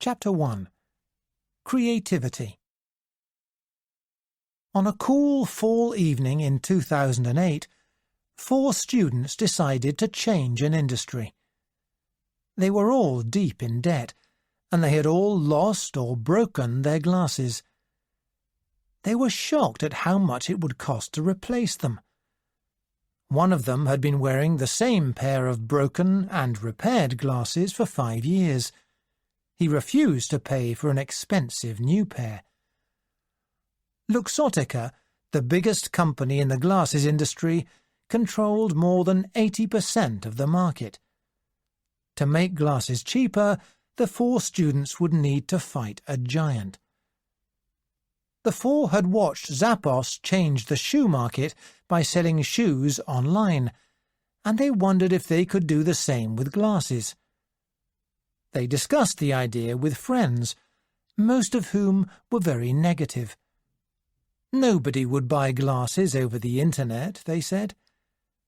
Chapter 1. Creativity. On a cool fall evening in 2008, 4 students decided to change an industry. They were all deep in debt, and they had all lost or broken their glasses. They were shocked at how much it would cost to replace them. One of them had been wearing the same pair of broken and repaired glasses for 5 years. He refused to pay for an expensive new pair. Luxottica, the biggest company in the glasses industry, controlled more than 80% of the market. To make glasses cheaper, the 4 students would need to fight a giant. The 4 had watched Zappos change the shoe market by selling shoes online, and they wondered if they could do the same with glasses. They discussed the idea with friends, most of whom were very negative. Nobody would buy glasses over the internet, they said.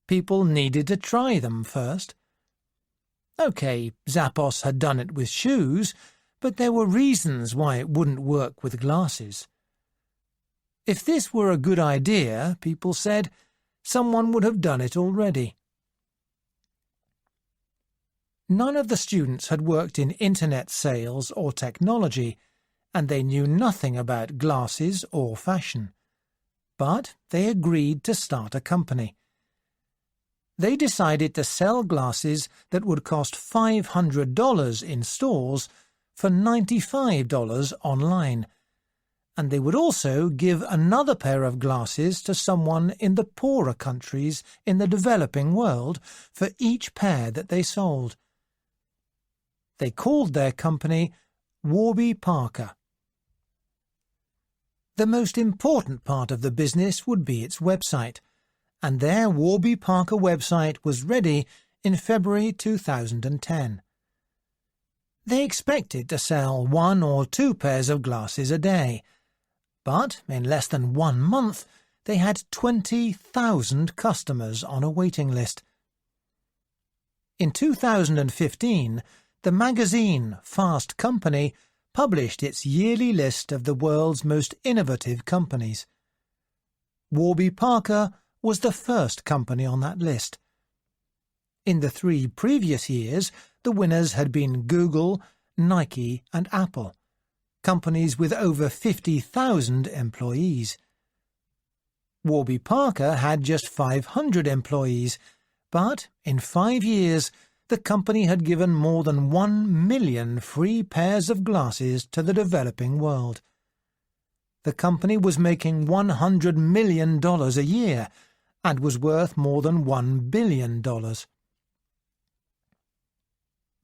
People needed to try them first. OK, Zappos had done it with shoes, but there were reasons why it wouldn't work with glasses. If this were a good idea, people said, someone would have done it already. None of the students had worked in internet sales or technology, and they knew nothing about glasses or fashion. But they agreed to start a company. They decided to sell glasses that would cost $500 in stores for $95 online, and they would also give another pair of glasses to someone in the poorer countries in the developing world for each pair that they sold. They called their company Warby Parker. The most important part of the business would be its website, and their Warby Parker website was ready in February 2010. They expected to sell 1 or 2 pairs of glasses a day, but in less than 1 month they had 20,000 customers on a waiting list. In 2015, the magazine Fast Company published its yearly list of the world's most innovative companies. Warby Parker was the first company on that list. In the 3 previous years, the winners had been Google, Nike and Apple, companies with over 50,000 employees. Warby Parker had just 500 employees, but in 5 years the company had given more than 1 million free pairs of glasses to the developing world. The company was making $100 million a year and was worth more than $1 billion.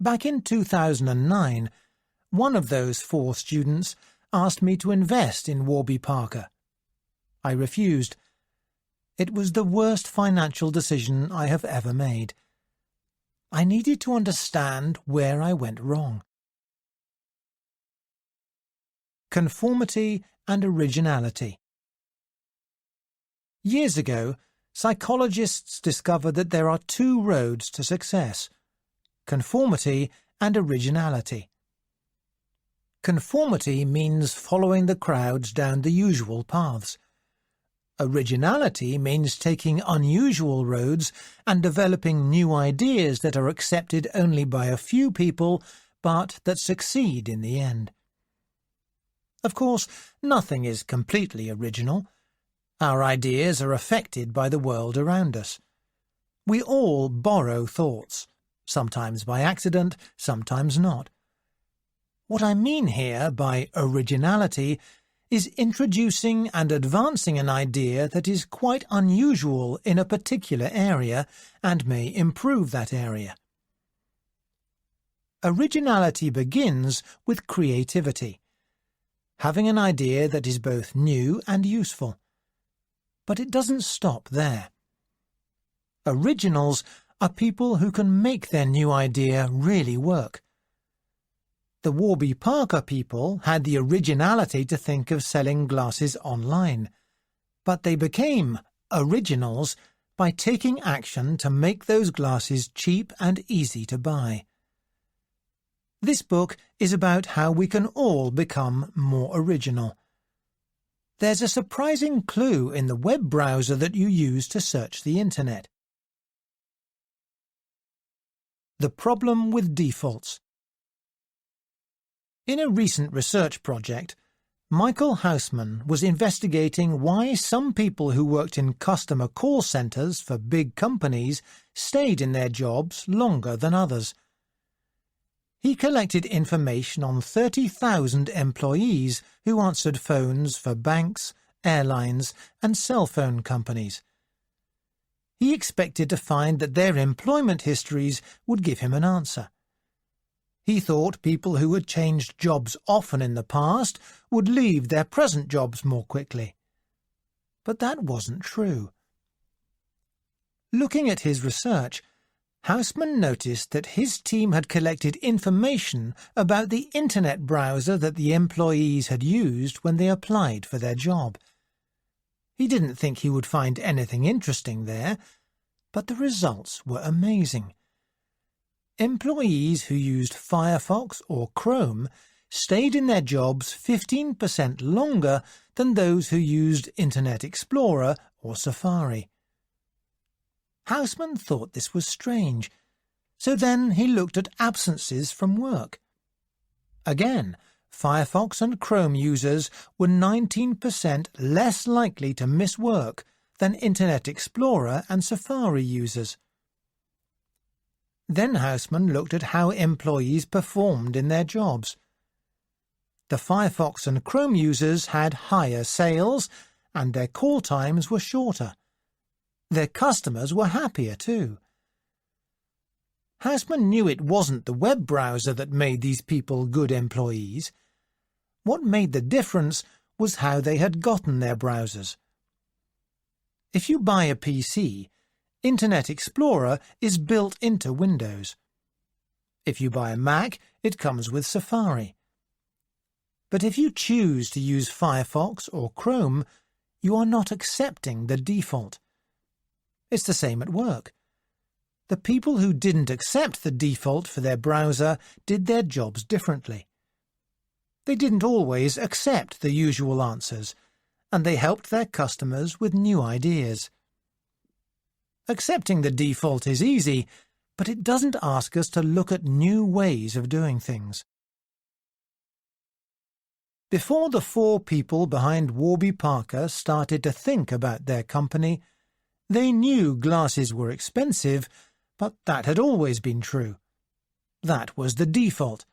Back in 2009, one of those 4 students asked me to invest in Warby Parker. I refused. It was the worst financial decision I have ever made. I needed to understand where I went wrong. Conformity and originality. Years ago, psychologists discovered that there are 2 roads to success: conformity and originality. Conformity means following the crowds down the usual paths. Originality means taking unusual roads and developing new ideas that are accepted only by a few people, but that succeed in the end. Of course, nothing is completely original. Our ideas are affected by the world around us. We all borrow thoughts, sometimes by accident, sometimes not. What I mean here by originality is introducing and advancing an idea that is quite unusual in a particular area and may improve that area. Originality begins with creativity, having an idea that is both new and useful. But it doesn't stop there. Originals are people who can make their new idea really work. The Warby Parker people had the originality to think of selling glasses online, but they became originals by taking action to make those glasses cheap and easy to buy. This book is about how we can all become more original. There's a surprising clue in the web browser that you use to search the Internet. The problem with defaults. In a recent research project, Michael Hausman was investigating why some people who worked in customer call centers for big companies stayed in their jobs longer than others. He collected information on 30,000 employees who answered phones for banks, airlines, and cell phone companies. He expected to find that their employment histories would give him an answer. He thought people who had changed jobs often in the past would leave their present jobs more quickly. But that wasn't true. Looking at his research, Hausman noticed that his team had collected information about the Internet browser that the employees had used when they applied for their job. He didn't think he would find anything interesting there, but the results were amazing. Employees who used Firefox or Chrome stayed in their jobs 15% longer than those who used Internet Explorer or Safari. Hausman thought this was strange, so then he looked at absences from work. Again, Firefox and Chrome users were 19% less likely to miss work than Internet Explorer and Safari users. Then Hausman looked at how employees performed in their jobs. The Firefox and Chrome users had higher sales, and their call times were shorter. Their customers were happier too. Hausman knew it wasn't the web browser that made these people good employees. What made the difference was how they had gotten their browsers. If you buy a PC, Internet Explorer is built into Windows. If you buy a Mac, it comes with Safari. But if you choose to use Firefox or Chrome, you are not accepting the default. It's the same at work. The people who didn't accept the default for their browser did their jobs differently. They didn't always accept the usual answers, and they helped their customers with new ideas. Accepting the default is easy, but it doesn't ask us to look at new ways of doing things. Before the 4 people behind Warby Parker started to think about their company, they knew glasses were expensive, but that had always been true. That was the default.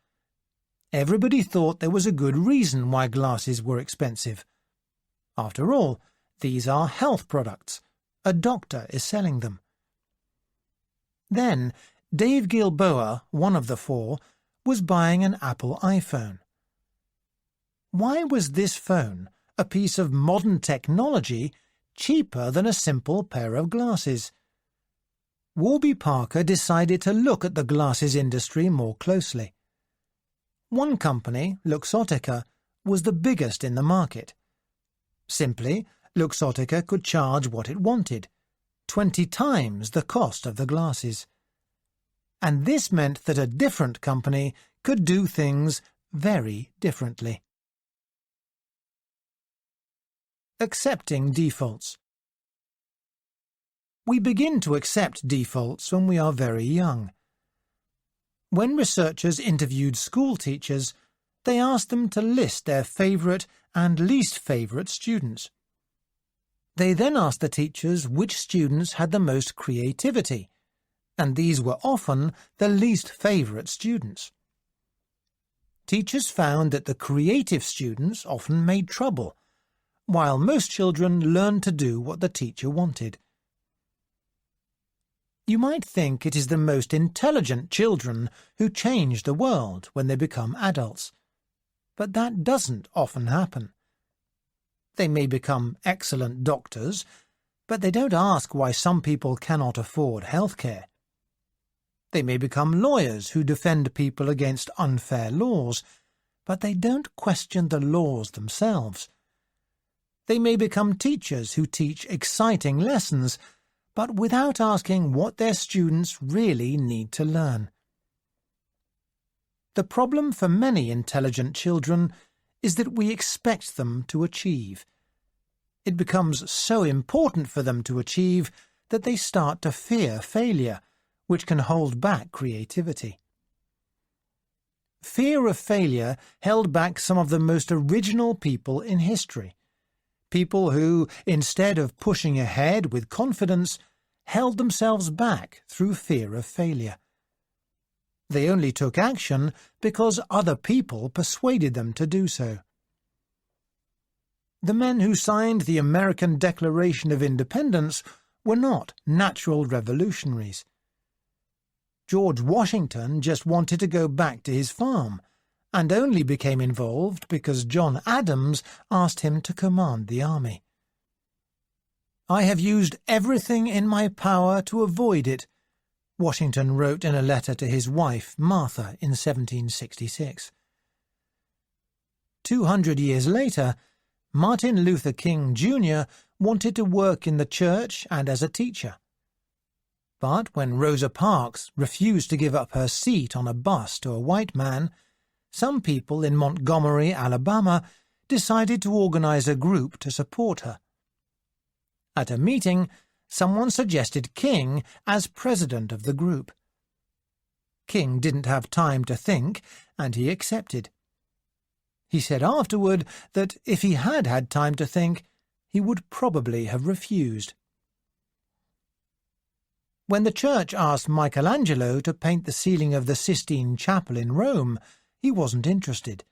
Everybody thought there was a good reason why glasses were expensive. After all, these are health products. A doctor is selling them. Then, Dave Gilboa, one of the 4, was buying an Apple iPhone. Why was this phone, a piece of modern technology, cheaper than a simple pair of glasses? Warby Parker decided to look at the glasses industry more closely. One company, Luxottica, was the biggest in the market. Simply, Luxottica could charge what it wanted, 20 times the cost of the glasses. And this meant that a different company could do things very differently. Accepting defaults. We begin to accept defaults when we are very young. When researchers interviewed school teachers, they asked them to list their favourite and least favourite students. They then asked the teachers which students had the most creativity, and these were often the least favourite students. Teachers found that the creative students often made trouble, while most children learned to do what the teacher wanted. You might think it is the most intelligent children who change the world when they become adults, but that doesn't often happen. They may become excellent doctors, but they don't ask why some people cannot afford healthcare. They may become lawyers who defend people against unfair laws, but they don't question the laws themselves. They may become teachers who teach exciting lessons, but without asking what their students really need to learn. The problem for many intelligent children is that we expect them to achieve. It becomes so important for them to achieve that they start to fear failure, which can hold back creativity. Fear of failure held back some of the most original people in history. People who, instead of pushing ahead with confidence, held themselves back through fear of failure. They only took action because other people persuaded them to do so. The men who signed the American Declaration of Independence were not natural revolutionaries. George Washington just wanted to go back to his farm, and only became involved because John Adams asked him to command the army. "I have used everything in my power to avoid it," Washington wrote in a letter to his wife, Martha, in 1766. 200 years later, Martin Luther King Jr. wanted to work in the church and as a teacher. But when Rosa Parks refused to give up her seat on a bus to a white man, some people in Montgomery, Alabama, decided to organize a group to support her. At a meeting, someone suggested King as president of the group. King didn't have time to think, and he accepted. He said afterward that if he had had time to think, he would probably have refused. When the church asked Michelangelo to paint the ceiling of the Sistine Chapel in Rome, he wasn't interested.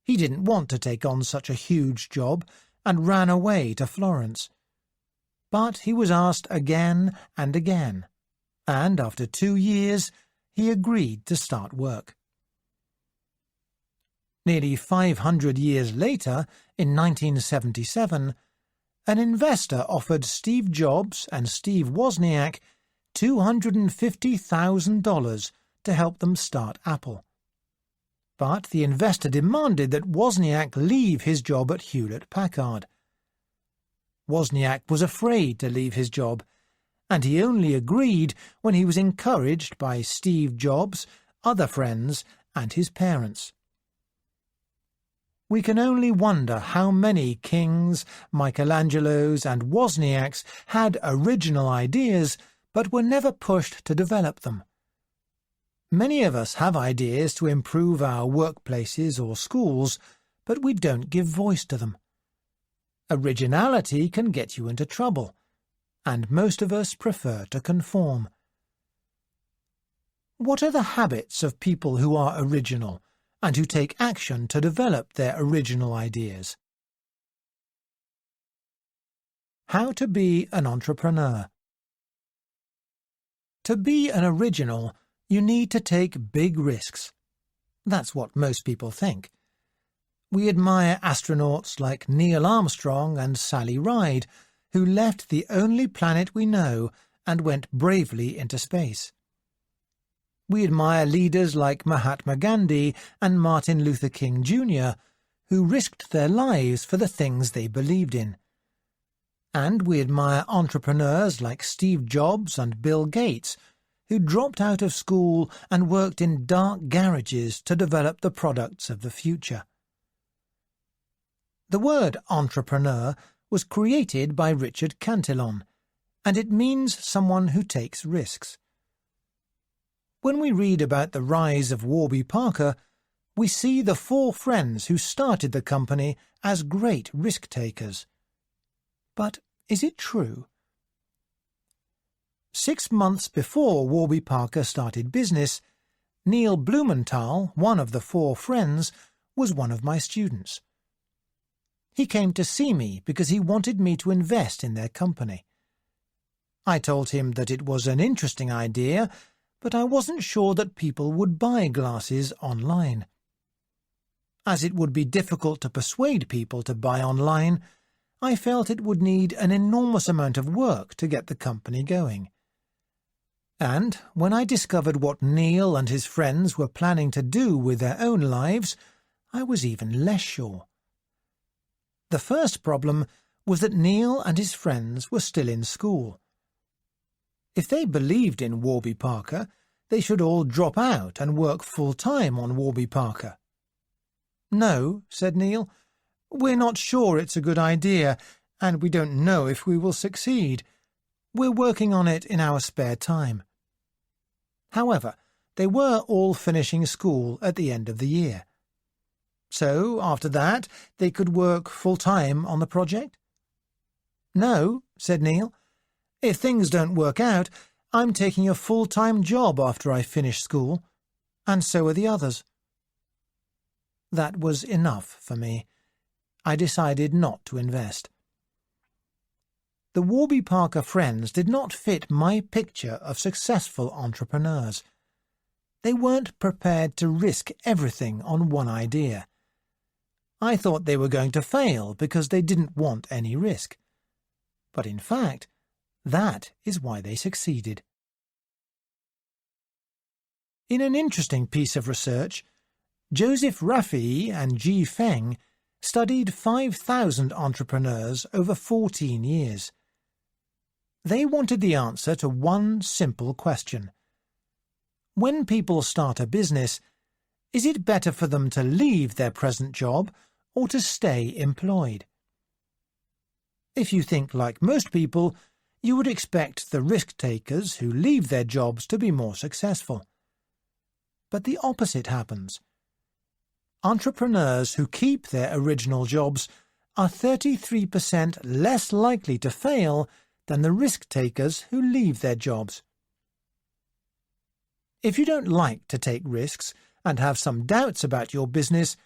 He didn't want to take on such a huge job and ran away to Florence. But he was asked again and again, and after 2 years he agreed to start work. Nearly 500 years later, in 1977, an investor offered Steve Jobs and Steve Wozniak $250,000 to help them start Apple. But the investor demanded that Wozniak leave his job at Hewlett-Packard. Wozniak was afraid to leave his job, and he only agreed when he was encouraged by Steve Jobs, other friends, and his parents. We can only wonder how many Kings, Michelangelos, and Wozniaks had original ideas but were never pushed to develop them. Many of us have ideas to improve our workplaces or schools, but we don't give voice to them. Originality can get you into trouble, and most of us prefer to conform. What are the habits of people who are original and who take action to develop their original ideas? How to be an entrepreneur. To be an original, you need to take big risks. That's what most people think. We admire astronauts like Neil Armstrong and Sally Ride, who left the only planet we know and went bravely into space. We admire leaders like Mahatma Gandhi and Martin Luther King Jr., who risked their lives for the things they believed in. And we admire entrepreneurs like Steve Jobs and Bill Gates, who dropped out of school and worked in dark garages to develop the products of the future. The word entrepreneur was created by Richard Cantillon, and it means someone who takes risks. When we read about the rise of Warby Parker, we see the 4 friends who started the company as great risk-takers. But is it true? 6 months before Warby Parker started business, Neil Blumenthal, one of the 4 friends, was one of my students. He came to see me because he wanted me to invest in their company. I told him that it was an interesting idea, but I wasn't sure that people would buy glasses online. As it would be difficult to persuade people to buy online, I felt it would need an enormous amount of work to get the company going. And when I discovered what Neil and his friends were planning to do with their own lives, I was even less sure. The first problem was that Neil and his friends were still in school. If they believed in Warby Parker, they should all drop out and work full-time on Warby Parker. "No," said Neil. "We're not sure it's a good idea, and we don't know if we will succeed. We're working on it in our spare time." However, they were all finishing school at the end of the year. So, after that, they could work full-time on the project? "No," said Neil. "If things don't work out, I'm taking a full-time job after I finish school, and so are the others." That was enough for me. I decided not to invest. The Warby Parker friends did not fit my picture of successful entrepreneurs. They weren't prepared to risk everything on one idea. I thought they were going to fail because they didn't want any risk. But in fact, that is why they succeeded. In an interesting piece of research, Joseph Rafi and Ji Feng studied 5,000 entrepreneurs over 14 years. They wanted the answer to one simple question. When people start a business, is it better for them to leave their present job or to stay employed? If you think like most people, you would expect the risk-takers who leave their jobs to be more successful. But the opposite happens. Entrepreneurs who keep their original jobs are 33% less likely to fail than the risk-takers who leave their jobs. If you don't like to take risks and have some doubts about your business,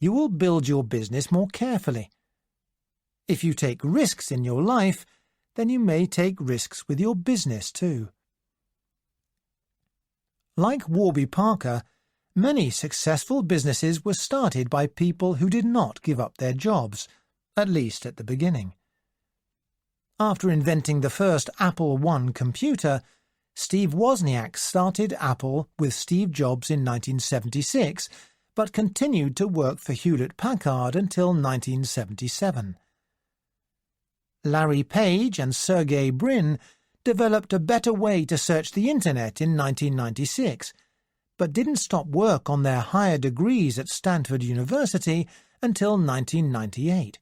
you will build your business more carefully. If you take risks in your life, then you may take risks with your business too. Like Warby Parker, many successful businesses were started by people who did not give up their jobs, at least at the beginning. After inventing the first Apple I computer, Steve Wozniak started Apple with Steve Jobs in 1976, but continued to work for Hewlett-Packard until 1977. Larry Page and Sergey Brin developed a better way to search the Internet in 1996, but didn't stop work on their higher degrees at Stanford University until 1998.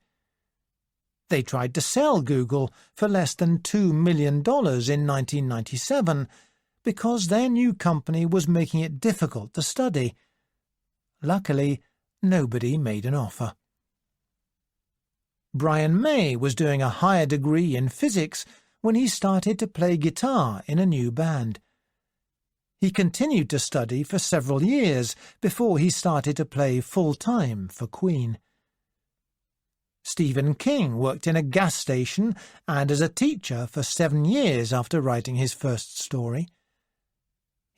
They tried to sell Google for less than $2 million in 1997 because their new company was making it difficult to study. Luckily, nobody made an offer. Brian May was doing a higher degree in physics when he started to play guitar in a new band. He continued to study for several years before he started to play full-time for Queen. Stephen King worked in a gas station and as a teacher for 7 years after writing his first story.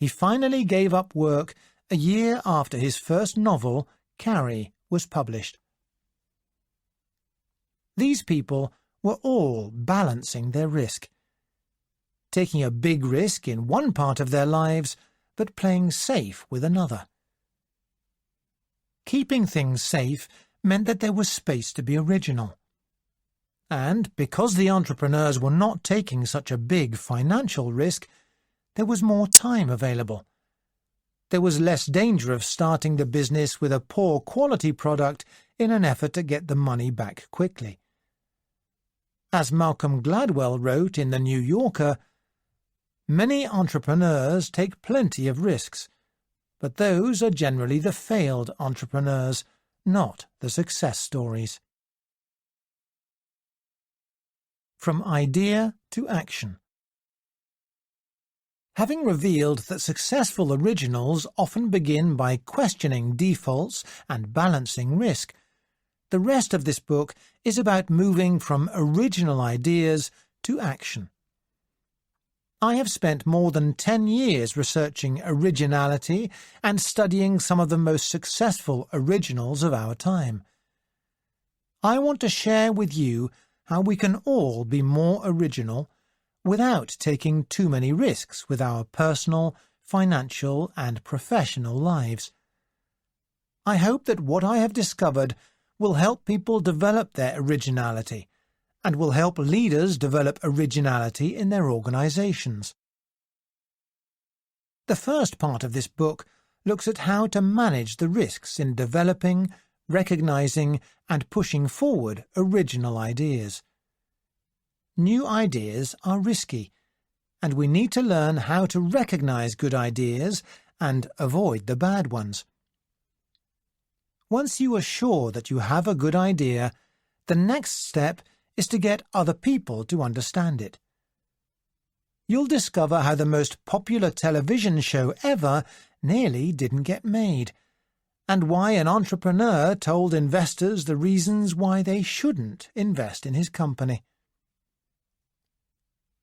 He finally gave up work a year after his first novel, Carrie, was published. These people were all balancing their risk, taking a big risk in one part of their lives, but playing safe with another. Keeping things safe meant that there was space to be original. And because the entrepreneurs were not taking such a big financial risk, there was more time available. There was less danger of starting the business with a poor quality product in an effort to get the money back quickly. As Malcolm Gladwell wrote in The New Yorker, "Many entrepreneurs take plenty of risks, but those are generally the failed entrepreneurs, not the success stories." From idea to action. Having revealed that successful originals often begin by questioning defaults and balancing risk, the rest of this book is about moving from original ideas to action. I have spent more than 10 years researching originality and studying some of the most successful originals of our time. I want to share with you how we can all be more original without taking too many risks with our personal, financial, and professional lives. I hope that what I have discovered will help people develop their originality and will help leaders develop originality in their organizations. The first part of this book looks at how to manage the risks in developing, recognizing, and pushing forward original ideas. New ideas are risky, and we need to learn how to recognize good ideas and avoid the bad ones. Once you are sure that you have a good idea, the next step is to get other people to understand it. You'll discover how the most popular television show ever nearly didn't get made, and why an entrepreneur told investors the reasons why they shouldn't invest in his company.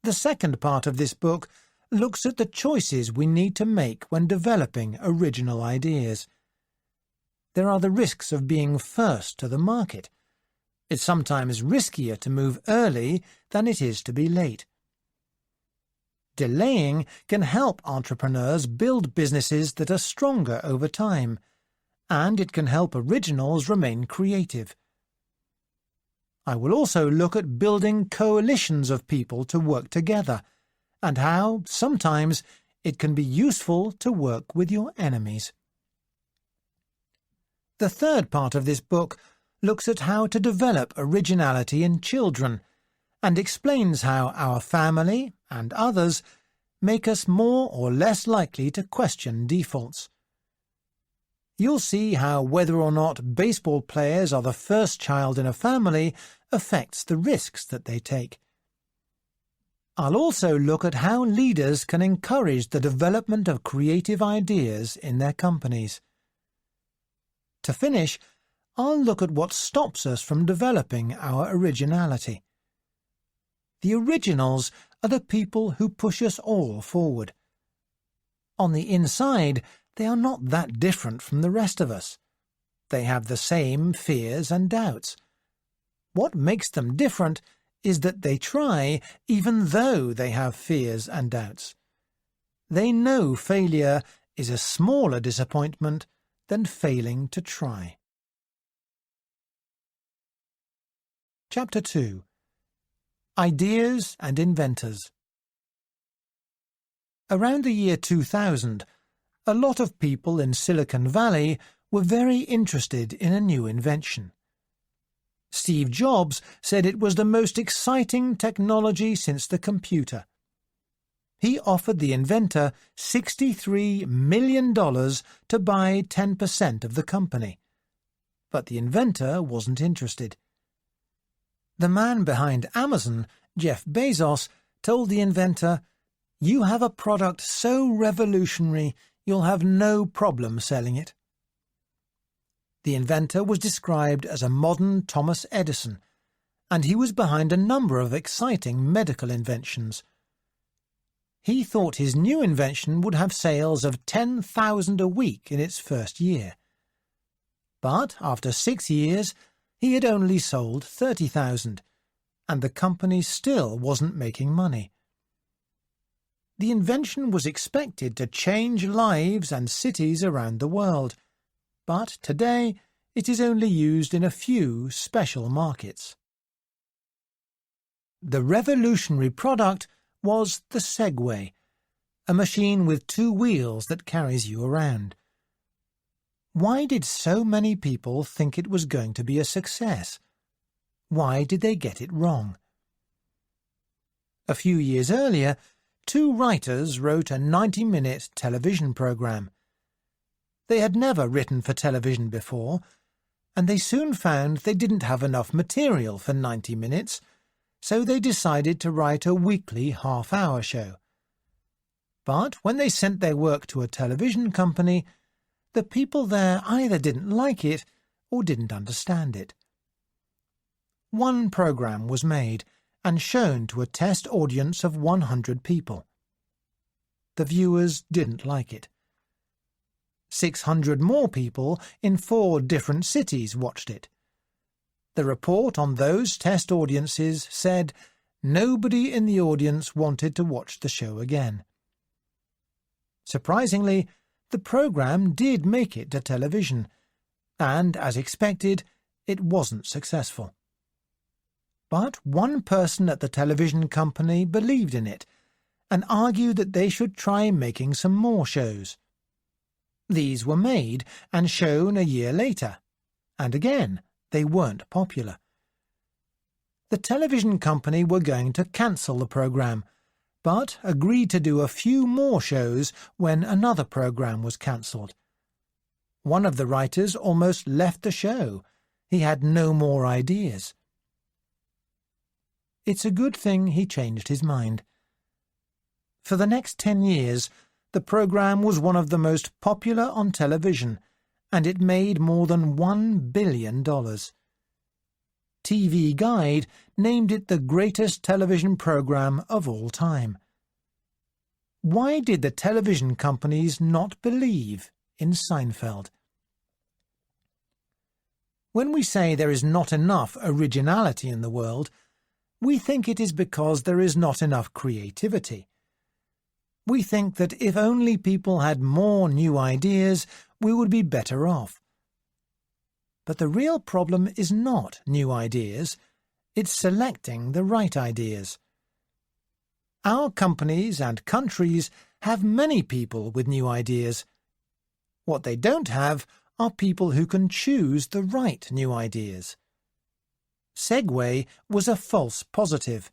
The second part of this book looks at the choices we need to make when developing original ideas. There are the risks of being first to the market. It's sometimes riskier to move early than it is to be late. Delaying can help entrepreneurs build businesses that are stronger over time, and it can help originals remain creative. I will also look at building coalitions of people to work together, and how, sometimes, it can be useful to work with your enemies. The third part of this book looks at how to develop originality in children, and explains how our family and others make us more or less likely to question defaults. You'll see how whether or not baseball players are the first child in a family affects the risks that they take. I'll also look at how leaders can encourage the development of creative ideas in their companies. To finish, I'll look at what stops us from developing our originality. The originals are the people who push us all forward. On the inside, they are not that different from the rest of us. They have the same fears and doubts. What makes them different is that they try even though they have fears and doubts. They know failure is a smaller disappointment than failing to try. Chapter 2. Ideas and Inventors. Around the year 2000, a lot of people in Silicon Valley were very interested in a new invention. Steve Jobs said it was the most exciting technology since the computer. He offered the inventor $63 million to buy 10% of the company. But the inventor wasn't interested. The man behind Amazon, Jeff Bezos, told the inventor, "You have a product so revolutionary, you'll have no problem selling it." The inventor was described as a modern Thomas Edison, and he was behind a number of exciting medical inventions. He thought his new invention would have sales of 10,000 a week in its first year. But after 6 years, he had only sold 30,000, and the company still wasn't making money. The invention was expected to change lives and cities around the world, but today it is only used in a few special markets. The revolutionary product was the Segway, a machine with 2 wheels that carries you around. Why did so many people think it was going to be a success? Why did they get it wrong? A few years earlier, 2 writers wrote a 90-minute television program. They had never written for television before, and they soon found they didn't have enough material for 90 minutes, so they decided to write a weekly half-hour show. But when they sent their work to a television company, the people there either didn't like it or didn't understand it. One program was made and shown to a test audience of 100 people. The viewers didn't like it. 600 more people in 4 different cities watched it. The report on those test audiences said nobody in the audience wanted to watch the show again. Surprisingly, the program did make it to television, and, as expected, it wasn't successful. But one person at the television company believed in it, and argued that they should try making some more shows. These were made and shown a year later, and again they weren't popular. The television company were going to cancel the program, but agreed to do a few more shows when another program was cancelled. One of the writers almost left the show. He had no more ideas. It's a good thing he changed his mind. For the next 10 years, the program was one of the most popular on television, and it made more than $1 billion. TV Guide named it the greatest television program of all time. Why did the television companies not believe in Seinfeld? When we say there is not enough originality in the world, we think it is because there is not enough creativity. We think that if only people had more new ideas, we would be better off. But the real problem is not new ideas, it's selecting the right ideas. Our companies and countries have many people with new ideas. What they don't have are people who can choose the right new ideas. Segway was a false positive.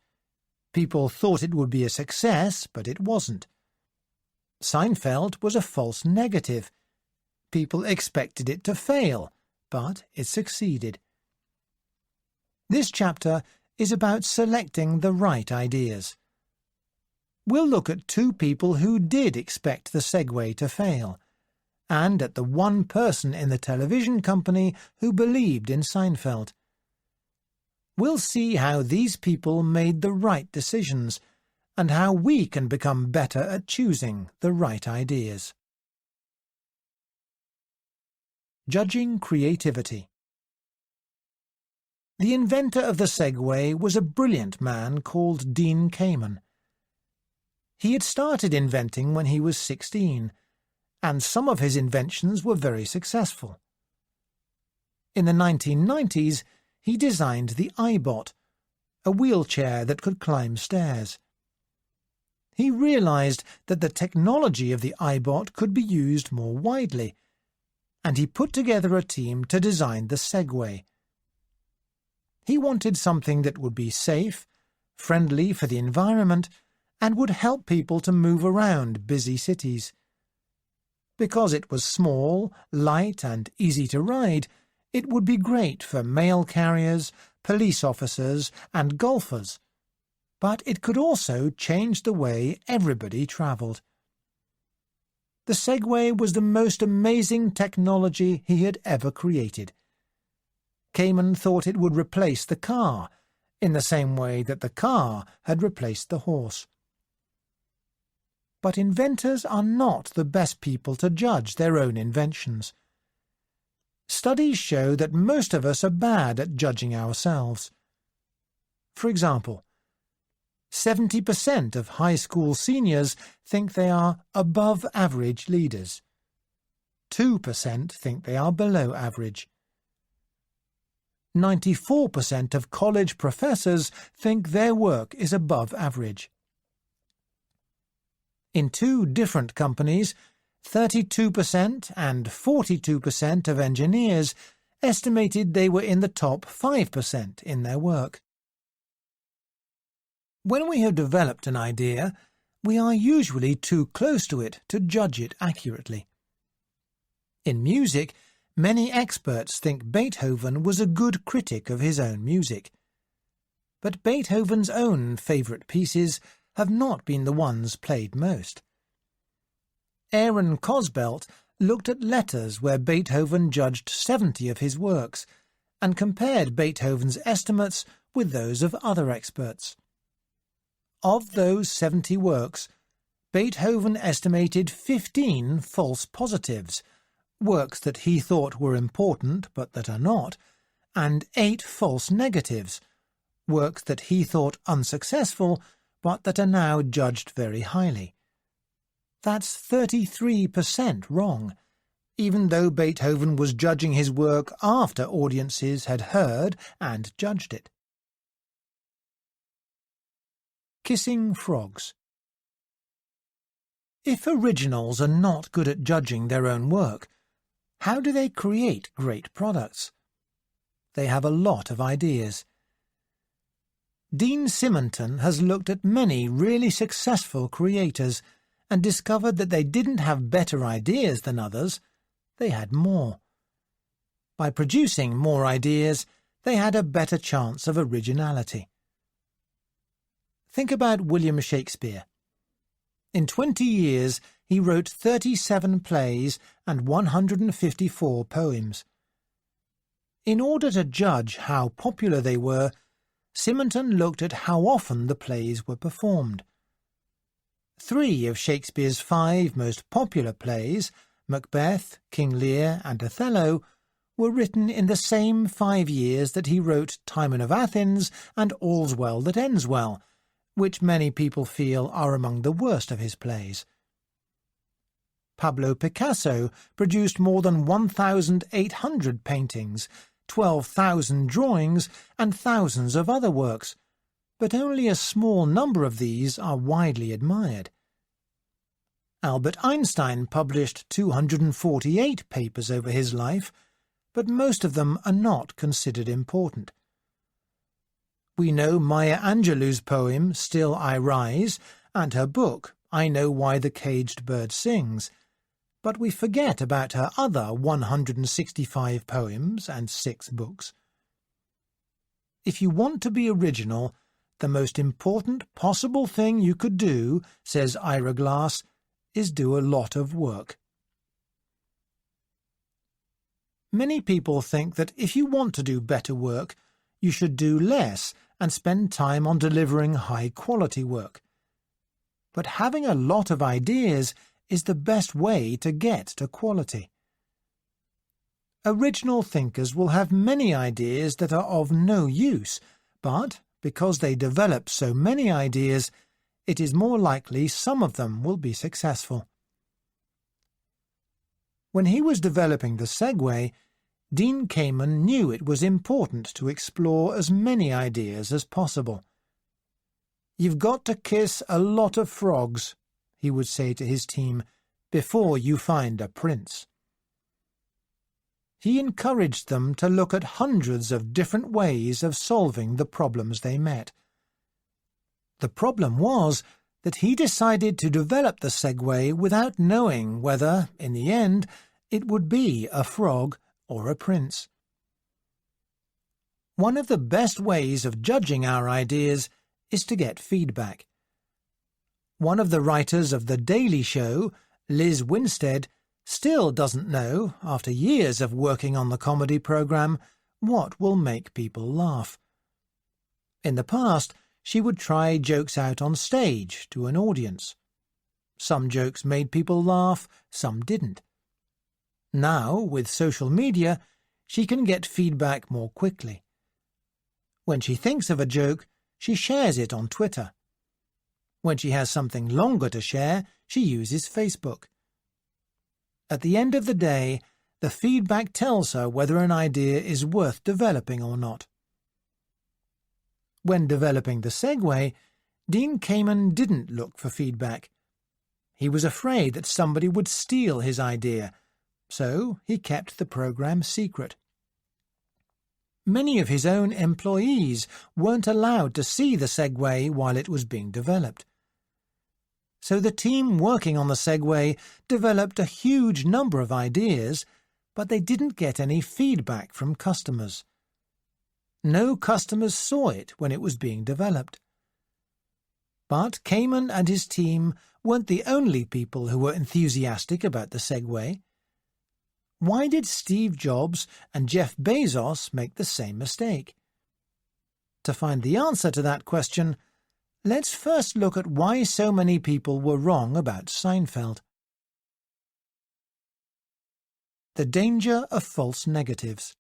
People thought it would be a success, but it wasn't. Seinfeld was a false negative. People expected it to fail, but it succeeded. This chapter is about selecting the right ideas. We'll look at two people who did expect the Segway to fail, and at the one person in the television company who believed in Seinfeld. We'll see how these people made the right decisions, and how we can become better at choosing the right ideas. Judging creativity. The inventor of the Segway was a brilliant man called Dean Kamen. He had started inventing when he was 16, and some of his inventions were very successful. In the 1990s, he designed the iBot, a wheelchair that could climb stairs. He realized that the technology of the iBot could be used more widely, and he put together a team to design the Segway. He wanted something that would be safe, friendly for the environment, and would help people to move around busy cities. Because it was small, light, and easy to ride, it would be great for mail carriers, police officers, and golfers. But it could also change the way everybody travelled. The Segway was the most amazing technology he had ever created. Kamen thought it would replace the car, in the same way that the car had replaced the horse. But inventors are not the best people to judge their own inventions. Studies show that most of us are bad at judging ourselves. For example, 70% of high school seniors think they are above average leaders. 2% think they are below average. 94% of college professors think their work is above average. In two different companies, 32% and 42% of engineers estimated they were in the top 5% in their work. When we have developed an idea, we are usually too close to it to judge it accurately. In music, many experts think Beethoven was a good critic of his own music. But Beethoven's own favourite pieces have not been the ones played most. Aaron Cosbelt looked at letters where Beethoven judged 70 of his works and compared Beethoven's estimates with those of other experts. Of those 70 works, Beethoven estimated 15 false positives, works that he thought were important but that are not, and 8 false negatives, works that he thought unsuccessful but that are now judged very highly. That's 33% wrong, even though Beethoven was judging his work after audiences had heard and judged it. Kissing frogs. If originals are not good at judging their own work, how do they create great products? They have a lot of ideas. Dean Simonton has looked at many really successful creators and discovered that they didn't have better ideas than others, they had more. By producing more ideas, they had a better chance of originality. Think about William Shakespeare. In 20 years, he wrote 37 plays and 154 poems. In order to judge how popular they were, Simonton looked at how often the plays were performed. 3 of Shakespeare's 5 most popular plays, Macbeth, King Lear, and Othello, were written in the same 5 years that he wrote Timon of Athens and All's Well That Ends Well, which many people feel are among the worst of his plays. Pablo Picasso produced more than 1,800 paintings, 12,000 drawings, and thousands of other works, but only a small number of these are widely admired. Albert Einstein published 248 papers over his life, but most of them are not considered important. We know Maya Angelou's poem, Still I Rise, and her book, I Know Why the Caged Bird Sings, but we forget about her other 165 poems and 6 books. If you want to be original, the most important possible thing you could do, says Ira Glass, is do a lot of work. Many people think that if you want to do better work, you should do less and spend time on delivering high-quality work. But having a lot of ideas is the best way to get to quality. Original thinkers will have many ideas that are of no use, but because they develop so many ideas, it is more likely some of them will be successful. When he was developing the Segway, Dean Kamen knew it was important to explore as many ideas as possible. "You've got to kiss a lot of frogs," he would say to his team, "before you find a prince." He encouraged them to look at hundreds of different ways of solving the problems they met. The problem was that he decided to develop the Segway without knowing whether, in the end, it would be a frog or a prince. One of the best ways of judging our ideas is to get feedback. One of the writers of The Daily Show, Liz Winstead, still doesn't know, after years of working on the comedy program, what will make people laugh. In the past, she would try jokes out on stage to an audience. Some jokes made people laugh, some didn't. Now, with social media, she can get feedback more quickly. When she thinks of a joke, she shares it on Twitter. When she has something longer to share, she uses Facebook. At the end of the day, the feedback tells her whether an idea is worth developing or not. When developing the Segway, Dean Kamen didn't look for feedback. He was afraid that somebody would steal his idea, so he kept the program secret. Many of his own employees weren't allowed to see the Segway while it was being developed. So the team working on the Segway developed a huge number of ideas, but they didn't get any feedback from customers. No customers saw it when it was being developed. But Kamen and his team weren't the only people who were enthusiastic about the Segway. Why did Steve Jobs and Jeff Bezos make the same mistake? To find the answer to that question, let's first look at why so many people were wrong about Seinfeld. The danger of false negatives.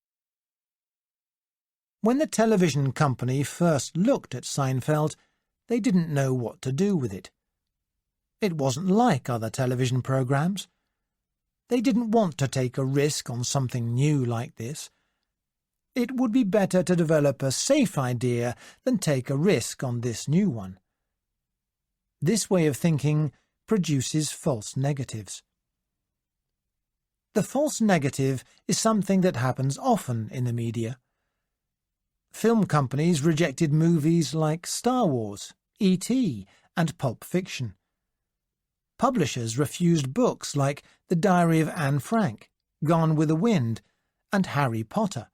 When the television company first looked at Seinfeld, they didn't know what to do with it. It wasn't like other television programs. They didn't want to take a risk on something new like this. It would be better to develop a safe idea than take a risk on this new one. This way of thinking produces false negatives. The false negative is something that happens often in the media. Film companies rejected movies like Star Wars, E.T., and Pulp Fiction. Publishers refused books like The Diary of Anne Frank, Gone with the Wind, and Harry Potter.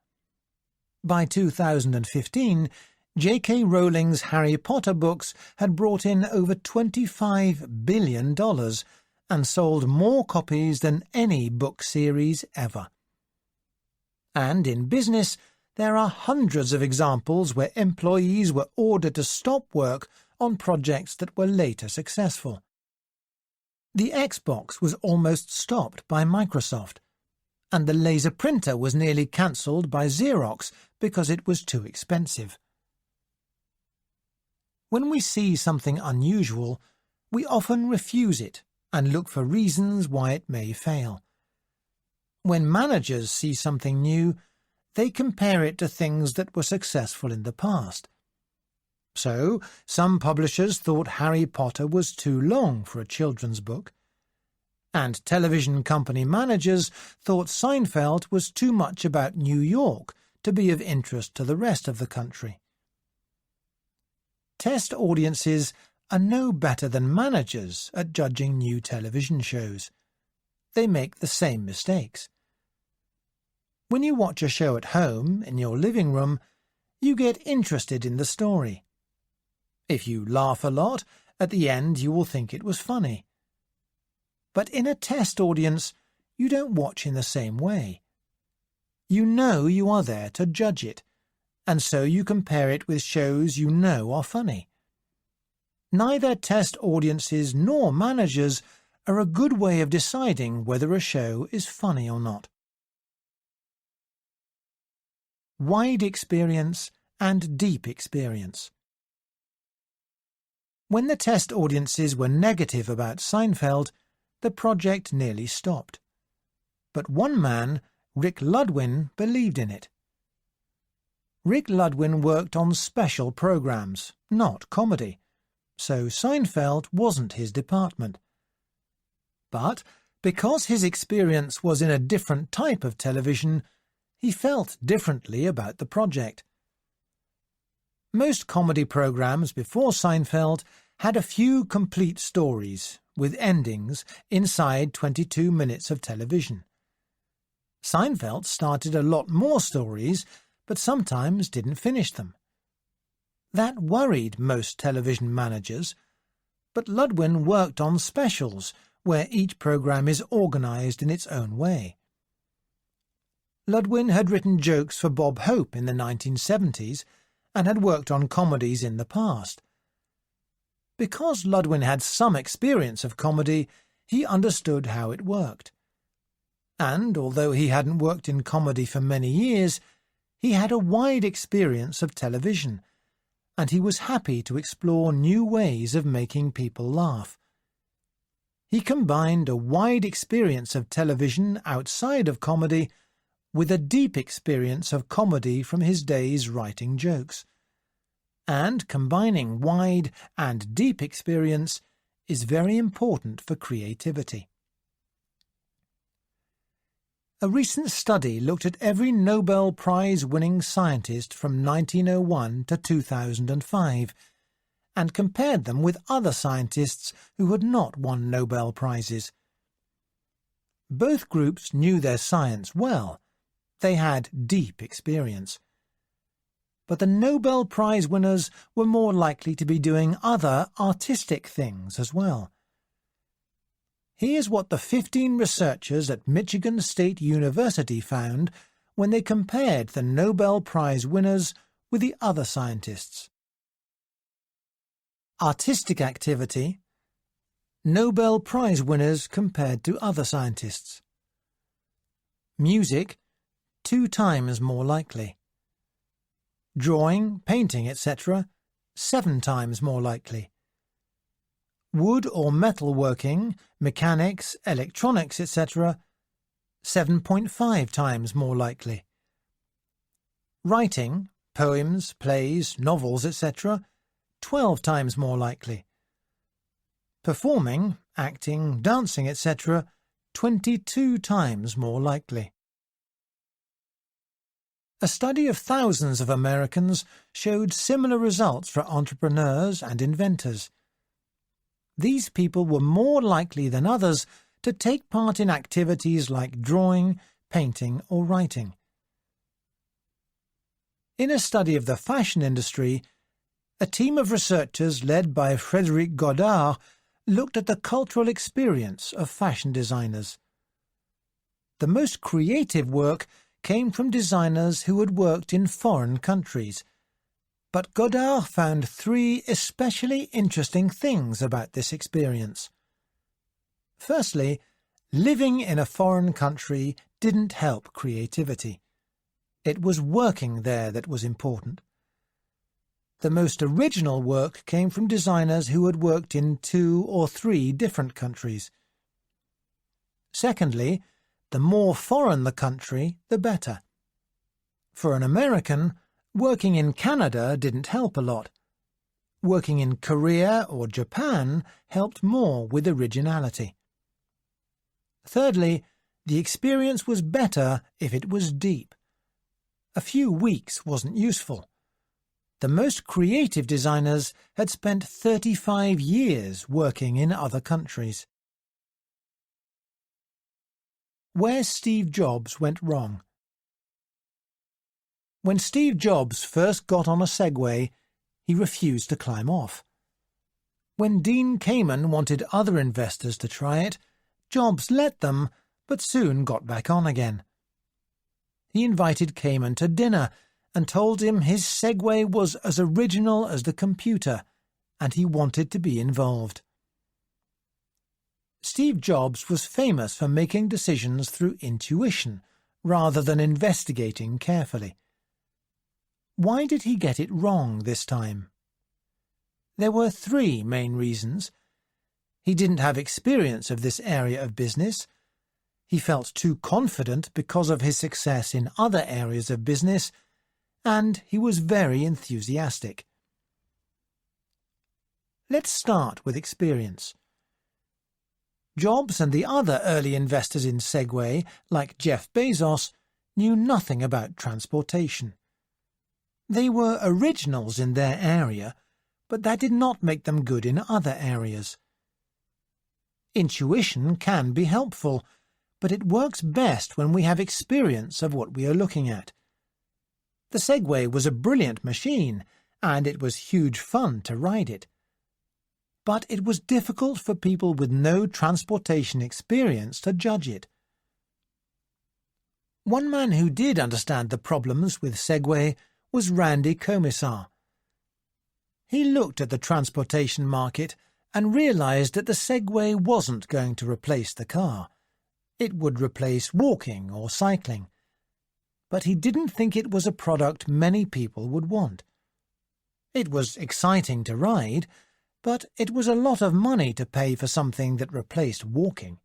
By 2015, J.K. Rowling's Harry Potter books had brought in over $25 billion and sold more copies than any book series ever. And in business, there are hundreds of examples where employees were ordered to stop work on projects that were later successful. The Xbox was almost stopped by Microsoft, and the laser printer was nearly cancelled by Xerox because it was too expensive. When we see something unusual, we often refuse it and look for reasons why it may fail. When managers see something new, they compare it to things that were successful in the past. So, some publishers thought Harry Potter was too long for a children's book, and television company managers thought Seinfeld was too much about New York to be of interest to the rest of the country. Test audiences are no better than managers at judging new television shows. They make the same mistakes. When you watch a show at home, in your living room, you get interested in the story. If you laugh a lot, at the end you will think it was funny. But in a test audience, you don't watch in the same way. You know you are there to judge it, and so you compare it with shows you know are funny. Neither test audiences nor managers are a good way of deciding whether a show is funny or not. Wide experience and deep experience. When the test audiences were negative about Seinfeld, the project nearly stopped. But one man, Rick Ludwin, believed in it. Rick Ludwin worked on special programs, not comedy, so Seinfeld wasn't his department. But because his experience was in a different type of television, he felt differently about the project. Most comedy programs before Seinfeld had a few complete stories, with endings, inside 22 minutes of television. Seinfeld started a lot more stories, but sometimes didn't finish them. That worried most television managers, but Ludwin worked on specials, where each program is organized in its own way. Ludwin had written jokes for Bob Hope in the 1970s and had worked on comedies in the past. Because Ludwin had some experience of comedy, he understood how it worked. And, although he hadn't worked in comedy for many years, he had a wide experience of television, and he was happy to explore new ways of making people laugh. He combined a wide experience of television outside of comedy with a deep experience of comedy from his days writing jokes. And combining wide and deep experience is very important for creativity. A recent study looked at every Nobel Prize-winning scientist from 1901 to 2005 and compared them with other scientists who had not won Nobel Prizes. Both groups knew their science well. They had deep experience. But the Nobel Prize winners were more likely to be doing other artistic things as well. Here's what the 15 researchers at Michigan State University found when they compared the Nobel Prize winners with the other scientists. Artistic activity, Nobel Prize winners compared to other scientists. Music, 2 times more likely. Drawing, painting, etc., 7 times more likely. Wood or metal working, mechanics, electronics, etc., 7.5 times more likely. Writing, poems, plays, novels, etc., 12 times more likely. performing, acting, dancing, etc., 22 times more likely. A study of thousands of Americans showed similar results for entrepreneurs and inventors. These people were more likely than others to take part in activities like drawing, painting, or writing. In a study of the fashion industry, a team of researchers led by Frédéric Godard looked at the cultural experience of fashion designers. The most creative work came from designers who had worked in foreign countries, but Godard found 3 especially interesting things about this experience. Firstly, living in a foreign country didn't help creativity. It was working there that was important. The most original work came from designers who had worked in 2 or 3 different countries. Secondly, the more foreign the country, the better. For an American, working in Canada didn't help a lot. Working in Korea or Japan helped more with originality. Thirdly, the experience was better if it was deep. A few weeks wasn't useful. The most creative designers had spent 35 years working in other countries. Where Steve Jobs went wrong. When Steve Jobs first got on a Segway, he refused to climb off. When Dean Kamen wanted other investors to try it, Jobs let them, but soon got back on again. He invited Kamen to dinner and told him his Segway was as original as the computer, and he wanted to be involved. Steve Jobs was famous for making decisions through intuition, rather than investigating carefully. Why did he get it wrong this time? There were 3 main reasons. He didn't have experience of this area of business. He felt too confident because of his success in other areas of business, and he was very enthusiastic. Let's start with experience. Jobs and the other early investors in Segway, like Jeff Bezos, knew nothing about transportation. They were originals in their area, but that did not make them good in other areas. Intuition can be helpful, but it works best when we have experience of what we are looking at. The Segway was a brilliant machine, and it was huge fun to ride it. But it was difficult for people with no transportation experience to judge it. One man who did understand the problems with Segway was Randy Komisar. He looked at the transportation market and realized that the Segway wasn't going to replace the car. It would replace walking or cycling. But he didn't think it was a product many people would want. It was exciting to ride, but it was a lot of money to pay for something that replaced walking.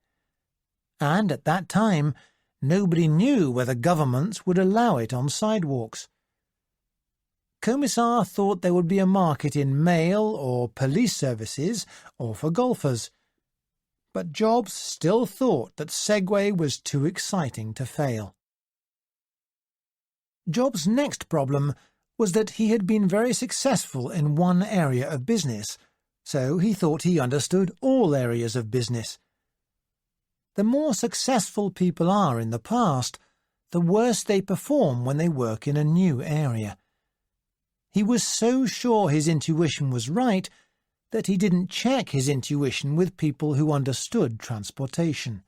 And at that time, nobody knew whether governments would allow it on sidewalks. Komisar thought there would be a market in mail or police services or for golfers. But Jobs still thought that Segway was too exciting to fail. Jobs' next problem was that he had been very successful in one area of business, so he thought he understood all areas of business. The more successful people are in the past, the worse they perform when they work in a new area. He was so sure his intuition was right that he didn't check his intuition with people who understood transportation.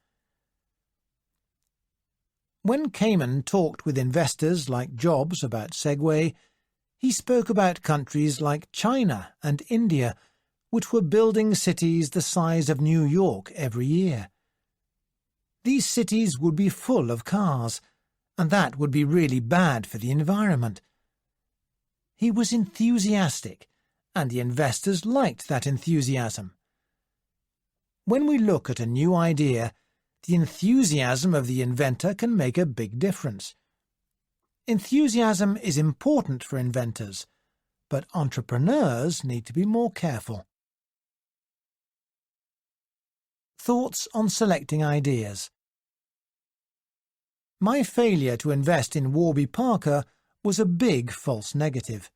When Kamen talked with investors like Jobs about Segway, he spoke about countries like China and India, which were building cities the size of New York every year. These cities would be full of cars, and that would be really bad for the environment. He was enthusiastic, and the investors liked that enthusiasm. When we look at a new idea, the enthusiasm of the inventor can make a big difference. Enthusiasm is important for inventors, but entrepreneurs need to be more careful. Thoughts on selecting ideas. My failure to invest in Warby Parker was a big false negative.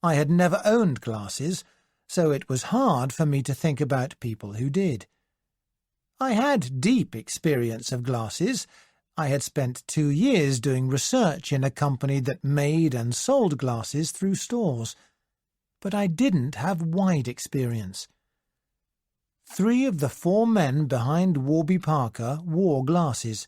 I had never owned glasses, so it was hard for me to think about people who did. I had deep experience of glasses. I had spent 2 years doing research in a company that made and sold glasses through stores, but I didn't have wide experience. 3 of the 4 men behind Warby Parker wore glasses,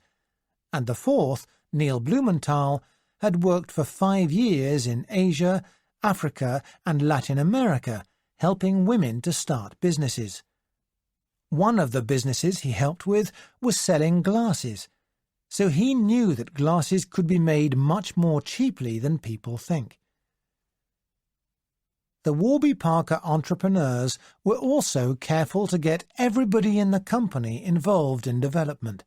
and the 4th, Neil Blumenthal, had worked for 5 years in Asia, Africa, and Latin America, helping women to start businesses. One of the businesses he helped with was selling glasses, so he knew that glasses could be made much more cheaply than people think. The Warby Parker entrepreneurs were also careful to get everybody in the company involved in development.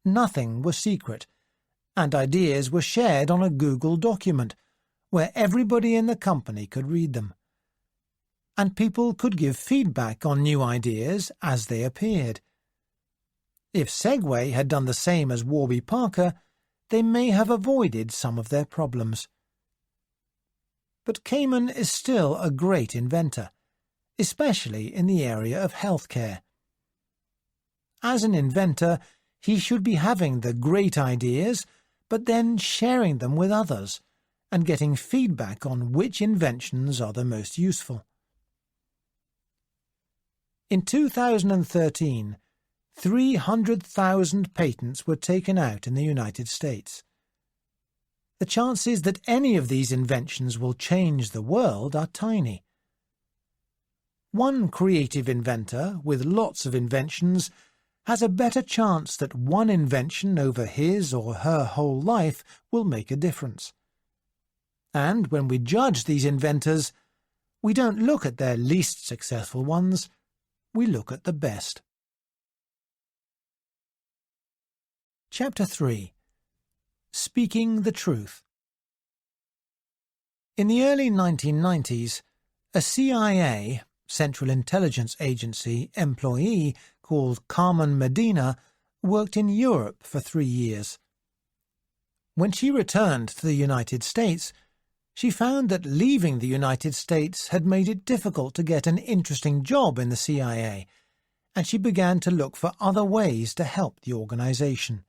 Nothing was secret, and ideas were shared on a Google document where everybody in the company could read them. And people could give feedback on new ideas as they appeared. If Segway had done the same as Warby Parker, they may have avoided some of their problems. But Kamen is still a great inventor, especially in the area of healthcare. As an inventor, he should be having the great ideas, but then sharing them with others and getting feedback on which inventions are the most useful. In 2013, 300,000 patents were taken out in the United States. The chances that any of these inventions will change the world are tiny. One creative inventor with lots of inventions has a better chance that one invention over his or her whole life will make a difference. And when we judge these inventors, we don't look at their least successful ones, we look at the best. Chapter 3. Speaking the Truth. In the early 1990s, a CIA, Central Intelligence Agency, employee called Carmen Medina worked in Europe for 3 years. When she returned to the United States, she found that leaving the United States had made it difficult to get an interesting job in the CIA, and she began to look for other ways to help the organization.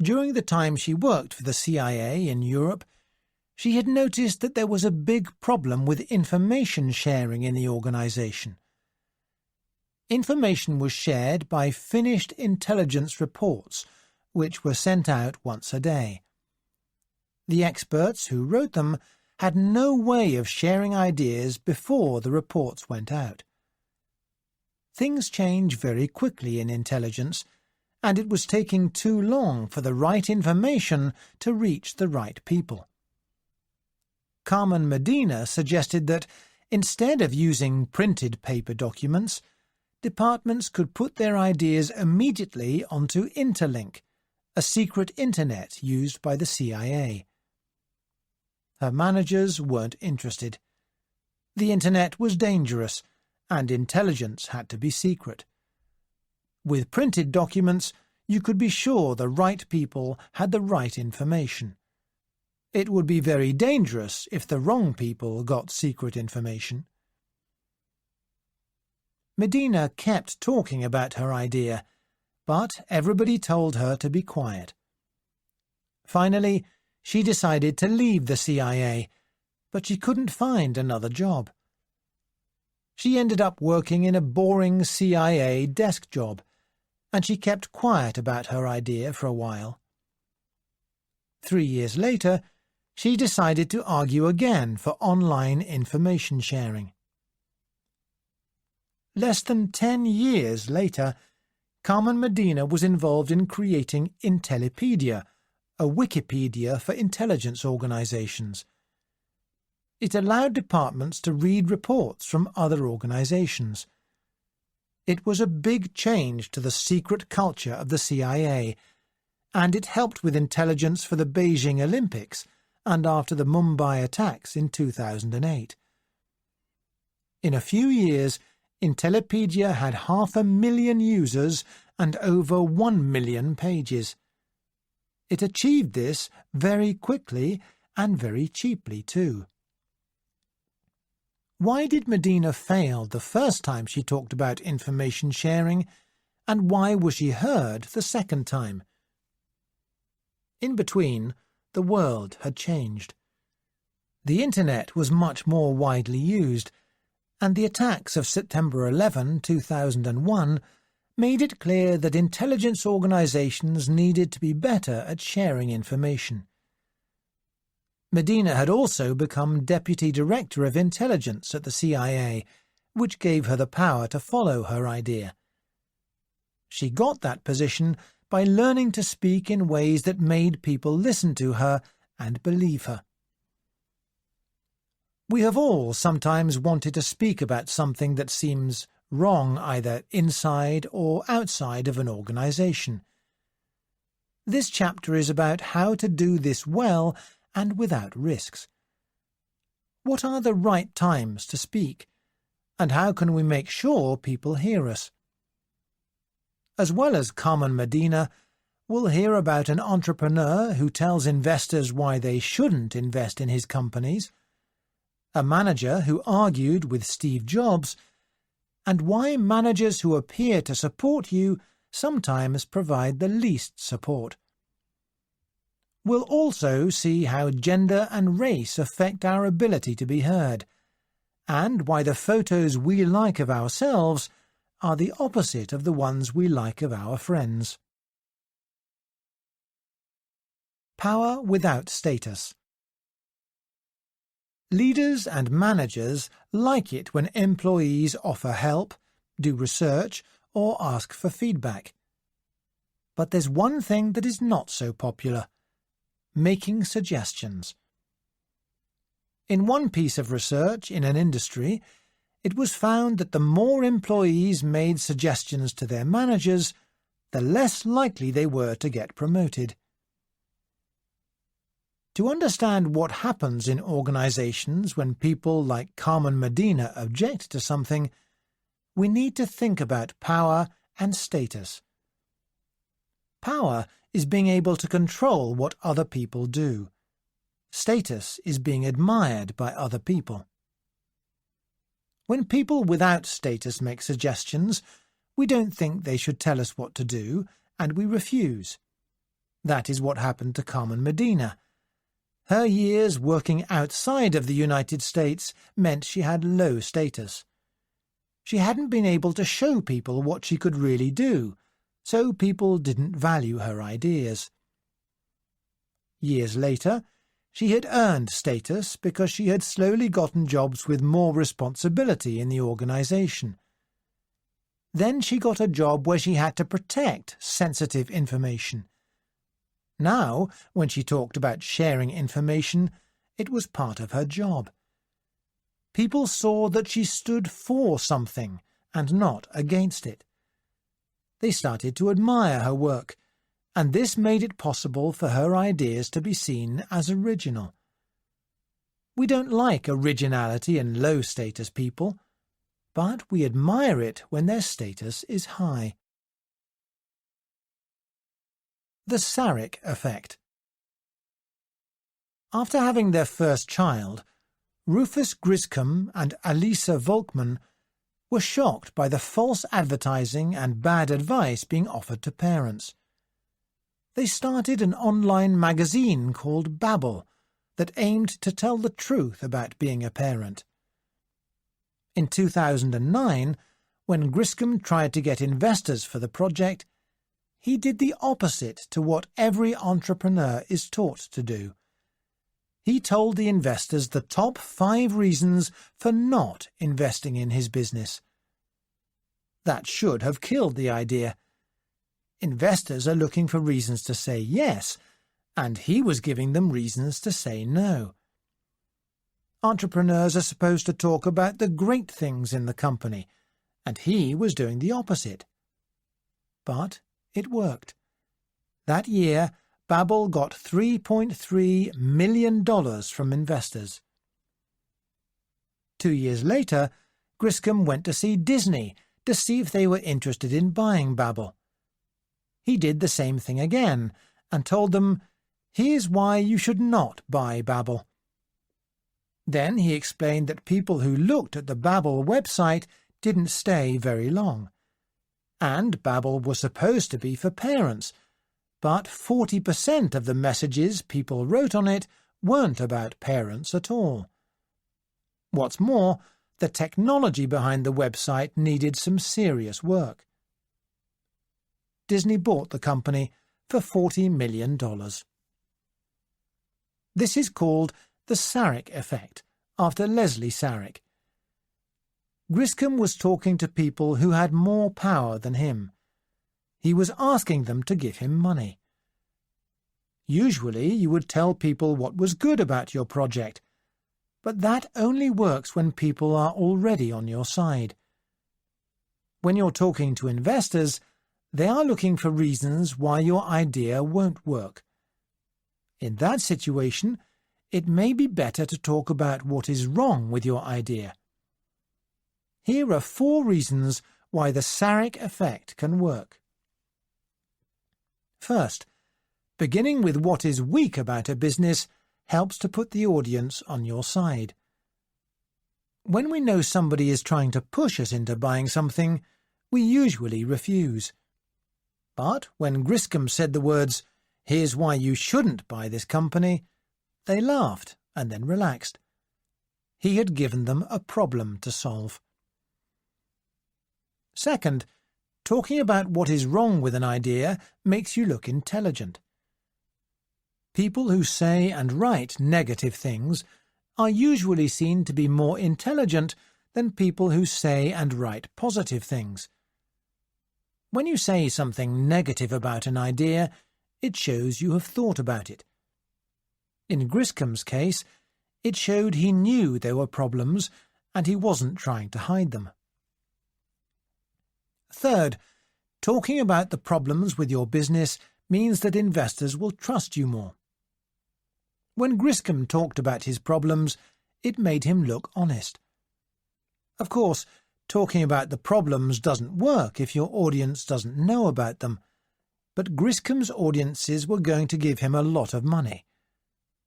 During the time she worked for the CIA in Europe, she had noticed that there was a big problem with information sharing in the organization. Information was shared by finished intelligence reports, which were sent out once a day. The experts who wrote them had no way of sharing ideas before the reports went out. Things change very quickly in intelligence, and it was taking too long for the right information to reach the right people. Carmen Medina suggested that, instead of using printed paper documents, departments could put their ideas immediately onto Interlink, a secret internet used by the CIA. Her managers weren't interested. The internet was dangerous, and intelligence had to be secret. With printed documents, you could be sure the right people had the right information. It would be very dangerous if the wrong people got secret information. Medina kept talking about her idea, but everybody told her to be quiet. Finally, she decided to leave the CIA, but she couldn't find another job. She ended up working in a boring CIA desk job, and she kept quiet about her idea for a while. 3 years later, she decided to argue again for online information sharing. Less than 10 years later, Carmen Medina was involved in creating Intellipedia, a Wikipedia for intelligence organizations. It allowed departments to read reports from other organizations. It was a big change to the secret culture of the CIA, and it helped with intelligence for the Beijing Olympics and after the Mumbai attacks in 2008. In a few years, Intellipedia had 500,000 users and over 1 million pages. It achieved this very quickly and very cheaply too. Why did Medina fail the first time she talked about information sharing, and why was she heard the second time? In between, the world had changed. The Internet was much more widely used, and the attacks of September 11, 2001 made it clear that intelligence organizations needed to be better at sharing information. Medina had also become Deputy Director of Intelligence at the CIA, which gave her the power to follow her idea. She got that position by learning to speak in ways that made people listen to her and believe her. We have all sometimes wanted to speak about something that seems wrong either inside or outside of an organization. This chapter is about how to do this well and without risks. What are the right times to speak, and how can we make sure people hear us? As well as Carmen Medina, we'll hear about an entrepreneur who tells investors why they shouldn't invest in his companies, a manager who argued with Steve Jobs, and why managers who appear to support you sometimes provide the least support. We'll also see how gender and race affect our ability to be heard, and why the photos we like of ourselves are the opposite of the ones we like of our friends. Power without status. Leaders and managers like it when employees offer help, do research, or ask for feedback. But there's one thing that is not so popular: making suggestions. In one piece of research in an industry, it was found that the more employees made suggestions to their managers, the less likely they were to get promoted. To understand what happens in organizations when people like Carmen Medina object to something, we need to think about power and status. Power is being able to control what other people do. Status is being admired by other people. When people without status make suggestions, we don't think they should tell us what to do, and we refuse. That is what happened to Carmen Medina. Her years working outside of the United States meant she had low status. She hadn't been able to show people what she could really do, so people didn't value her ideas. Years later, she had earned status because she had slowly gotten jobs with more responsibility in the organization. Then she got a job where she had to protect sensitive information. Now, when she talked about sharing information, it was part of her job. People saw that she stood for something and not against it. They started to admire her work, and this made it possible for her ideas to be seen as original. We don't like originality in low-status people, but we admire it when their status is high. The Sarek Effect. After having their first child, Rufus Griscom and Alisa Volkman were shocked by the false advertising and bad advice being offered to parents. They started an online magazine called Babel that aimed to tell the truth about being a parent. In 2009, when Griscom tried to get investors for the project, he did the opposite to what every entrepreneur is taught to do. He told the investors the top 5 reasons for not investing in his business. That should have killed the idea. Investors are looking for reasons to say yes, and he was giving them reasons to say no. Entrepreneurs are supposed to talk about the great things in the company, and he was doing the opposite. But it worked. That year, Babel got $3.3 million from investors. 2 years later, Griscom went to see Disney to see if they were interested in buying Babbel. He did the same thing again and told them, "Here's why you should not buy Babbel." Then he explained that people who looked at the Babbel website didn't stay very long. And Babbel was supposed to be for parents, but 40% of the messages people wrote on it weren't about parents at all. What's more, the technology behind the website needed some serious work. Disney bought the company for $40 million. This is called the Sarek effect, after Leslie Sarek. Griscom was talking to people who had more power than him. He was asking them to give him money. Usually you would tell people what was good about your project, but that only works when people are already on your side. When you're talking to investors, they are looking for reasons why your idea won't work. In that situation, it may be better to talk about what is wrong with your idea. Here are 4 reasons why the Sarek effect can work. First, beginning with what is weak about a business helps to put the audience on your side. When we know somebody is trying to push us into buying something, we usually refuse. But when Griscom said the words, "Here's why you shouldn't buy this company," they laughed and then relaxed. He had given them a problem to solve. Second, talking about what is wrong with an idea makes you look intelligent. People who say and write negative things are usually seen to be more intelligent than people who say and write positive things. When you say something negative about an idea, it shows you have thought about it. In Griscom's case, it showed he knew there were problems and he wasn't trying to hide them. Third, talking about the problems with your business means that investors will trust you more. When Griscom talked about his problems, it made him look honest. Of course, talking about the problems doesn't work if your audience doesn't know about them, but Griscom's audiences were going to give him a lot of money.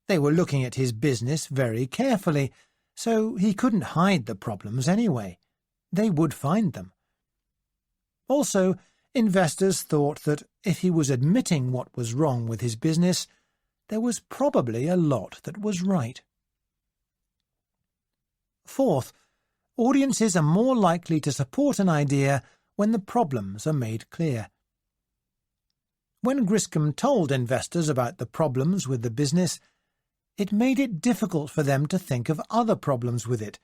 They were looking at his business very carefully, so he couldn't hide the problems anyway. They would find them. Also, investors thought that if he was admitting what was wrong with his business, there was probably a lot that was right. Fourth, audiences are more likely to support an idea when the problems are made clear. When Griscom told investors about the problems with the business, it made it difficult for them to think of other problems with it,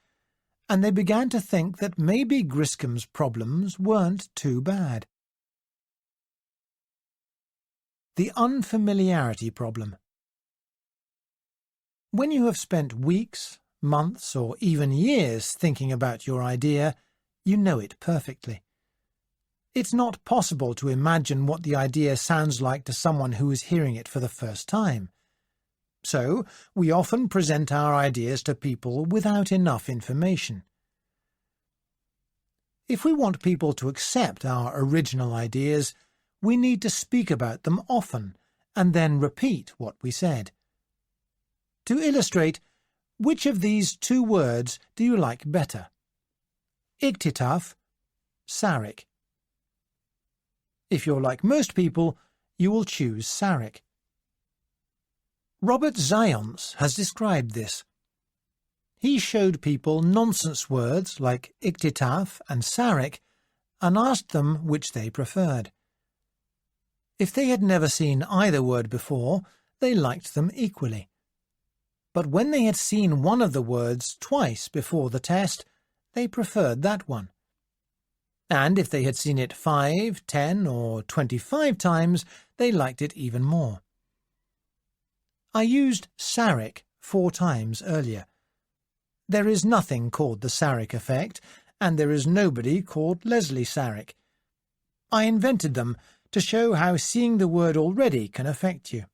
and they began to think that maybe Griscom's problems weren't too bad. The unfamiliarity problem. When you have spent weeks, months, or even years thinking about your idea, you know it perfectly. It's not possible to imagine what the idea sounds like to someone who is hearing it for the first time. So, we often present our ideas to people without enough information. If we want people to accept our original ideas, we need to speak about them often and then repeat what we said. To illustrate, which of these 2 words do you like better? Iktitaf, Sarek. If you're like most people, you will choose Sarek. Robert Zions has described this. He showed people nonsense words like Iktitaf and Sarek and asked them which they preferred. If they had never seen either word before, they liked them equally. But when they had seen one of the words twice before the test, they preferred that one. And if they had seen it 5, 10, or 25 times, they liked it even more. I used Sarek 4 times earlier. There is nothing called the Sarek effect, and there is nobody called Leslie Sarek. I invented them to show how seeing the word already can affect you.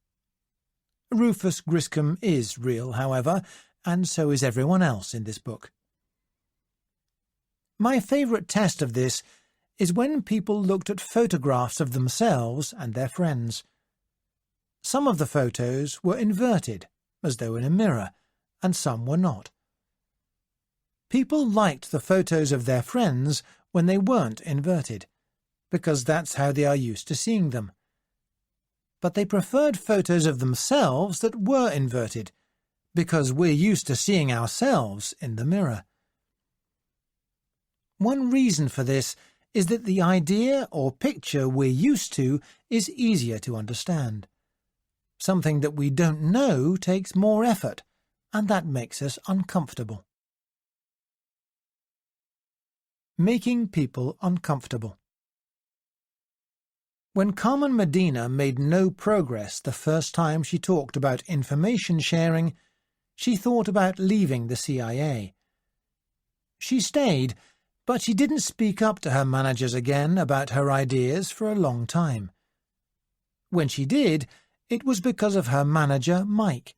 Rufus Griscom is real, however, and so is everyone else in this book. My favourite test of this is when people looked at photographs of themselves and their friends. Some of the photos were inverted, as though in a mirror, and some were not. People liked the photos of their friends when they weren't inverted, because that's how they are used to seeing them. But they preferred photos of themselves that were inverted, because we're used to seeing ourselves in the mirror. One reason for this is that the idea or picture we're used to is easier to understand. Something that we don't know takes more effort, and that makes us uncomfortable. Making people uncomfortable. When Carmen Medina made no progress the first time she talked about information sharing, she thought about leaving the CIA. She stayed, but she didn't speak up to her managers again about her ideas for a long time. When she did, it was because of her manager, Mike.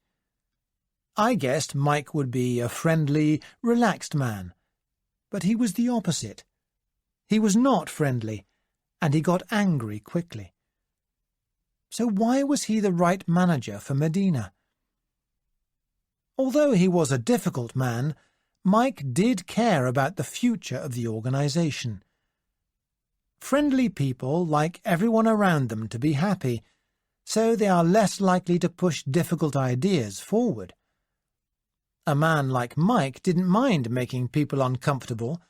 I guessed Mike would be a friendly, relaxed man, but he was the opposite. He was not friendly, and he got angry quickly. So why was he the right manager for Medina? Although he was a difficult man, Mike did care about the future of the organization. Friendly people like everyone around them to be happy, so they are less likely to push difficult ideas forward. A man like Mike didn't mind making people uncomfortable,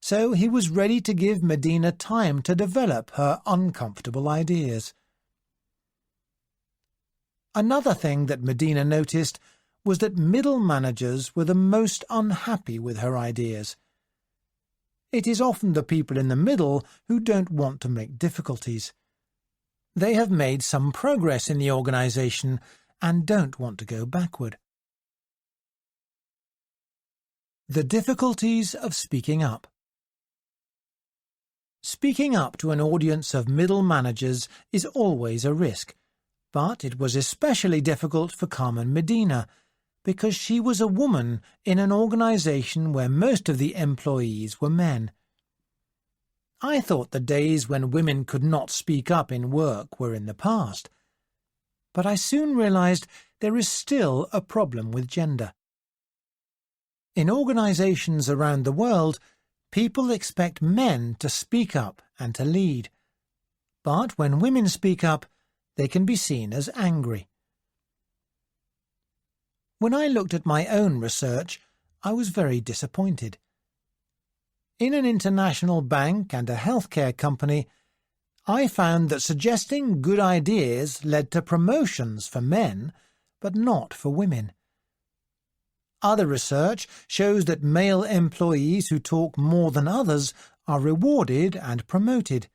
so he was ready to give Medina time to develop her uncomfortable ideas. Another thing that Medina noticed was that middle managers were the most unhappy with her ideas. It is often the people in the middle who don't want to make difficulties. They have made some progress in the organization and don't want to go backward. The difficulties of speaking up. Speaking up to an audience of middle managers is always a risk, but it was especially difficult for Carmen Medina, because she was a woman in an organization where most of the employees were men. I thought the days when women could not speak up in work were in the past, but I soon realized there is still a problem with gender. In organizations around the world, people expect men to speak up and to lead. But when women speak up, they can be seen as angry. When I looked at my own research, I was very disappointed. In an international bank and a healthcare company, I found that suggesting good ideas led to promotions for men, but not for women. Other research shows that male employees who talk more than others are rewarded and promoted,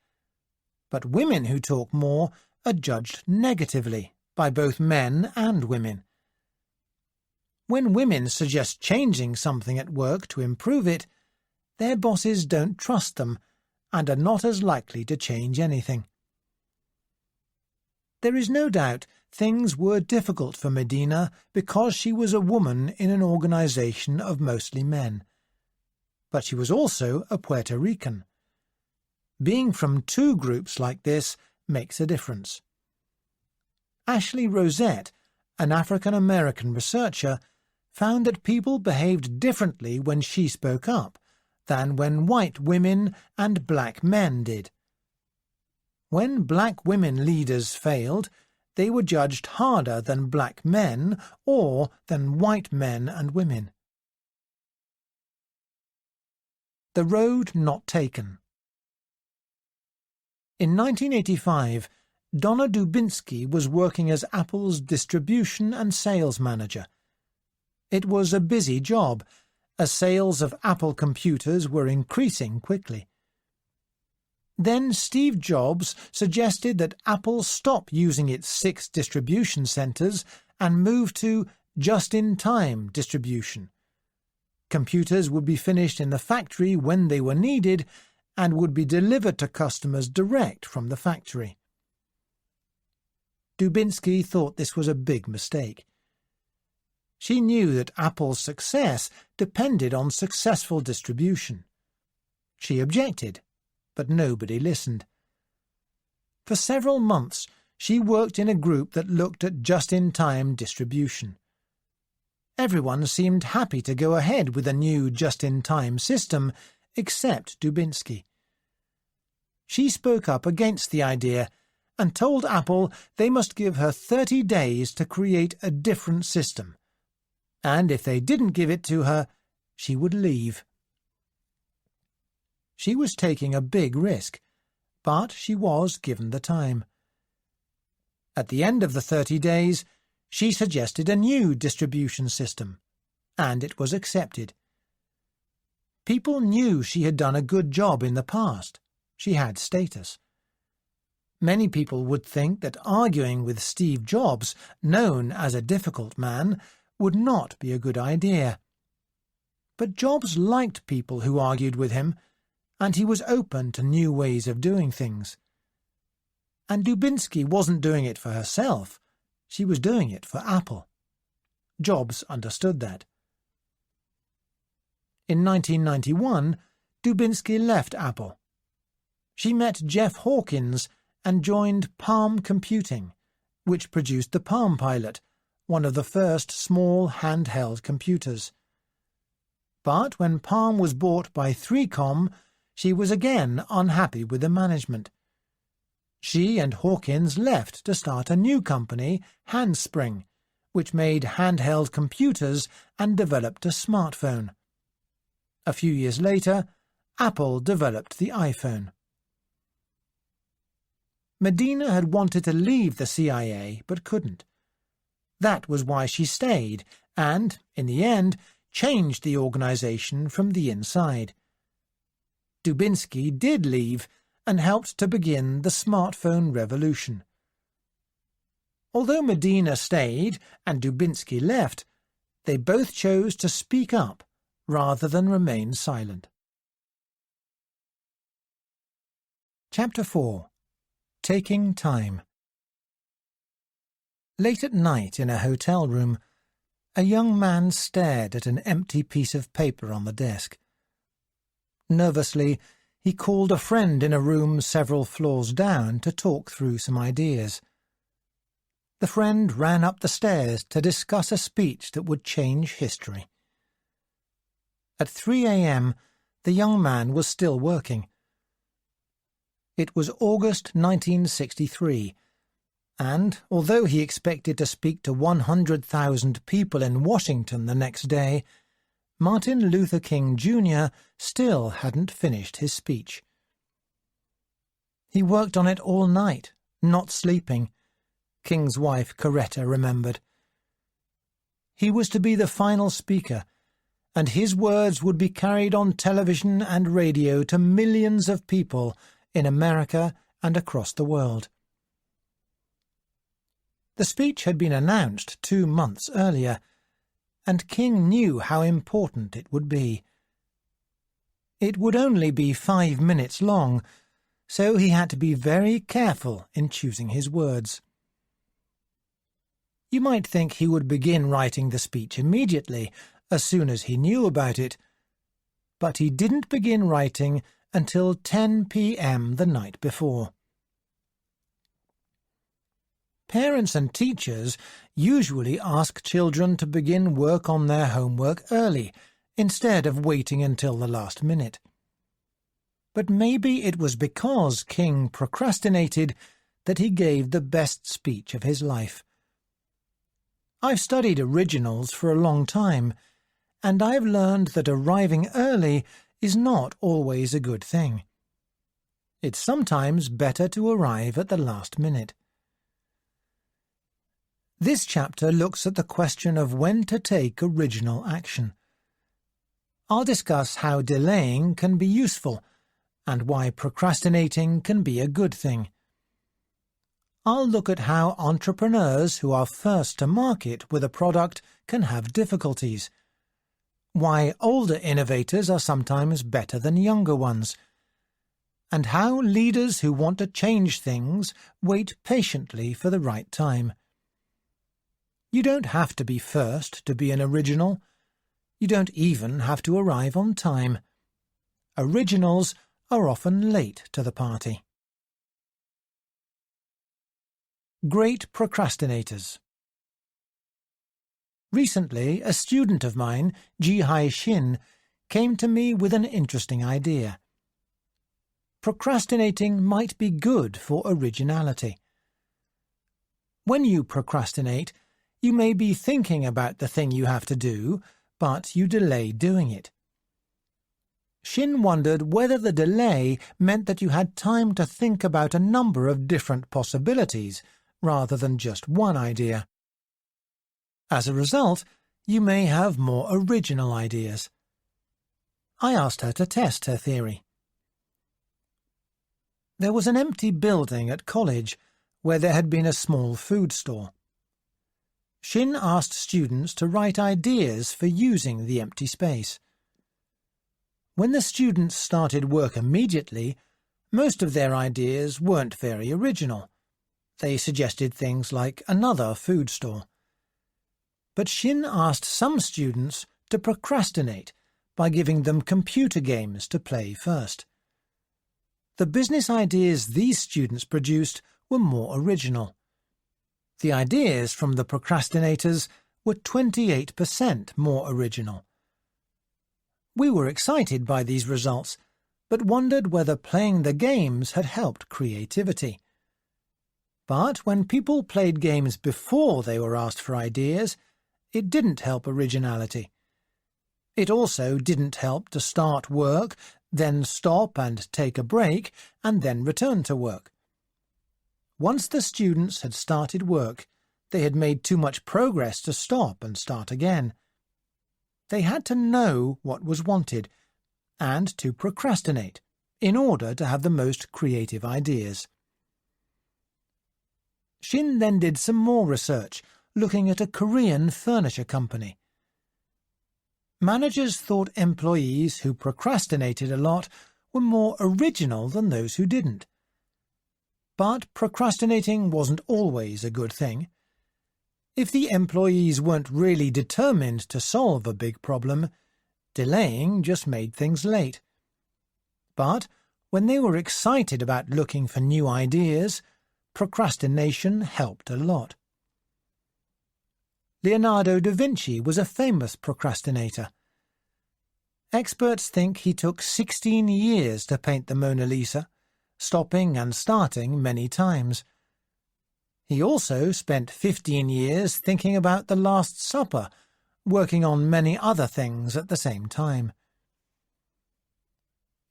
but women who talk more are judged negatively by both men and women. When women suggest changing something at work to improve it, their bosses don't trust them and are not as likely to change anything. There is no doubt things were difficult for Medina because she was a woman in an organization of mostly men. But she was also a Puerto Rican. Being from two groups like this makes a difference. Ashley Rosette, an African-American researcher, found that people behaved differently when she spoke up than when white women and black men did. When black women leaders failed, they were judged harder than black men or than white men and women. The road not taken. In 1985, Donna Dubinsky was working as Apple's distribution and sales manager. It was a busy job, as sales of Apple computers were increasing quickly. Then Steve Jobs suggested that Apple stop using its 6 distribution centers and move to just-in-time distribution. Computers would be finished in the factory when they were needed and would be delivered to customers direct from the factory. Dubinsky thought this was a big mistake. She knew that Apple's success depended on successful distribution. She objected, but nobody listened. For several months she worked in a group that looked at just-in-time distribution. Everyone seemed happy to go ahead with a new just-in-time system, except Dubinsky. She spoke up against the idea and told Apple they must give her 30 days to create a different system, and if they didn't give it to her, she would leave. She was taking a big risk, but she was given the time. At the end of the 30 days, she suggested a new distribution system, and it was accepted. People knew she had done a good job in the past. She had status. Many people would think that arguing with Steve Jobs, known as a difficult man, would not be a good idea. But Jobs liked people who argued with him, and he was open to new ways of doing things. And Dubinsky wasn't doing it for herself. She was doing it for Apple. Jobs understood that. In 1991, Dubinsky left Apple. She met Jeff Hawkins and joined Palm Computing, which produced the Palm Pilot, one of the first small handheld computers. But when Palm was bought by 3Com, she was again unhappy with the management. She and Hawkins left to start a new company, Handspring, which made handheld computers and developed a smartphone. A few years later, Apple developed the iPhone. Medina had wanted to leave the CIA but couldn't. That was why she stayed and, in the end, changed the organization from the inside. Dubinsky did leave and helped to begin the smartphone revolution. Although Medina stayed and Dubinsky left, they both chose to speak up rather than remain silent. Chapter 4. Taking Time. Late at night in a hotel room, a young man stared at an empty piece of paper on the desk. Nervously, he called a friend in a room several floors down to talk through some ideas. The friend ran up the stairs to discuss a speech that would change history. At 3 a.m., the young man was still working. It was August 1963, and although he expected to speak to 100,000 people in Washington the next day, Martin Luther King Jr. still hadn't finished his speech. He worked on it all night, not sleeping, King's wife Coretta remembered. He was to be the final speaker, and his words would be carried on television and radio to millions of people in America and across the world. The speech had been announced 2 months earlier, and King knew how important it would be. It would only be 5 minutes long, so he had to be very careful in choosing his words. You might think he would begin writing the speech immediately, as soon as he knew about it, but he didn't begin writing until 10 p.m. the night before. Parents and teachers usually ask children to begin work on their homework early, instead of waiting until the last minute. But maybe it was because King procrastinated that he gave the best speech of his life. I've studied originals for a long time, and I've learned that arriving early is not always a good thing. It's sometimes better to arrive at the last minute. This chapter looks at the question of when to take original action. I'll discuss how delaying can be useful and why procrastinating can be a good thing. I'll look at how entrepreneurs who are first to market with a product can have difficulties, why older innovators are sometimes better than younger ones, and how leaders who want to change things wait patiently for the right time. You don't have to be first to be an original. You don't even have to arrive on time. Originals are often late to the party. Great procrastinators. Recently, a student of mine, Ji-hai Shin, came to me with an interesting idea. Procrastinating might be good for originality. When you procrastinate, you may be thinking about the thing you have to do, but you delay doing it. Shin wondered whether the delay meant that you had time to think about a number of different possibilities, rather than just one idea. As a result, you may have more original ideas. I asked her to test her theory. There was an empty building at college where there had been a small food store. Shin asked students to write ideas for using the empty space. When the students started work immediately, most of their ideas weren't very original. They suggested things like another food store. But Shin asked some students to procrastinate by giving them computer games to play first. The business ideas these students produced were more original. The ideas from the procrastinators were 28% more original. We were excited by these results, but wondered whether playing the games had helped creativity. But when people played games before they were asked for ideas, it didn't help originality. It also didn't help to start work, then stop and take a break, and then return to work. Once the students had started work, they had made too much progress to stop and start again. They had to know what was wanted, and to procrastinate, in order to have the most creative ideas. Shin then did some more research, looking at a Korean furniture company. Managers thought employees who procrastinated a lot were more original than those who didn't. But procrastinating wasn't always a good thing. If the employees weren't really determined to solve a big problem, delaying just made things late. But when they were excited about looking for new ideas, procrastination helped a lot. Leonardo da Vinci was a famous procrastinator. Experts think he took 16 years to paint the Mona Lisa, stopping and starting many times. He also spent 15 years thinking about the Last Supper, working on many other things at the same time.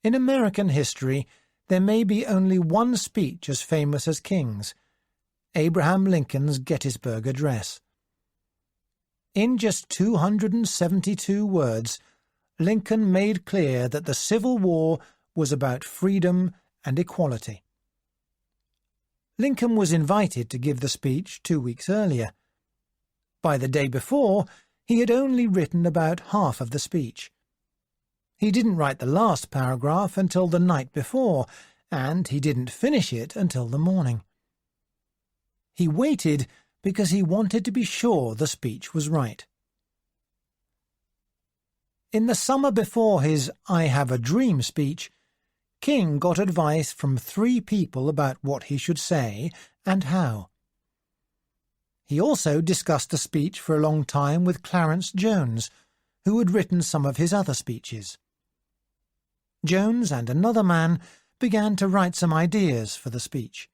In American history, there may be only one speech as famous as King's, Abraham Lincoln's Gettysburg Address. In just 272 words, Lincoln made clear that the Civil War was about freedom and equality. Lincoln was invited to give the speech 2 weeks earlier. By the day before, he had only written about half of the speech. He didn't write the last paragraph until the night before, and he didn't finish it until the morning. He waited because he wanted to be sure the speech was right. In the summer before his I Have a Dream speech, King got advice from 3 people about what he should say and how. He also discussed the speech for a long time with Clarence Jones, who had written some of his other speeches. Jones and another man began to write some ideas for the speech.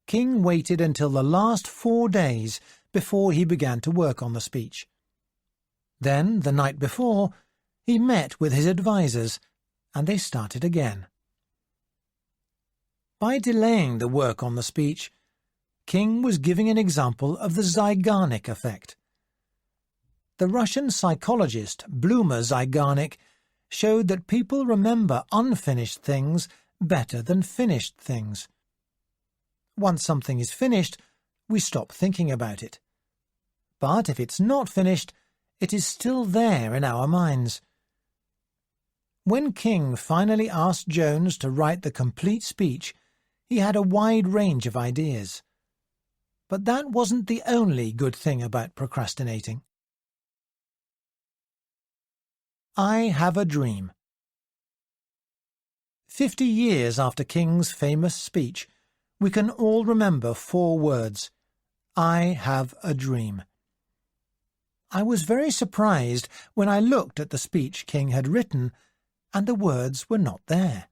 King waited until the last 4 days before he began to work on the speech. Then, the night before, he met with his advisers, and they started again. By delaying the work on the speech, King was giving an example of the Zeigarnik effect. The Russian psychologist Bluma Zeigarnik showed that people remember unfinished things better than finished things. Once something is finished, we stop thinking about it. But if it's not finished, it is still there in our minds. When King finally asked Jones to write the complete speech, he had a wide range of ideas. But that wasn't the only good thing about procrastinating. I Have a Dream. 50 years after King's famous speech, we can all remember 4 words: "I have a dream." I was very surprised when I looked at the speech King had written, and the words were not there.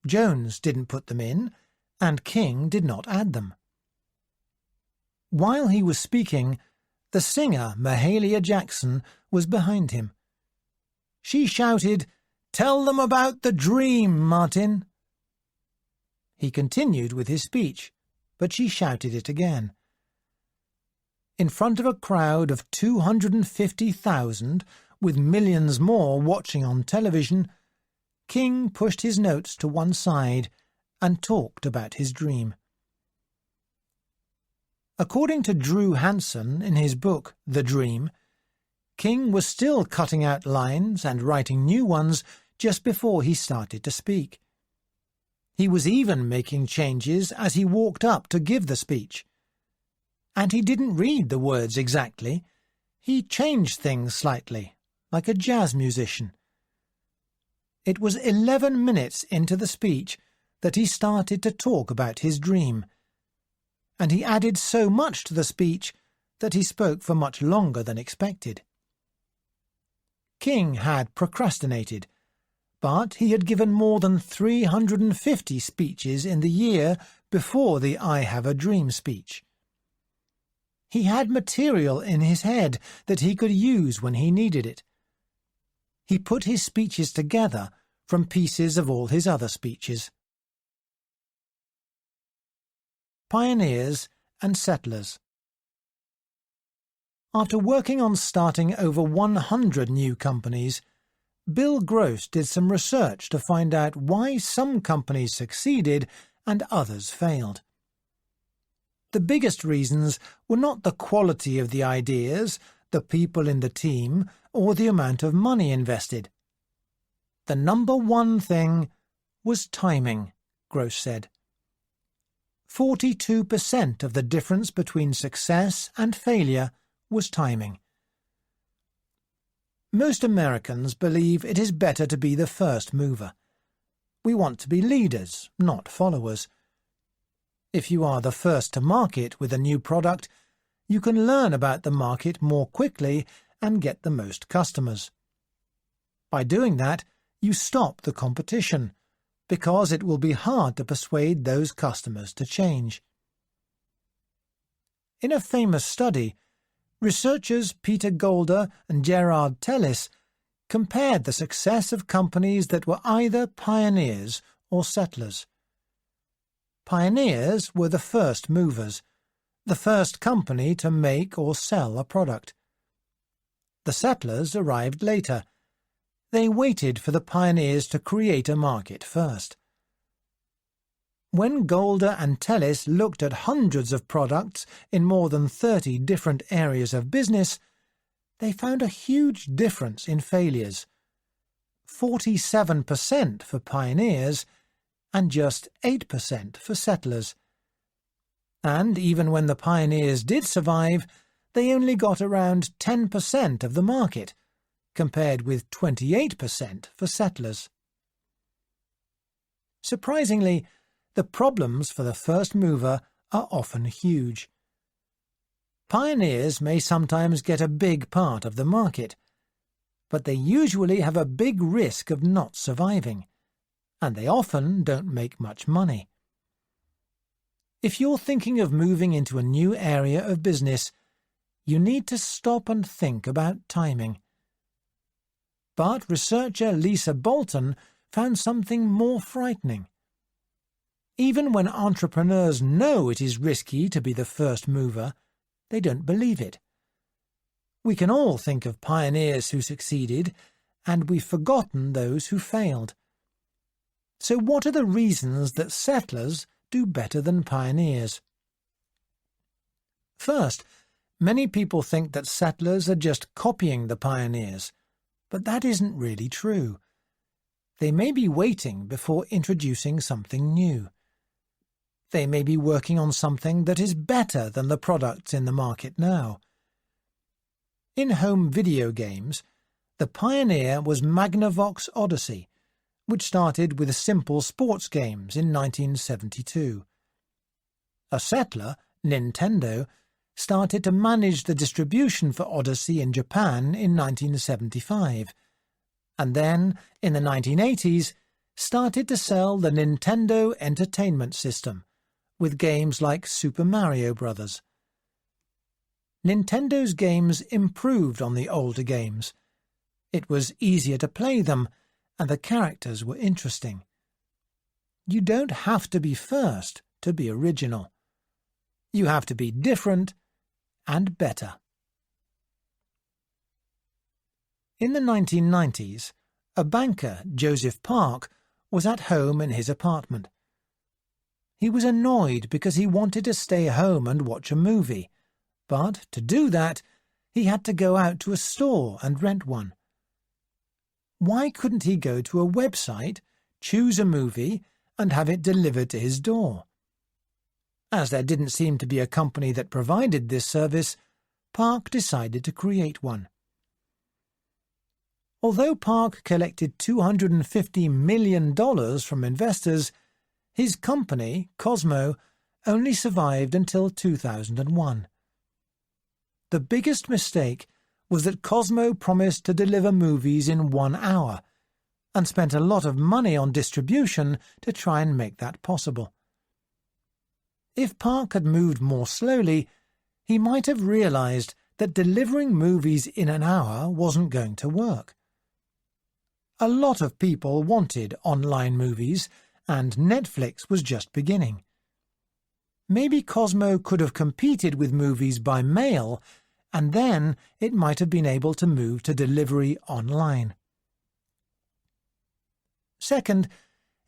Jones didn't put them in, and King did not add them. While he was speaking, the singer Mahalia Jackson was behind him. She shouted, "Tell them about the dream, Martin." He continued with his speech, but she shouted it again. In front of a crowd of 250,000, with millions more watching on television, King pushed his notes to one side and talked about his dream. According to Drew Hansen in his book The Dream, King was still cutting out lines and writing new ones just before he started to speak. He was even making changes as he walked up to give the speech. And he didn't read the words exactly. He changed things slightly, like a jazz musician. It was 11 minutes into the speech that he started to talk about his dream, and he added so much to the speech that he spoke for much longer than expected. King had procrastinated, but he had given more than 350 speeches in the year before the I Have a Dream speech. He had material in his head that he could use when he needed it. He put his speeches together from pieces of all his other speeches. Pioneers and settlers. After working on starting over 100 new companies, Bill Gross did some research to find out why some companies succeeded and others failed. The biggest reasons were not the quality of the ideas, the people in the team, or the amount of money invested. The number one thing was timing, Gross said. 42% of the difference between success and failure was timing. Most Americans believe it is better to be the first mover. We want to be leaders, not followers. If you are the first to market with a new product, you can learn about the market more quickly and get the most customers. By doing that, you stop the competition, because it will be hard to persuade those customers to change. In a famous study, researchers Peter Golder and Gerard Tellis compared the success of companies that were either pioneers or settlers. Pioneers were the first movers, the first company to make or sell a product. The settlers arrived later. They waited for the pioneers to create a market first. When Golder and Tellis looked at hundreds of products in more than 30 different areas of business, they found a huge difference in failures. 47% for pioneers and just 8% for settlers. And even when the pioneers did survive, they only got around 10% of the market, compared with 28% for settlers. Surprisingly, the problems for the first mover are often huge. Pioneers may sometimes get a big part of the market, but they usually have a big risk of not surviving, and they often don't make much money. If you're thinking of moving into a new area of business, you need to stop and think about timing. But researcher Lisa Bolton found something more frightening. Even when entrepreneurs know it is risky to be the first mover, they don't believe it. We can all think of pioneers who succeeded, and we've forgotten those who failed. So what are the reasons that settlers do better than pioneers? First, many people think that settlers are just copying the pioneers, but that isn't really true. They may be waiting before introducing something new. They may be working on something that is better than the products in the market now. In home video games, the pioneer was Magnavox Odyssey, which started with simple sports games in 1972. A settler, Nintendo, started to manage the distribution for Odyssey in Japan in 1975, and then, in the 1980s, started to sell the Nintendo Entertainment System, with games like Super Mario Bros. Nintendo's games improved on the older games. It was easier to play them, and the characters were interesting. You don't have to be first to be original. You have to be different and better. In the 1990s, a banker, Joseph Park, was at home in his apartment. He was annoyed because he wanted to stay home and watch a movie, but to do that, he had to go out to a store and rent one. Why couldn't he go to a website, choose a movie, and have it delivered to his door? As there didn't seem to be a company that provided this service, Park decided to create one. Although Park collected $250 million from investors, his company, Cosmo, only survived until 2001. The biggest mistake was that Cosmo promised to deliver movies in 1 hour, and spent a lot of money on distribution to try and make that possible. If Park had moved more slowly, he might have realized that delivering movies in an hour wasn't going to work. A lot of people wanted online movies, and Netflix was just beginning. Maybe Cosmo could have competed with movies by mail, and then it might have been able to move to delivery online. Second,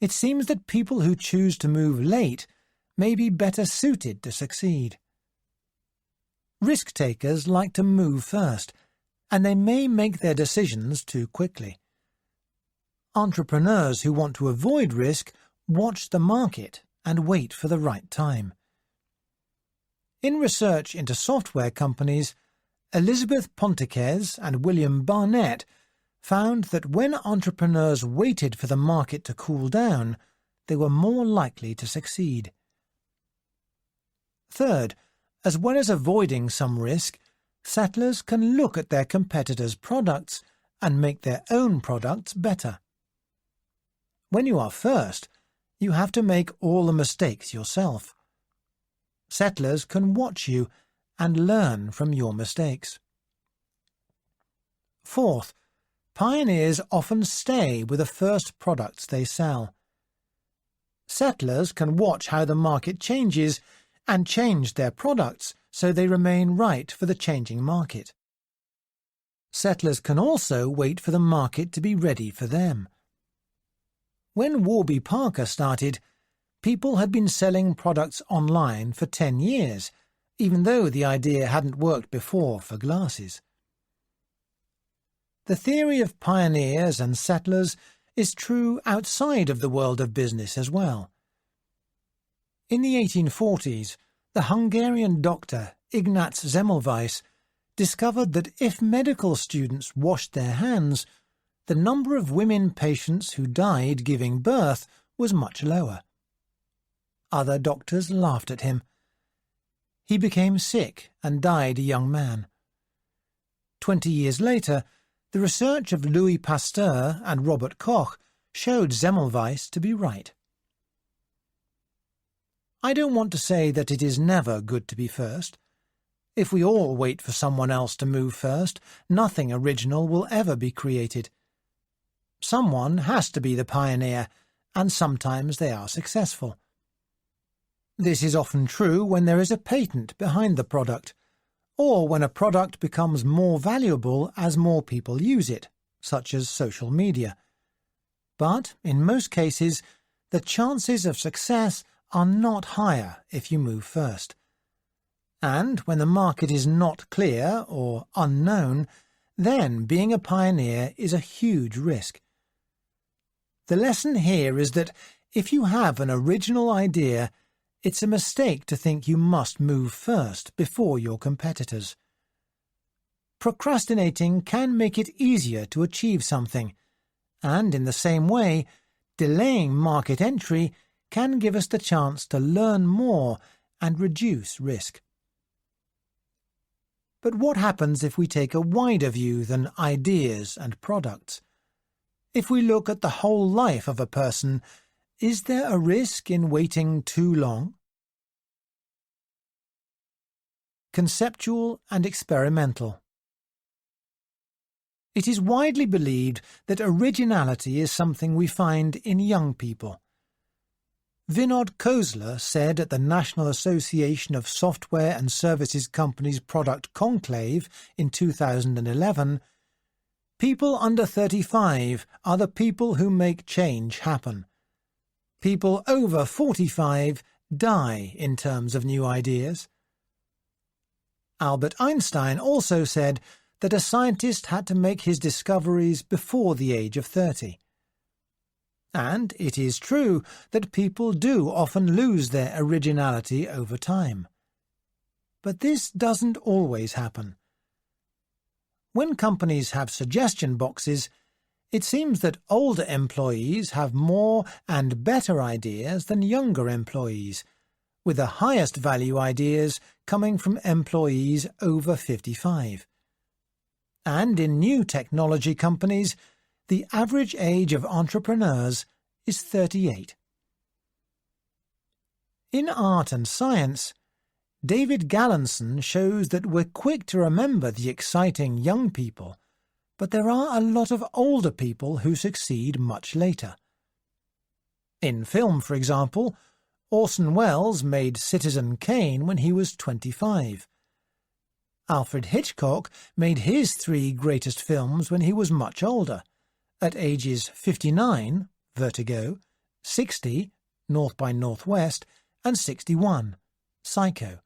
it seems that people who choose to move late may be better suited to succeed. Risk-takers like to move first, and they may make their decisions too quickly. Entrepreneurs who want to avoid risk watch the market and wait for the right time. In research into software companies, Elizabeth Pontiquez and William Barnett found that when entrepreneurs waited for the market to cool down, they were more likely to succeed. Third, as well as avoiding some risk, settlers can look at their competitors' products and make their own products better. When you are first, you have to make all the mistakes yourself. Settlers can watch you and learn from your mistakes. Fourth, pioneers often stay with the first products they sell. Settlers can watch how the market changes and change their products so they remain right for the changing market. Settlers can also wait for the market to be ready for them. When Warby Parker started, people had been selling products online for 10 years, even though the idea hadn't worked before for glasses. The theory of pioneers and settlers is true outside of the world of business as well. In the 1840s, the Hungarian doctor Ignaz Semmelweis discovered that if medical students washed their hands, the number of women patients who died giving birth was much lower. Other doctors laughed at him. He became sick and died a young man. 20 years later, the research of Louis Pasteur and Robert Koch showed Semmelweis to be right. I don't want to say that it is never good to be first. If we all wait for someone else to move first, nothing original will ever be created. Someone has to be the pioneer, and sometimes they are successful. This is often true when there is a patent behind the product, or when a product becomes more valuable as more people use it, such as social media. But, in most cases, the chances of success are not higher if you move first. And when the market is not clear or unknown, then being a pioneer is a huge risk. The lesson here is that if you have an original idea, it's a mistake to think you must move first before your competitors. Procrastinating can make it easier to achieve something, and in the same way, delaying market entry can give us the chance to learn more and reduce risk. But what happens if we take a wider view than ideas and products? If we look at the whole life of a person, is there a risk in waiting too long? Conceptual and experimental. It is widely believed that originality is something we find in young people. Vinod Khosla said at the National Association of Software and Services Companies Product Conclave in 2011, "People under 35 are the people who make change happen. People over 45 die in terms of new ideas." Albert Einstein also said that a scientist had to make his discoveries before the age of 30. And it is true that people do often lose their originality over time. But this doesn't always happen. When companies have suggestion boxes, it seems that older employees have more and better ideas than younger employees, with the highest value ideas coming from employees over 55. And in new technology companies, the average age of entrepreneurs is 38. In art and science, David Gallanson shows that we're quick to remember the exciting young people, but there are a lot of older people who succeed much later. In film, for example, Orson Welles made Citizen Kane when he was 25. Alfred Hitchcock made his 3 greatest films when he was much older, at ages 59, Vertigo, 60, North by Northwest, and 61, Psycho.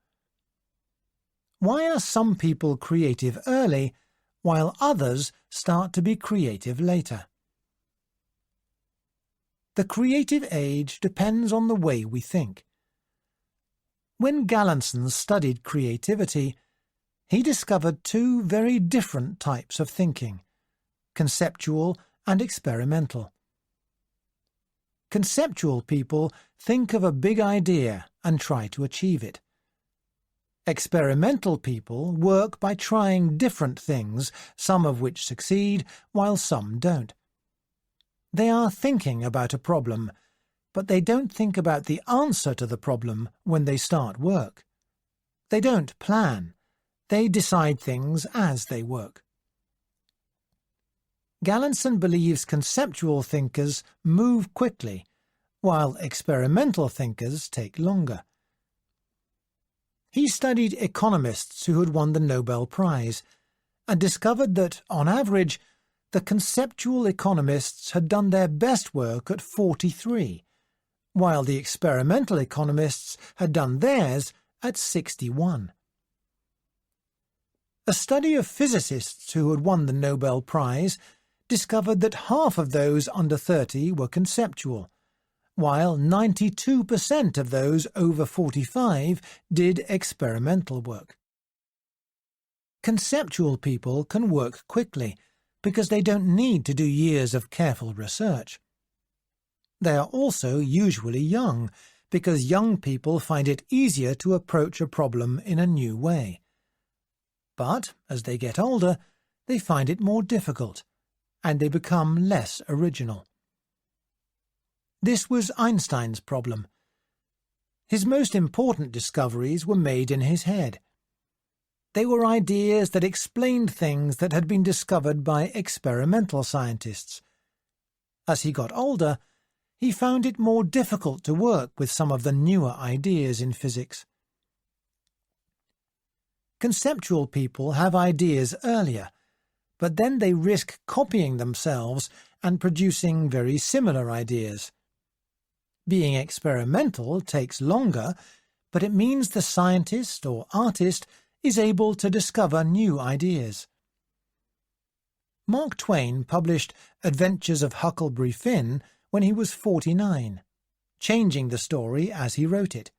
Why are some people creative early, while others start to be creative later? The creative age depends on the way we think. When Gallanson studied creativity, he discovered 2 very different types of thinking, conceptual and experimental. Conceptual people think of a big idea and try to achieve it. Experimental people work by trying different things, some of which succeed, while some don't. They are thinking about a problem, but they don't think about the answer to the problem when they start work. They don't plan. They decide things as they work. Gallanson believes conceptual thinkers move quickly, while experimental thinkers take longer. He studied economists who had won the Nobel Prize, and discovered that, on average, the conceptual economists had done their best work at 43, while the experimental economists had done theirs at 61. A study of physicists who had won the Nobel Prize discovered that half of those under 30 were conceptual, while 92% of those over 45 did experimental work. Conceptual people can work quickly because they don't need to do years of careful research. They are also usually young, because young people find it easier to approach a problem in a new way. But, as they get older, they find it more difficult, and they become less original. This was Einstein's problem. His most important discoveries were made in his head. They were ideas that explained things that had been discovered by experimental scientists. As he got older, he found it more difficult to work with some of the newer ideas in physics. Conceptual people have ideas earlier, but then they risk copying themselves and producing very similar ideas. Being experimental takes longer, but it means the scientist or artist is able to discover new ideas. Mark Twain published Adventures of Huckleberry Finn when he was 49, changing the story as he wrote it.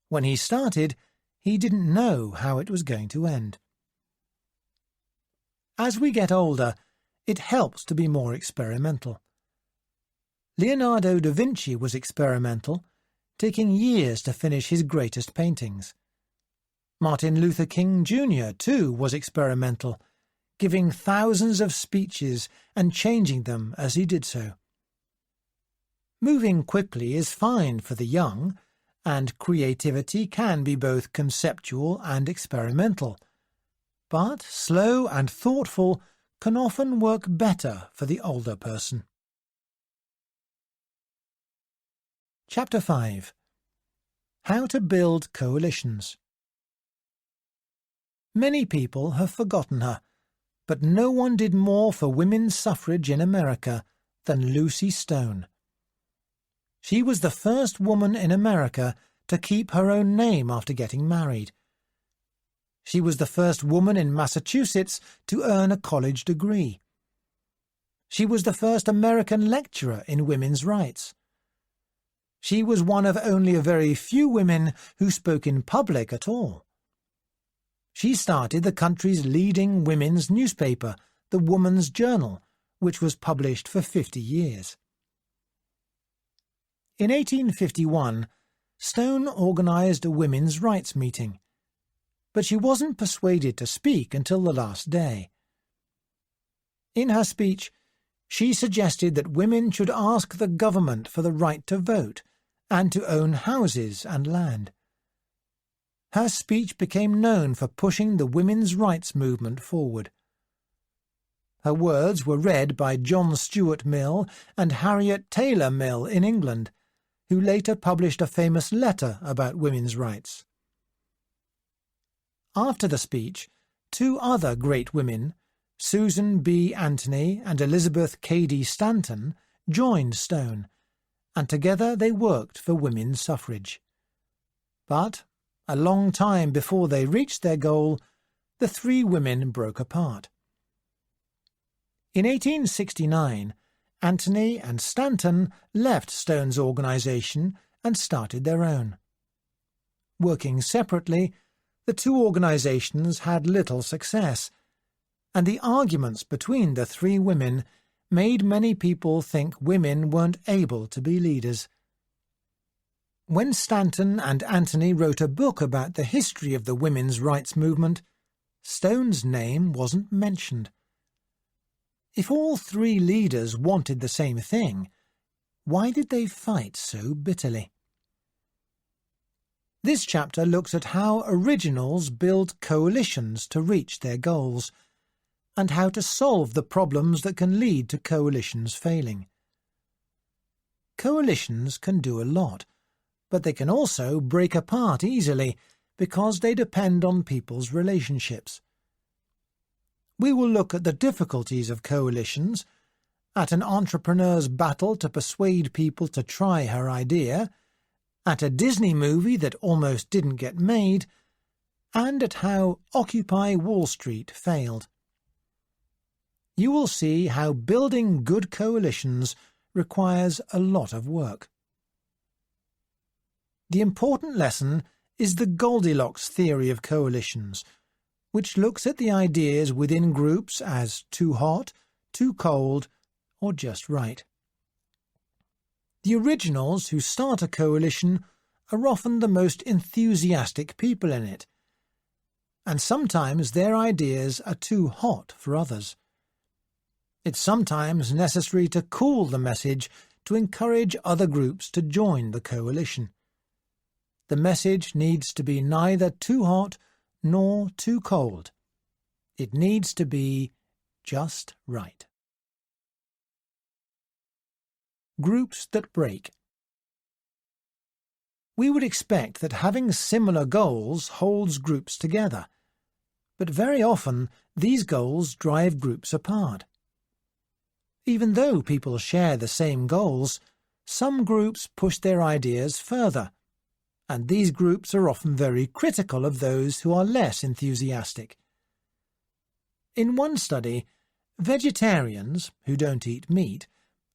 When he started, he didn't know how it was going to end. As we get older, it helps to be more experimental. Leonardo da Vinci was experimental, taking years to finish his greatest paintings. Martin Luther King Jr., too, was experimental, giving thousands of speeches and changing them as he did so. Moving quickly is fine for the young, and creativity can be both conceptual and experimental, but slow and thoughtful can often work better for the older person. Chapter 5. How to Build Coalitions. Many people have forgotten her, but no one did more for women's suffrage in America than Lucy Stone. She was the first woman in America to keep her own name after getting married. She was the first woman in Massachusetts to earn a college degree. She was the first American lecturer in women's rights. She was one of only a very few women who spoke in public at all. She started the country's leading women's newspaper, the Woman's Journal, which was published for 50 years. In 1851, Stone organized a women's rights meeting, but she wasn't persuaded to speak until the last day. In her speech, she suggested that women should ask the government for the right to vote and to own houses and land. Her speech became known for pushing the women's rights movement forward. Her words were read by John Stuart Mill and Harriet Taylor Mill in England, who later published a famous letter about women's rights. After the speech, two other great women, Susan B. Anthony and Elizabeth Cady Stanton, joined Stone, and together they worked for women's suffrage. But, a long time before they reached their goal, the three women broke apart. In 1869, Anthony and Stanton left Stone's organization and started their own. Working separately, the two organizations had little success, and the arguments between the three women made many people think women weren't able to be leaders. When Stanton and Anthony wrote a book about the history of the women's rights movement, Stone's name wasn't mentioned. If all three leaders wanted the same thing, why did they fight so bitterly? This chapter looks at how originals build coalitions to reach their goals, and how to solve the problems that can lead to coalitions failing. Coalitions can do a lot, but they can also break apart easily because they depend on people's relationships. We will look at the difficulties of coalitions, at an entrepreneur's battle to persuade people to try her idea, at a Disney movie that almost didn't get made, and at how Occupy Wall Street failed. You will see how building good coalitions requires a lot of work. The important lesson is the Goldilocks theory of coalitions, which looks at the ideas within groups as too hot, too cold, or just right. The originals who start a coalition are often the most enthusiastic people in it, and sometimes their ideas are too hot for others. It's sometimes necessary to cool the message to encourage other groups to join the coalition. The message needs to be neither too hot nor too cold. It needs to be just right. Groups that break. We would expect that having similar goals holds groups together, but very often these goals drive groups apart. Even though people share the same goals, some groups push their ideas further, and these groups are often very critical of those who are less enthusiastic. In one study, vegetarians, who don't eat meat,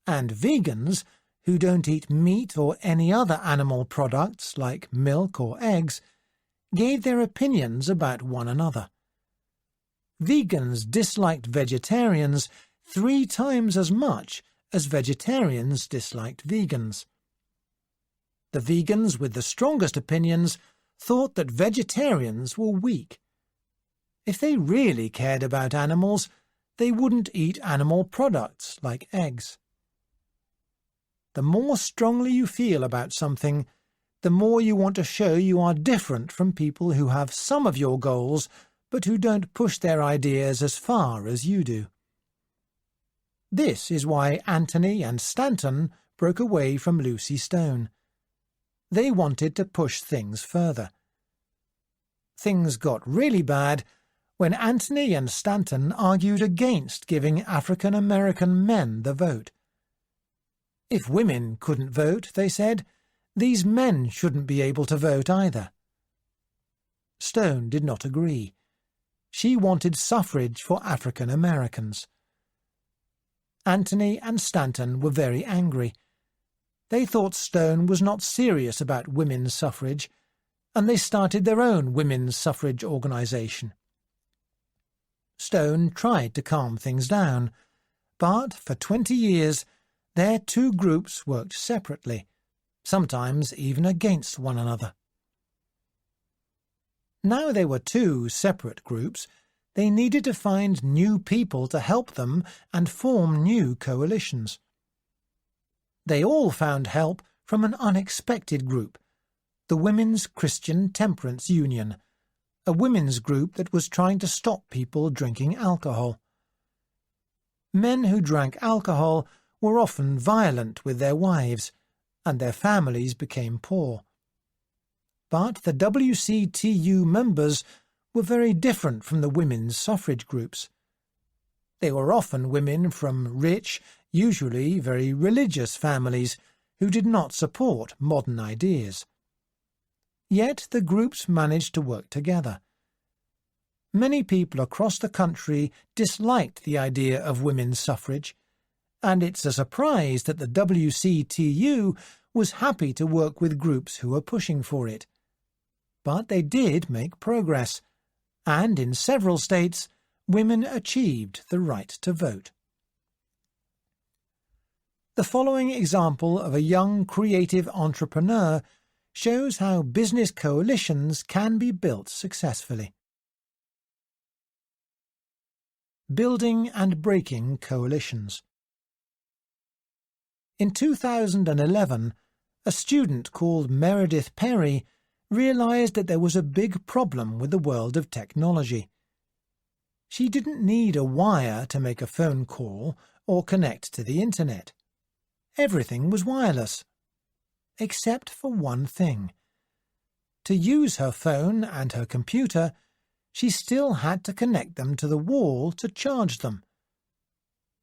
and vegans, who don't eat meat or any other animal products like milk or eggs, gave their opinions about one another. Vegans disliked vegetarians 3 times as much as vegetarians disliked vegans. The vegans with the strongest opinions thought that vegetarians were weak. If they really cared about animals, they wouldn't eat animal products like eggs. The more strongly you feel about something, the more you want to show you are different from people who have some of your goals but who don't push their ideas as far as you do. This is why Anthony and Stanton broke away from Lucy Stone. They wanted to push things further. Things got really bad when Anthony and Stanton argued against giving African American men the vote. If women couldn't vote, they said, these men shouldn't be able to vote either. Stone did not agree. She wanted suffrage for African Americans. Anthony and Stanton were very angry. They thought Stone was not serious about women's suffrage, and they started their own women's suffrage organization. Stone tried to calm things down, but for 20 years their two groups worked separately, sometimes even against one another. Now they were two separate groups. They needed to find new people to help them and form new coalitions. They all found help from an unexpected group, the Women's Christian Temperance Union, a women's group that was trying to stop people drinking alcohol. Men who drank alcohol were often violent with their wives, and their families became poor. But the WCTU members were very different from the women's suffrage groups. They were often women from rich, usually very religious families who did not support modern ideas. Yet the groups managed to work together. Many people across the country disliked the idea of women's suffrage, and it's a surprise that the WCTU was happy to work with groups who were pushing for it. But they did make progress, and in several states, women achieved the right to vote. The following example of a young creative entrepreneur shows how business coalitions can be built successfully. Building and breaking coalitions. In 2011, a student called Meredith Perry realized that there was a big problem with the world of technology. She didn't need a wire to make a phone call or connect to the internet. Everything was wireless, except for one thing. To use her phone and her computer, she still had to connect them to the wall to charge them.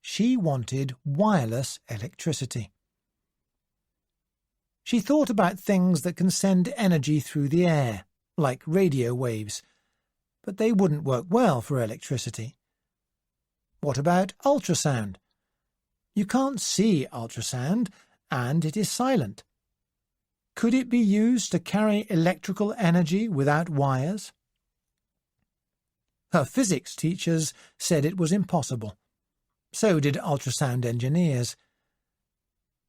She wanted wireless electricity. She thought about things that can send energy through the air, like radio waves, but they wouldn't work well for electricity. What about ultrasound? You can't see ultrasound, and it is silent. Could it be used to carry electrical energy without wires? Her physics teachers said it was impossible. So did ultrasound engineers.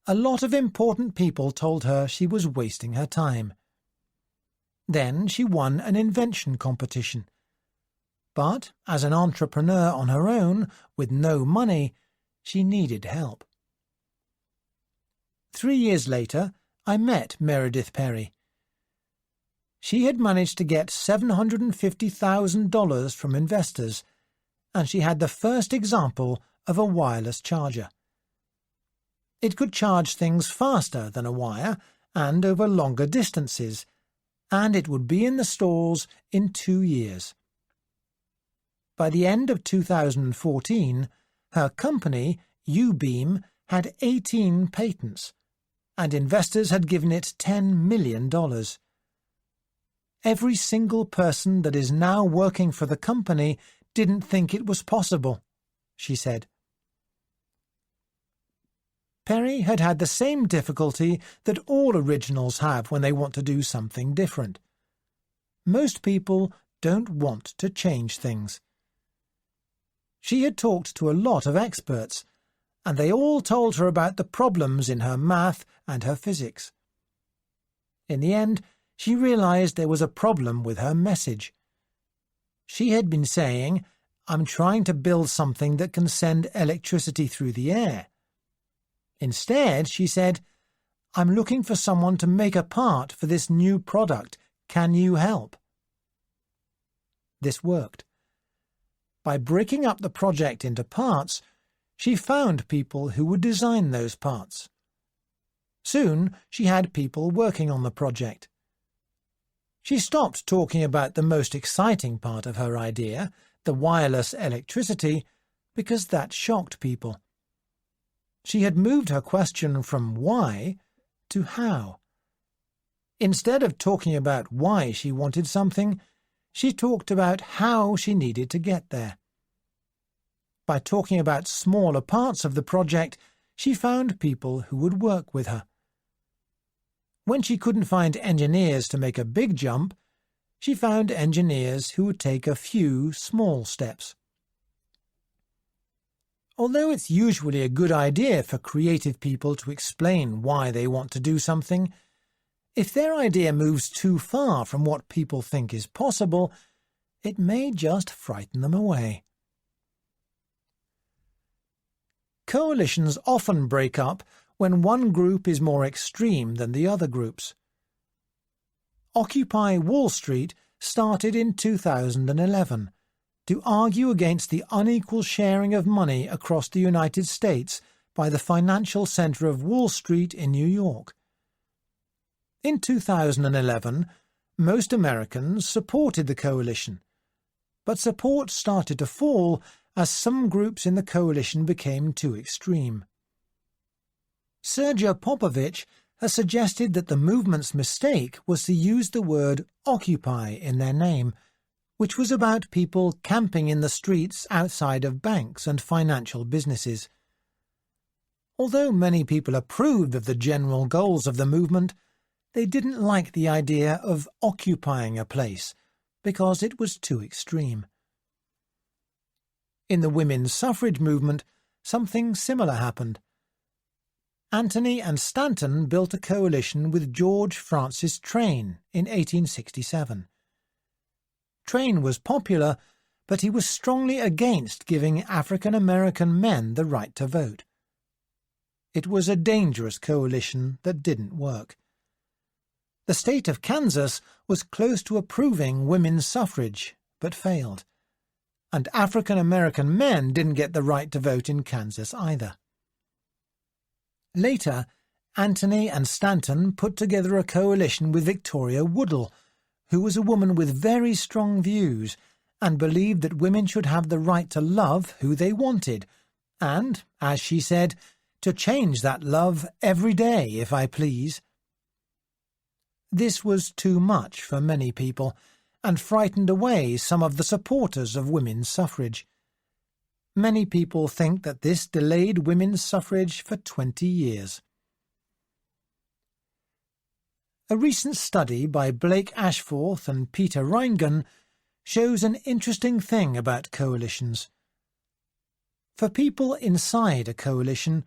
A lot of important people told her she was wasting her time. Then she won an invention competition. But as an entrepreneur on her own, with no money, she needed help. 3 years later, I met Meredith Perry. She had managed to get $750,000 from investors, and she had the first example of a wireless charger. It could charge things faster than a wire and over longer distances, and it would be in the stores in 2 years. By the end of 2014, her company, U-Beam, had 18 patents, and investors had given it $10 million. Every single person that is now working for the company didn't think it was possible, she said. Perry had had the same difficulty that all originals have when they want to do something different. Most people don't want to change things. She had talked to a lot of experts, and they all told her about the problems in her math and her physics. In the end, she realized there was a problem with her message. She had been saying, "I'm trying to build something that can send electricity through the air." Instead, she said, "I'm looking for someone to make a part for this new product. Can you help?" This worked. By breaking up the project into parts, she found people who would design those parts. Soon she had people working on the project. She stopped talking about the most exciting part of her idea, the wireless electricity, because that shocked people. She had moved her question from why to how. Instead of talking about why she wanted something, she talked about how she needed to get there. By talking about smaller parts of the project, she found people who would work with her. When she couldn't find engineers to make a big jump, she found engineers who would take a few small steps. Although it's usually a good idea for creative people to explain why they want to do something, if their idea moves too far from what people think is possible, it may just frighten them away. Coalitions often break up when one group is more extreme than the other groups. Occupy Wall Street started in 2011 to argue against the unequal sharing of money across the United States by the financial center of Wall Street in New York. In 2011, most Americans supported the coalition, but support started to fall as some groups in the coalition became too extreme. Sergej Popovich has suggested that the movement's mistake was to use the word Occupy in their name, which was about people camping in the streets outside of banks and financial businesses. Although many people approved of the general goals of the movement, they didn't like the idea of occupying a place because it was too extreme. In the women's suffrage movement, something similar happened. Anthony and Stanton built a coalition with George Francis Train in 1867. Train was popular, but he was strongly against giving African American men the right to vote. It was a dangerous coalition that didn't work. The state of Kansas was close to approving women's suffrage, but failed. And African American men didn't get the right to vote in Kansas either. Later, Anthony and Stanton put together a coalition with Victoria Woodhull, who was a woman with very strong views and believed that women should have the right to love who they wanted and, as she said, to change that love every day, if I please. This was too much for many people and frightened away some of the supporters of women's suffrage. Many people think that this delayed women's suffrage for 20 years. A recent study by Blake Ashforth and Peter Reingen shows an interesting thing about coalitions. For people inside a coalition,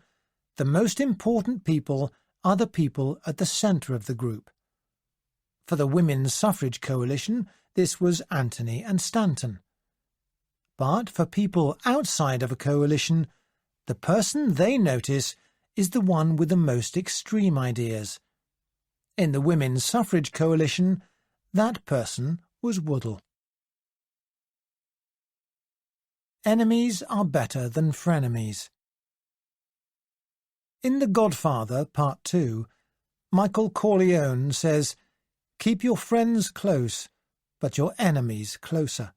the most important people are the people at the centre of the group. For the Women's Suffrage Coalition, this was Anthony and Stanton. But for people outside of a coalition, the person they notice is the one with the most extreme ideas. In the Women's Suffrage Coalition, that person was Woodhull. Enemies are better than frenemies. In The Godfather, Part 2, Michael Corleone says, "Keep your friends close, but your enemies closer."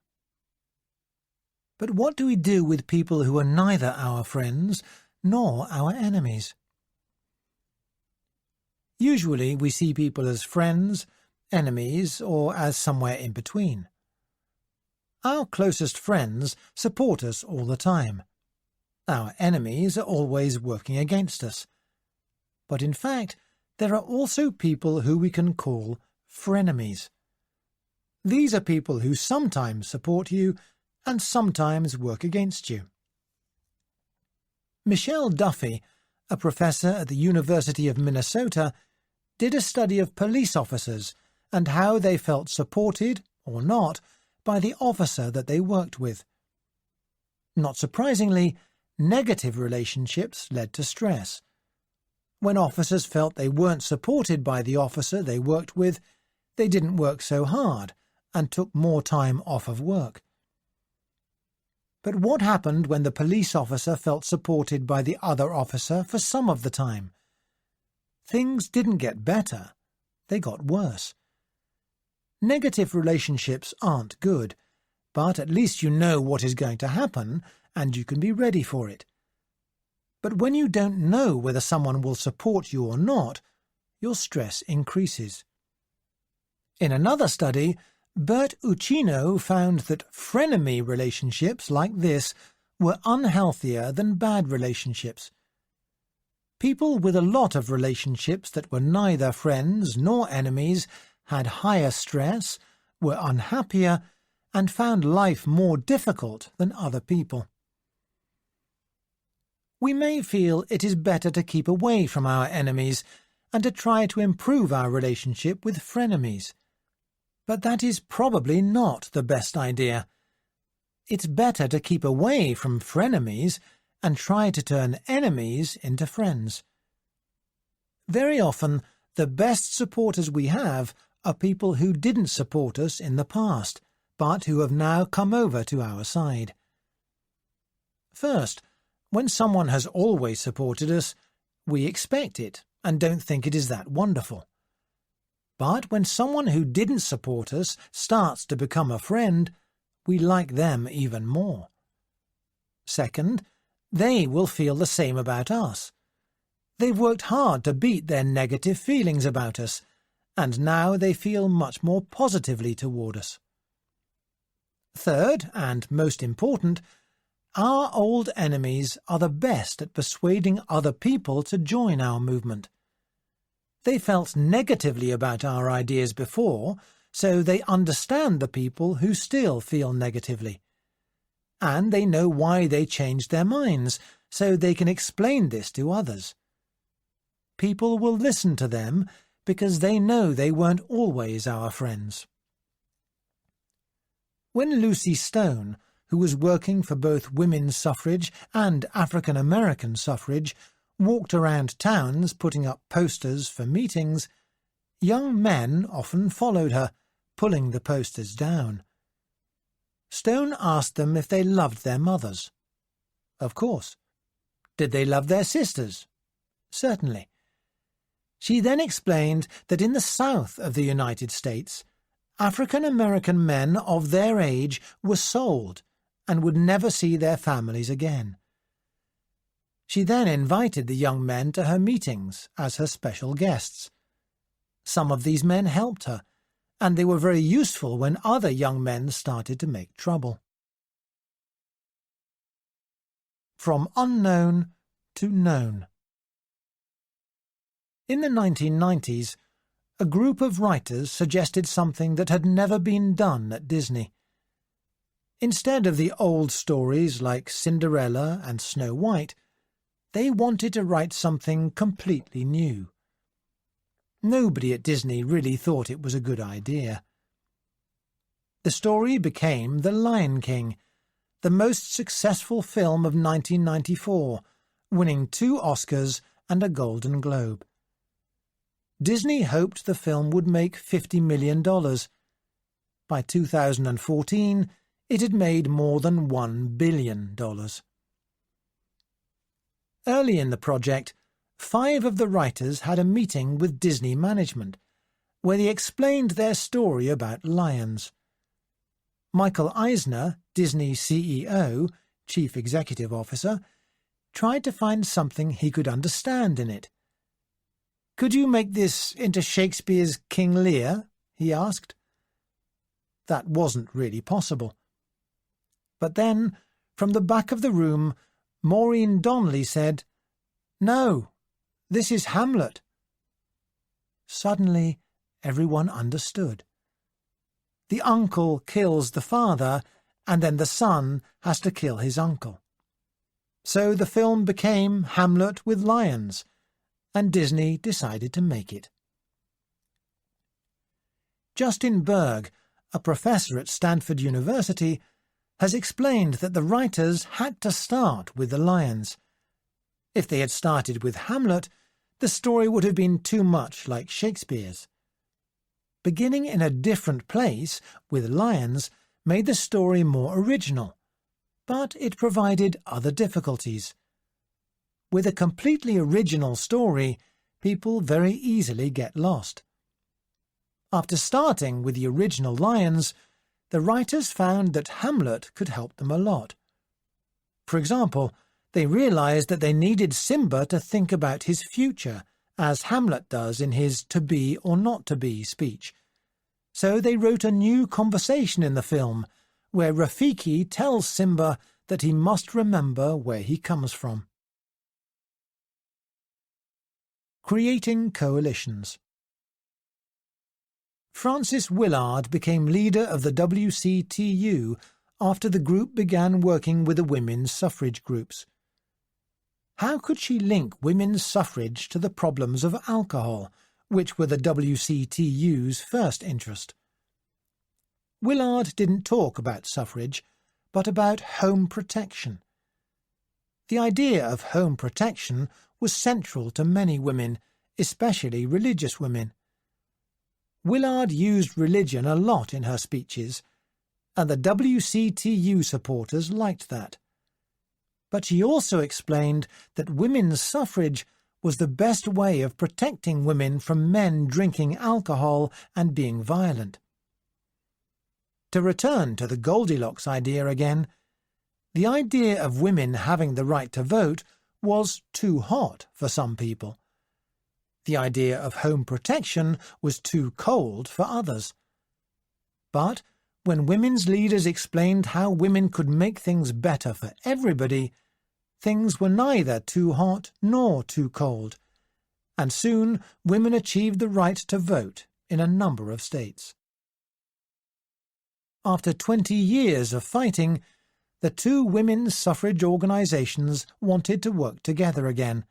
But what do we do with people who are neither our friends nor our enemies? Usually we see people as friends, enemies, or as somewhere in between. Our closest friends support us all the time. Our enemies are always working against us. But in fact, there are also people who we can call frenemies. These are people who sometimes support you and sometimes work against you. Michelle Duffy, a professor at the University of Minnesota, did a study of police officers and how they felt supported, or not, by the officer that they worked with. Not surprisingly, negative relationships led to stress. When officers felt they weren't supported by the officer they worked with, they didn't work so hard and took more time off of work. But what happened when the police officer felt supported by the other officer for some of the time? Things didn't get better, they got worse. Negative relationships aren't good, but at least you know what is going to happen and you can be ready for it. But when you don't know whether someone will support you or not, your stress increases. In another study, Bert Uccino found that frenemy relationships like this were unhealthier than bad relationships. People with a lot of relationships that were neither friends nor enemies had higher stress, were unhappier, and found life more difficult than other people. We may feel it is better to keep away from our enemies and to try to improve our relationship with frenemies. But that is probably not the best idea. It's better to keep away from frenemies and try to turn enemies into friends. Very often, the best supporters we have are people who didn't support us in the past, but who have now come over to our side. First, when someone has always supported us, we expect it and don't think it is that wonderful. But when someone who didn't support us starts to become a friend, we like them even more. Second, they will feel the same about us. They've worked hard to beat their negative feelings about us, and now they feel much more positively toward us. Third, and most important, our old enemies are the best at persuading other people to join our movement. They felt negatively about our ideas before, so they understand the people who still feel negatively. And they know why they changed their minds, so they can explain this to others. People will listen to them because they know they weren't always our friends. When Lucy Stone, who was working for both women's suffrage and African American suffrage, walked around towns putting up posters for meetings, young men often followed her, pulling the posters down. Stone asked them if they loved their mothers. Of course. Did they love their sisters? Certainly. She then explained that in the South of the United States, African American men of their age were sold and would never see their families again. She then invited the young men to her meetings as her special guests. Some of these men helped her, and they were very useful when other young men started to make trouble. From unknown to known. In the 1990s, a group of writers suggested something that had never been done at Disney. Instead of the old stories like Cinderella and Snow White, they wanted to write something completely new. Nobody at Disney really thought it was a good idea. The story became The Lion King, the most successful film of 1994, winning 2 Oscars and a Golden Globe. Disney hoped the film would make $50 million. By 2014, it had made more than $1 billion. Early in the project, 5 of the writers had a meeting with Disney management, where they explained their story about lions. Michael Eisner, Disney CEO, Chief Executive Officer, tried to find something he could understand in it. "Could you make this into Shakespeare's King Lear?" he asked. That wasn't really possible. But then, from the back of the room, Maureen Donnelly said, "No, this is Hamlet." Suddenly, everyone understood. The uncle kills the father, and then the son has to kill his uncle. So the film became Hamlet with lions, and Disney decided to make it. Justin Berg, a professor at Stanford University, has explained that the writers had to start with the lions. If they had started with Hamlet, the story would have been too much like Shakespeare's. Beginning in a different place, with lions, made the story more original, but it provided other difficulties. With a completely original story, people very easily get lost. After starting with the original lions, the writers found that Hamlet could help them a lot. For example, they realized that they needed Simba to think about his future, as Hamlet does in his to be or not to be speech. So they wrote a new conversation in the film, where Rafiki tells Simba that he must remember where he comes from. Creating coalitions. Frances Willard became leader of the WCTU after the group began working with the women's suffrage groups. How could she link women's suffrage to the problems of alcohol, which were the WCTU's first interest? Willard didn't talk about suffrage, but about home protection. The idea of home protection was central to many women, especially religious women. Willard used religion a lot in her speeches, and the WCTU supporters liked that. But she also explained that women's suffrage was the best way of protecting women from men drinking alcohol and being violent. To return to the Goldilocks idea again, the idea of women having the right to vote was too hot for some people. The idea of home protection was too cold for others. But when women's leaders explained how women could make things better for everybody, things were neither too hot nor too cold, and soon women achieved the right to vote in a number of states. After 20 years of fighting, the two women's suffrage organizations wanted to work together again.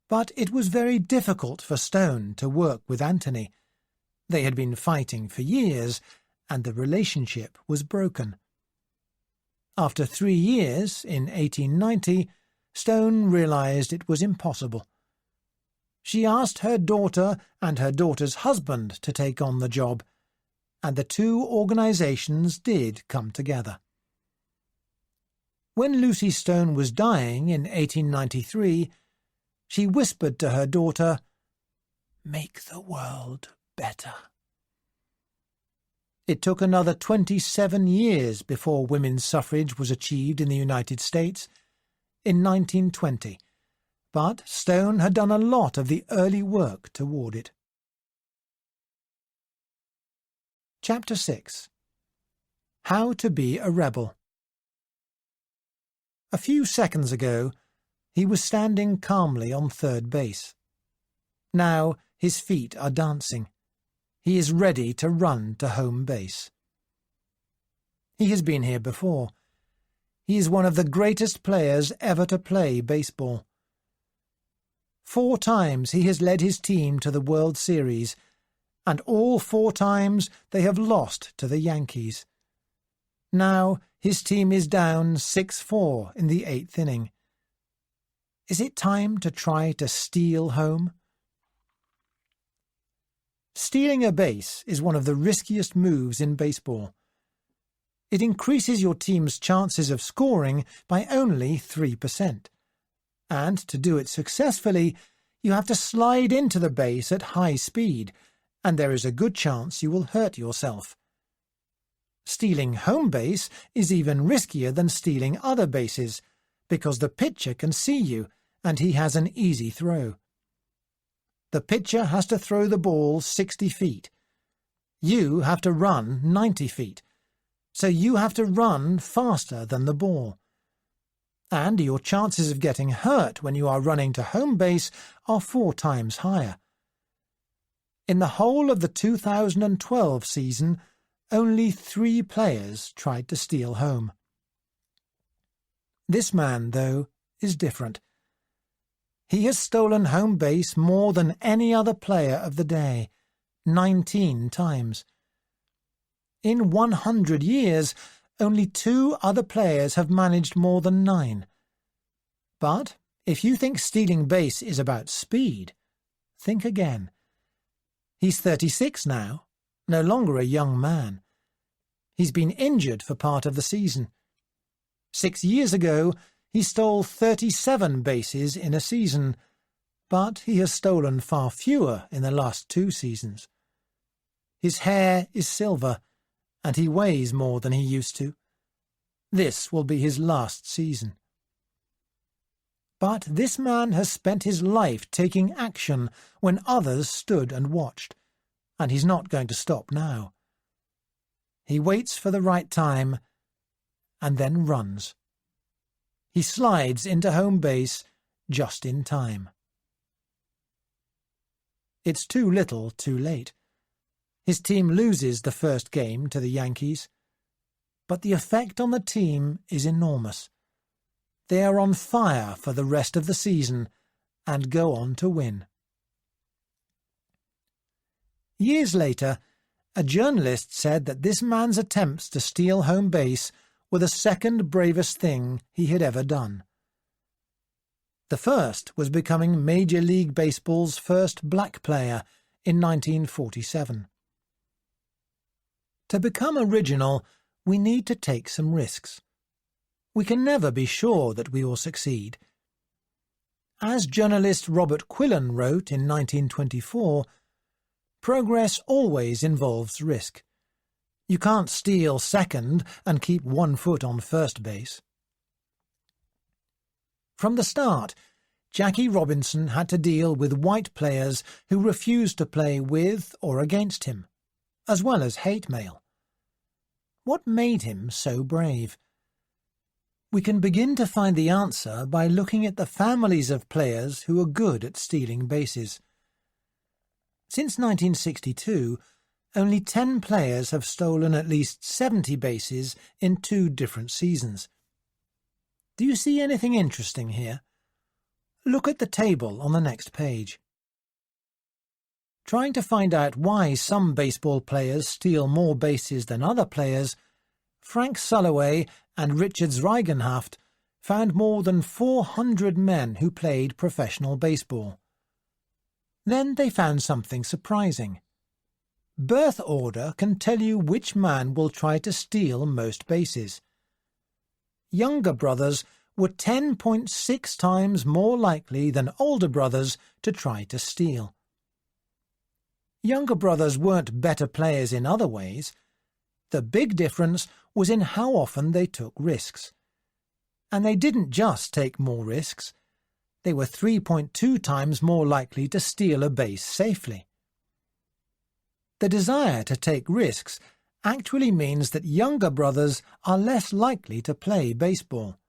But it was very difficult for Stone to work with Anthony. They had been fighting for years, and the relationship was broken. After 3 years, in 1890, Stone realized it was impossible. She asked her daughter and her daughter's husband to take on the job, and the two organizations did come together. When Lucy Stone was dying in 1893, she whispered to her daughter, "Make the world better." It took another 27 years before women's suffrage was achieved in the United States, in 1920, but Stone had done a lot of the early work toward it. Chapter 6. How to be a Rebel. A few seconds ago, he was standing calmly on third base. Now his feet are dancing. He is ready to run to home base. He has been here before. He is one of the greatest players ever to play baseball. 4 times he has led his team to the World Series, and all 4 times they have lost to the Yankees. Now his team is down 6-4 in the 8th inning. Is it time to try to steal home? Stealing a base is one of the riskiest moves in baseball. It increases your team's chances of scoring by only 3%. And to do it successfully, you have to slide into the base at high speed, and there is a good chance you will hurt yourself. Stealing home base is even riskier than stealing other bases, because the pitcher can see you, and he has an easy throw. The pitcher has to throw the ball 60 feet. You have to run 90 feet, so you have to run faster than the ball. And your chances of getting hurt when you are running to home base are 4 times higher. In the whole of the 2012 season, only 3 players tried to steal home. This man, though, is different. He has stolen home base more than any other player of the day, 19 times. In 100 years, only 2 other players have managed more than 9. But if you think stealing base is about speed, think again. He's 36 now, no longer a young man. He's been injured for part of the season. 6 years ago, he stole 37 bases in a season, but he has stolen far fewer in the last 2 seasons. His hair is silver, and he weighs more than he used to. This will be his last season. But this man has spent his life taking action when others stood and watched, and he's not going to stop now. He waits for the right time, and then runs. He slides into home base just in time. It's too little, too late. His team loses the first game to the Yankees, but the effect on the team is enormous. They are on fire for the rest of the season and go on to win. Years later, a journalist said that this man's attempts to steal home base were the second bravest thing he had ever done. The first was becoming Major League Baseball's first black player in 1947. To become original, we need to take some risks. We can never be sure that we will succeed. As journalist Robert Quillen wrote in 1924, progress always involves risk. You can't steal second and keep 1 foot on first base. From the start, Jackie Robinson had to deal with white players who refused to play with or against him, as well as hate mail. What made him so brave? We can begin to find the answer by looking at the families of players who are good at stealing bases. Since 1962, only 10 players have stolen at least 70 bases in 2 different seasons. Do you see anything interesting here? Look at the table on the next page. Trying to find out why some baseball players steal more bases than other players, Frank Sulloway and Richard Zreigenhaft found more than 400 men who played professional baseball. Then they found something surprising. Birth order can tell you which man will try to steal most bases. Younger brothers were 10.6 times more likely than older brothers to try to steal. Younger brothers weren't better players in other ways. The big difference was in how often they took risks. And they didn't just take more risks. They were 3.2 times more likely to steal a base safely. The desire to take risks actually means that younger brothers are less likely to play baseball.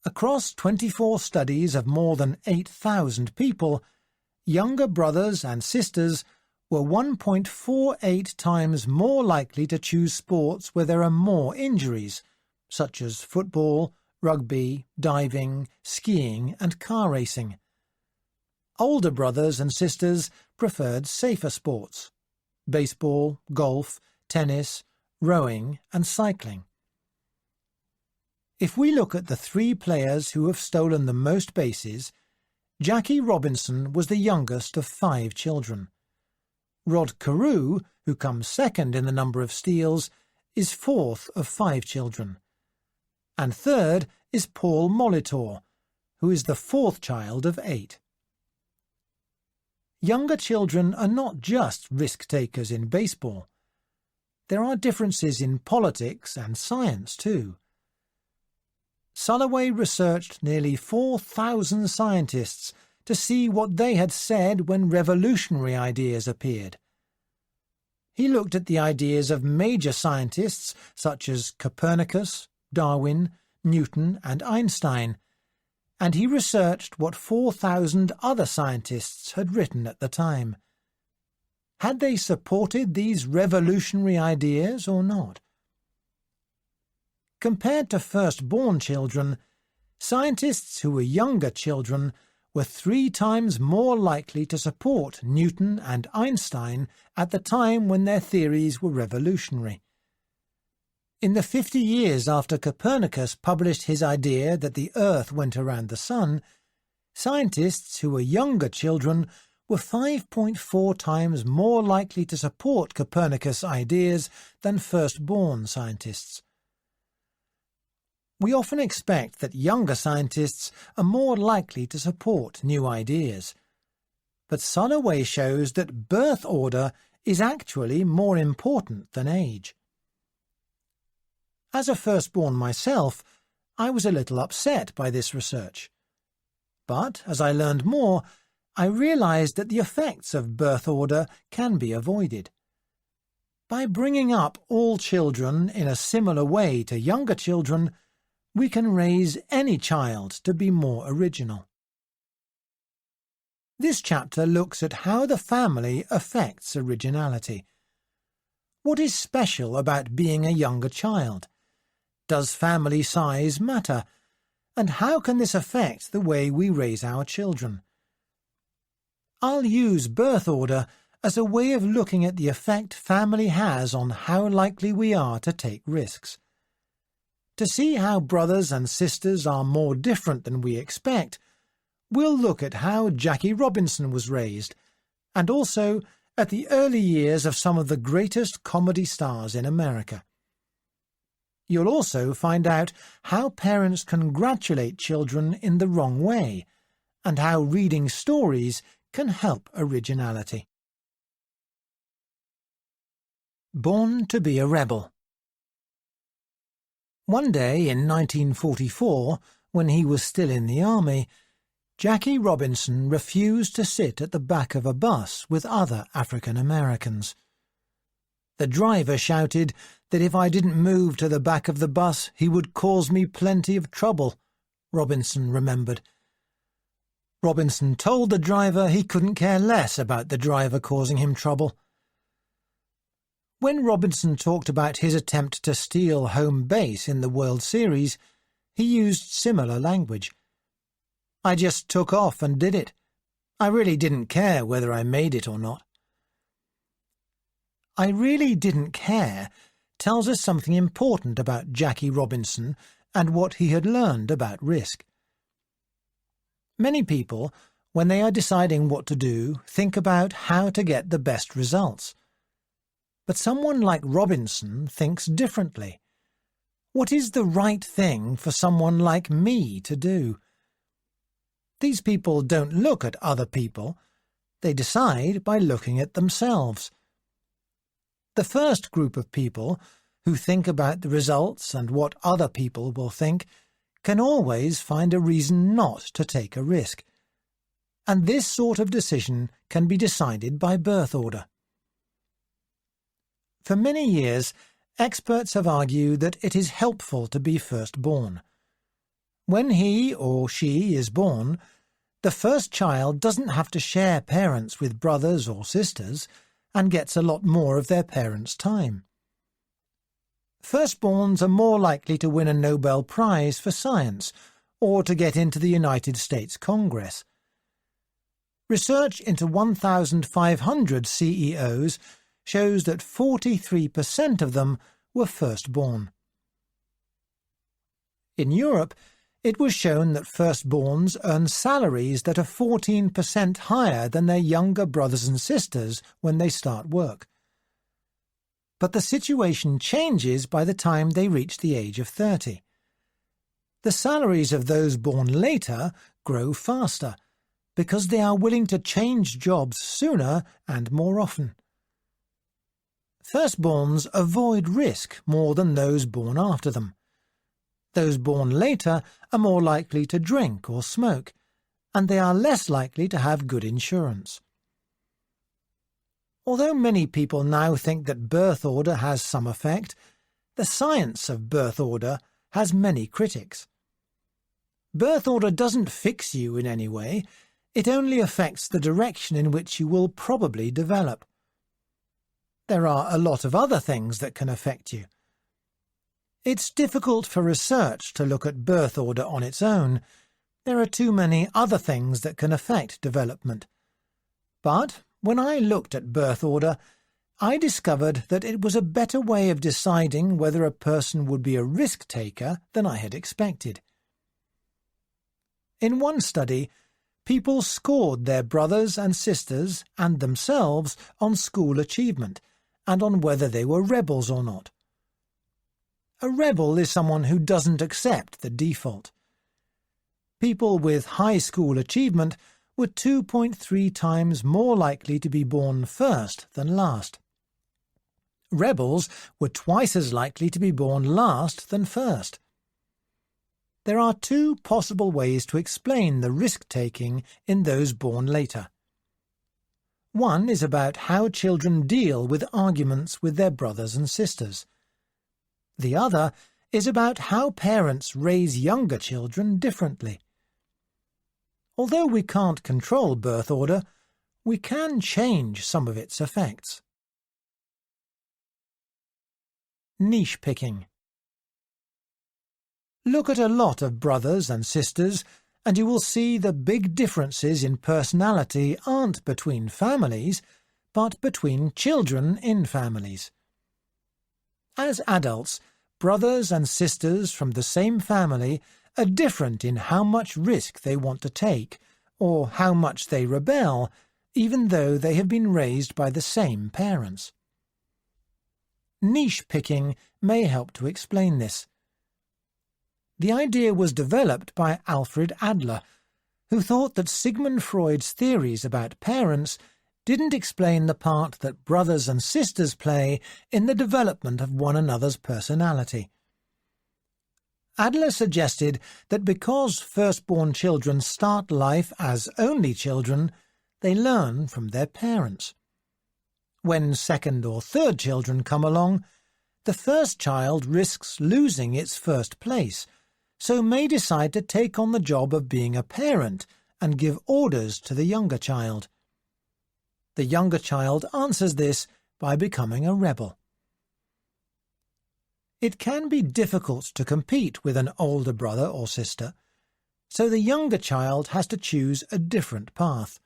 Across 24 studies of more than 8,000 people, younger brothers and sisters were 1.48 times more likely to choose sports where there are more injuries, such as football, rugby, diving, skiing, and car racing. Older brothers and sisters preferred safer sports: baseball, golf, tennis, rowing, and cycling. If we look at the 3 players who have stolen the most bases, Jackie Robinson was the youngest of 5 children. Rod Carew, who comes second in the number of steals, is 4th of 5 children. And third is Paul Molitor, who is the 4th child of 8. Younger children are not just risk-takers in baseball. There are differences in politics and science, too. Sulloway researched nearly 4,000 scientists to see what they had said when revolutionary ideas appeared. He looked at the ideas of major scientists such as Copernicus, Darwin, Newton, and Einstein, and he researched what 4,000 other scientists had written at the time. Had they supported these revolutionary ideas or not? Compared to first-born children, scientists who were younger children were 3 times more likely to support Newton and Einstein at the time when their theories were revolutionary. In the 50 years after Copernicus published his idea that the Earth went around the Sun, scientists who were younger children were 5.4 times more likely to support Copernicus' ideas than first-born scientists. We often expect that younger scientists are more likely to support new ideas. But Soloway shows that birth order is actually more important than age. As a firstborn myself, I was a little upset by this research. But as I learned more, I realized that the effects of birth order can be avoided. By bringing up all children in a similar way to younger children, we can raise any child to be more original. This chapter looks at how the family affects originality. What is special about being a younger child? Does family size matter? And how can this affect the way we raise our children? I'll use birth order as a way of looking at the effect family has on how likely we are to take risks. To see how brothers and sisters are more different than we expect, we'll look at how Jackie Robinson was raised, and also at the early years of some of the greatest comedy stars in America. You'll also find out how parents congratulate children in the wrong way, and how reading stories can help originality. Born to be a rebel. One day in 1944, when he was still in the army, Jackie Robinson refused to sit at the back of a bus with other African Americans. The driver shouted that if I didn't move to the back of the bus, he would cause me plenty of trouble, Robinson remembered. Robinson told the driver he couldn't care less about the driver causing him trouble. When Robinson talked about his attempt to steal home base in the World Series, he used similar language. I just took off and did it. I really didn't care whether I made it or not. I really didn't care tells us something important about Jackie Robinson and what he had learned about risk. Many people, when they are deciding what to do, think about how to get the best results. But someone like Robinson thinks differently. What is the right thing for someone like me to do? These people don't look at other people. They decide by looking at themselves. The first group of people, who think about the results and what other people will think, can always find a reason not to take a risk. And this sort of decision can be decided by birth order. For many years, experts have argued that it is helpful to be firstborn. When he or she is born, the first child doesn't have to share parents with brothers or sisters and gets a lot more of their parents' time. Firstborns are more likely to win a Nobel Prize for science or to get into the United States Congress. Research into 1,500 CEOs shows that 43% of them were firstborn. In Europe, it was shown that firstborns earn salaries that are 14% higher than their younger brothers and sisters when they start work. But the situation changes by the time they reach the age of 30. The salaries of those born later grow faster because they are willing to change jobs sooner and more often. Firstborns avoid risk more than those born after them. Those born later are more likely to drink or smoke, and they are less likely to have good insurance. Although many people now think that birth order has some effect, the science of birth order has many critics. Birth order doesn't fix you in any way, it only affects the direction in which you will probably develop. There are a lot of other things that can affect you. It's difficult for research to look at birth order on its own. There are too many other things that can affect development. But when I looked at birth order, I discovered that it was a better way of deciding whether a person would be a risk-taker than I had expected. In one study, people scored their brothers and sisters and themselves on school achievement and on whether they were rebels or not. A rebel is someone who doesn't accept the default. People with high school achievement were 2.3 times more likely to be born first than last. Rebels were twice as likely to be born last than first. There are two possible ways to explain the risk-taking in those born later. One is about how children deal with arguments with their brothers and sisters. The other is about how parents raise younger children differently. Although we can't control birth order, we can change some of its effects. Niche picking. Look at a lot of brothers and sisters, and you will see the big differences in personality aren't between families, but between children in families. As adults, brothers and sisters from the same family are different in how much risk they want to take, or how much they rebel, even though they have been raised by the same parents. Niche picking may help to explain this. The idea was developed by Alfred Adler, who thought that Sigmund Freud's theories about parents didn't explain the part that brothers and sisters play in the development of one another's personality. Adler suggested that because firstborn children start life as only children, they learn from their parents. When second or third children come along, the first child risks losing its first place, so may decide to take on the job of being a parent and give orders to the younger child. The younger child answers this by becoming a rebel. It can be difficult to compete with an older brother or sister, so the younger child has to choose a different path.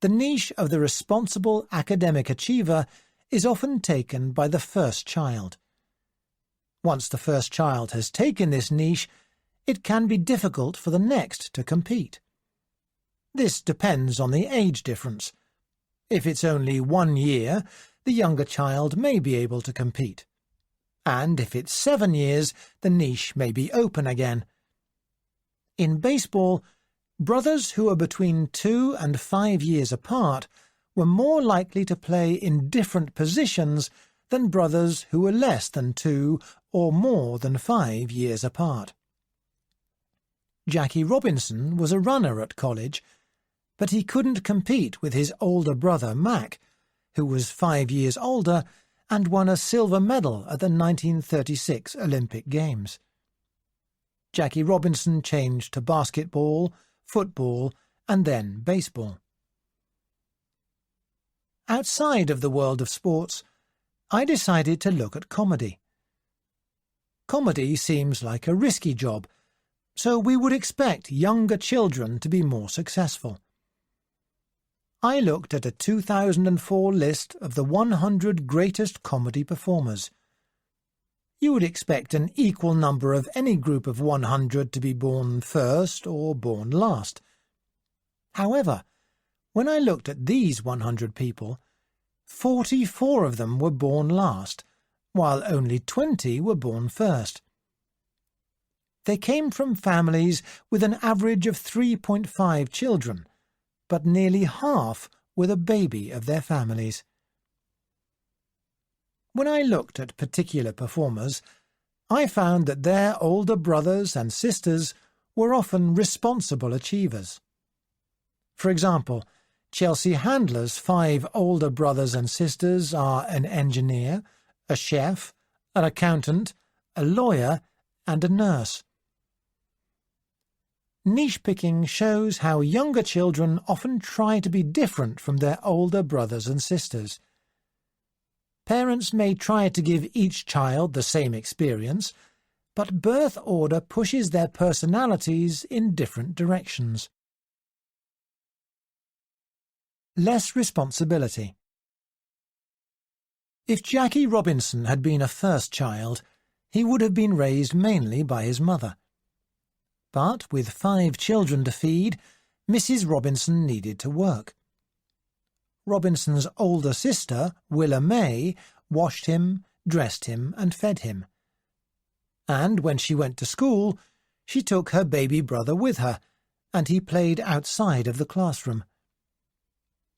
The niche of the responsible academic achiever is often taken by the first child. Once the first child has taken this niche, it can be difficult for the next to compete. This depends on the age difference. If it's only 1 year, the younger child may be able to compete. And if it's 7 years, the niche may be open again. In baseball, brothers who are between 2 and 5 years apart were more likely to play in different positions than brothers who were less than 2 or more than 5 years apart. Jackie Robinson was a runner at college, but he couldn't compete with his older brother Mac, who was 5 years older and won a silver medal at the 1936 Olympic Games. Jackie Robinson changed to basketball, football, and then baseball. Outside of the world of sports, I decided to look at comedy. Comedy seems like a risky job, so we would expect younger children to be more successful. I looked at a 2004 list of the 100 greatest comedy performers. You would expect an equal number of any group of 100 to be born first or born last. However, when I looked at these 100 people, 44 of them were born last, while only 20 were born first. They came from families with an average of 3.5 children, but nearly half were the baby of their families. When I looked at particular performers, I found that their older brothers and sisters were often responsible achievers. For example, Chelsea Handler's 5 older brothers and sisters are an engineer, a chef, an accountant, a lawyer, and a nurse. Niche picking shows how younger children often try to be different from their older brothers and sisters. Parents may try to give each child the same experience, but birth order pushes their personalities in different directions. Less responsibility. If Jackie Robinson had been a first child, he would have been raised mainly by his mother. But with 5 children to feed, Mrs. Robinson needed to work. Robinson's older sister, Willa May, washed him, dressed him, and fed him. And when she went to school, she took her baby brother with her, and he played outside of the classroom.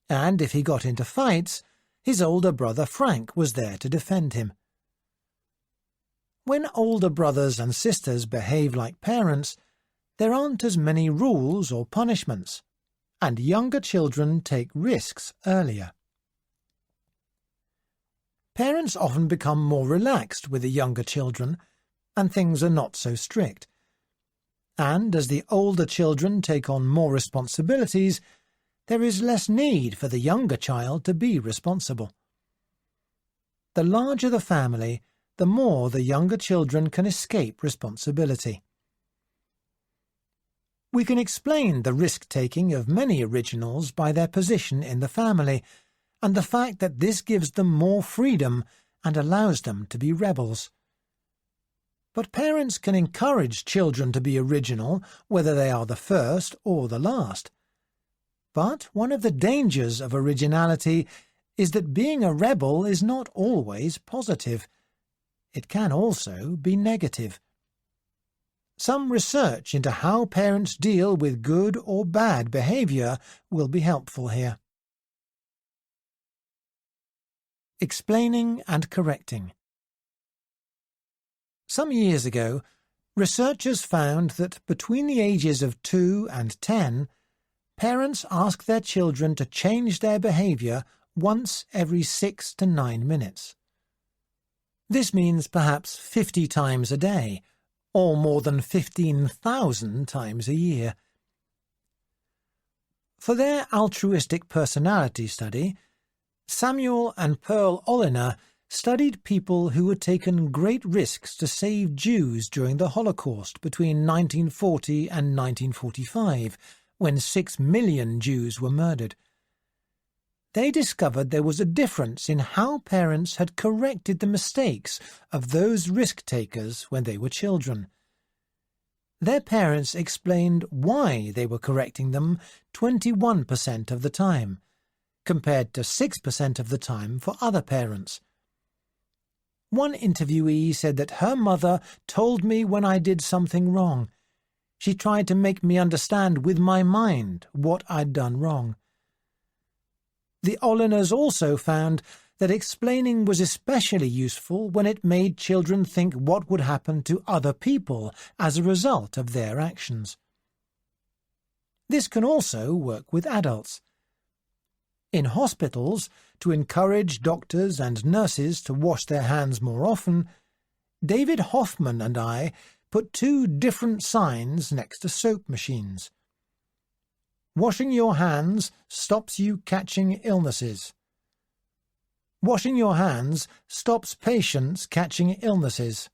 And if he got into fights, his older brother Frank was there to defend him. When older brothers and sisters behave like parents, there aren't as many rules or punishments, and younger children take risks earlier. Parents often become more relaxed with the younger children, and things are not so strict. And as the older children take on more responsibilities, there is less need for the younger child to be responsible. The larger the family, the more the younger children can escape responsibility. We can explain the risk-taking of many originals by their position in the family, and the fact that this gives them more freedom and allows them to be rebels. But parents can encourage children to be original, whether they are the first or the last. But one of the dangers of originality is that being a rebel is not always positive. It can also be negative. Some research into how parents deal with good or bad behavior will be helpful here. Explaining and correcting. Some years ago, researchers found that between the ages of 2 and 10, parents ask their children to change their behavior once every 6 to 9 minutes. This means perhaps 50 times a day, or more than 15,000 times a year. For their altruistic personality study, Samuel and Pearl Olliner studied people who had taken great risks to save Jews during the Holocaust between 1940 and 1945, when 6 million Jews were murdered. They discovered there was a difference in how parents had corrected the mistakes of those risk-takers when they were children. Their parents explained why they were correcting them 21% of the time, compared to 6% of the time for other parents. One interviewee said that her mother told me when I did something wrong. She tried to make me understand with my mind what I'd done wrong. The Olliners also found that explaining was especially useful when it made children think what would happen to other people as a result of their actions. This can also work with adults. In hospitals, to encourage doctors and nurses to wash their hands more often, David Hoffman and I put 2 different signs next to soap machines. Washing your hands stops you catching illnesses. Washing your hands stops patients catching illnesses.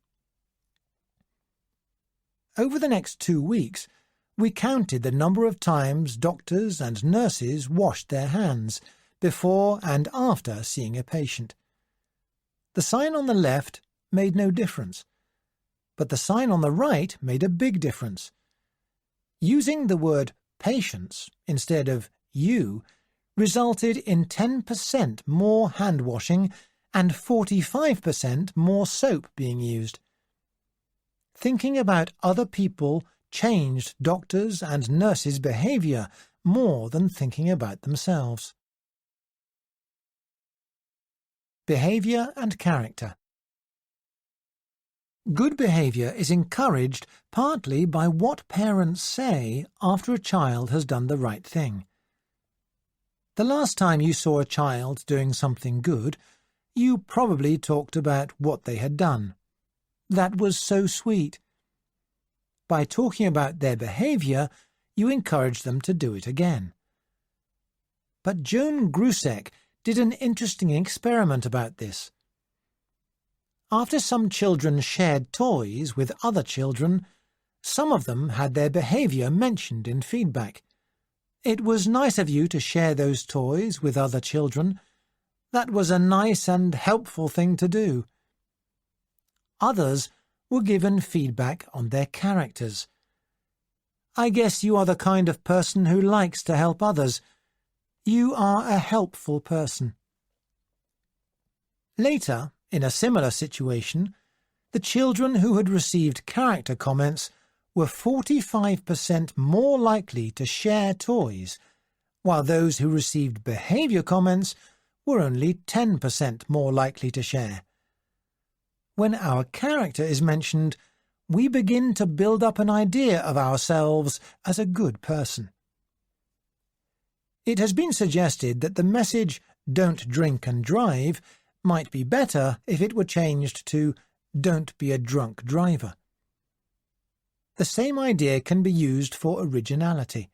Over the next 2 weeks, we counted the number of times doctors and nurses washed their hands before and after seeing a patient. The sign on the left made no difference, but the sign on the right made a big difference. Using the word patients instead of you resulted in 10% more hand washing and 45% more soap being used. Thinking about other people changed doctors' and nurses' behavior more than thinking about themselves. Behavior and character. Good behavior is encouraged partly by what parents say after a child has done the right thing. The last time you saw a child doing something good, you probably talked about what they had done. That was so sweet. By talking about their behavior, you encourage them to do it again. But Joan Grusek did an interesting experiment about this. After some children shared toys with other children, some of them had their behaviour mentioned in feedback. It was nice of you to share those toys with other children. That was a nice and helpful thing to do. Others were given feedback on their characters. I guess you are the kind of person who likes to help others. You are a helpful person. Later, in a similar situation, the children who had received character comments were 45% more likely to share toys, while those who received behaviour comments were only 10% more likely to share. When our character is mentioned, we begin to build up an idea of ourselves as a good person. It has been suggested that the message "Don't drink and drive" might be better if it were changed to "Don't be a drunk driver." The same idea can be used for originality.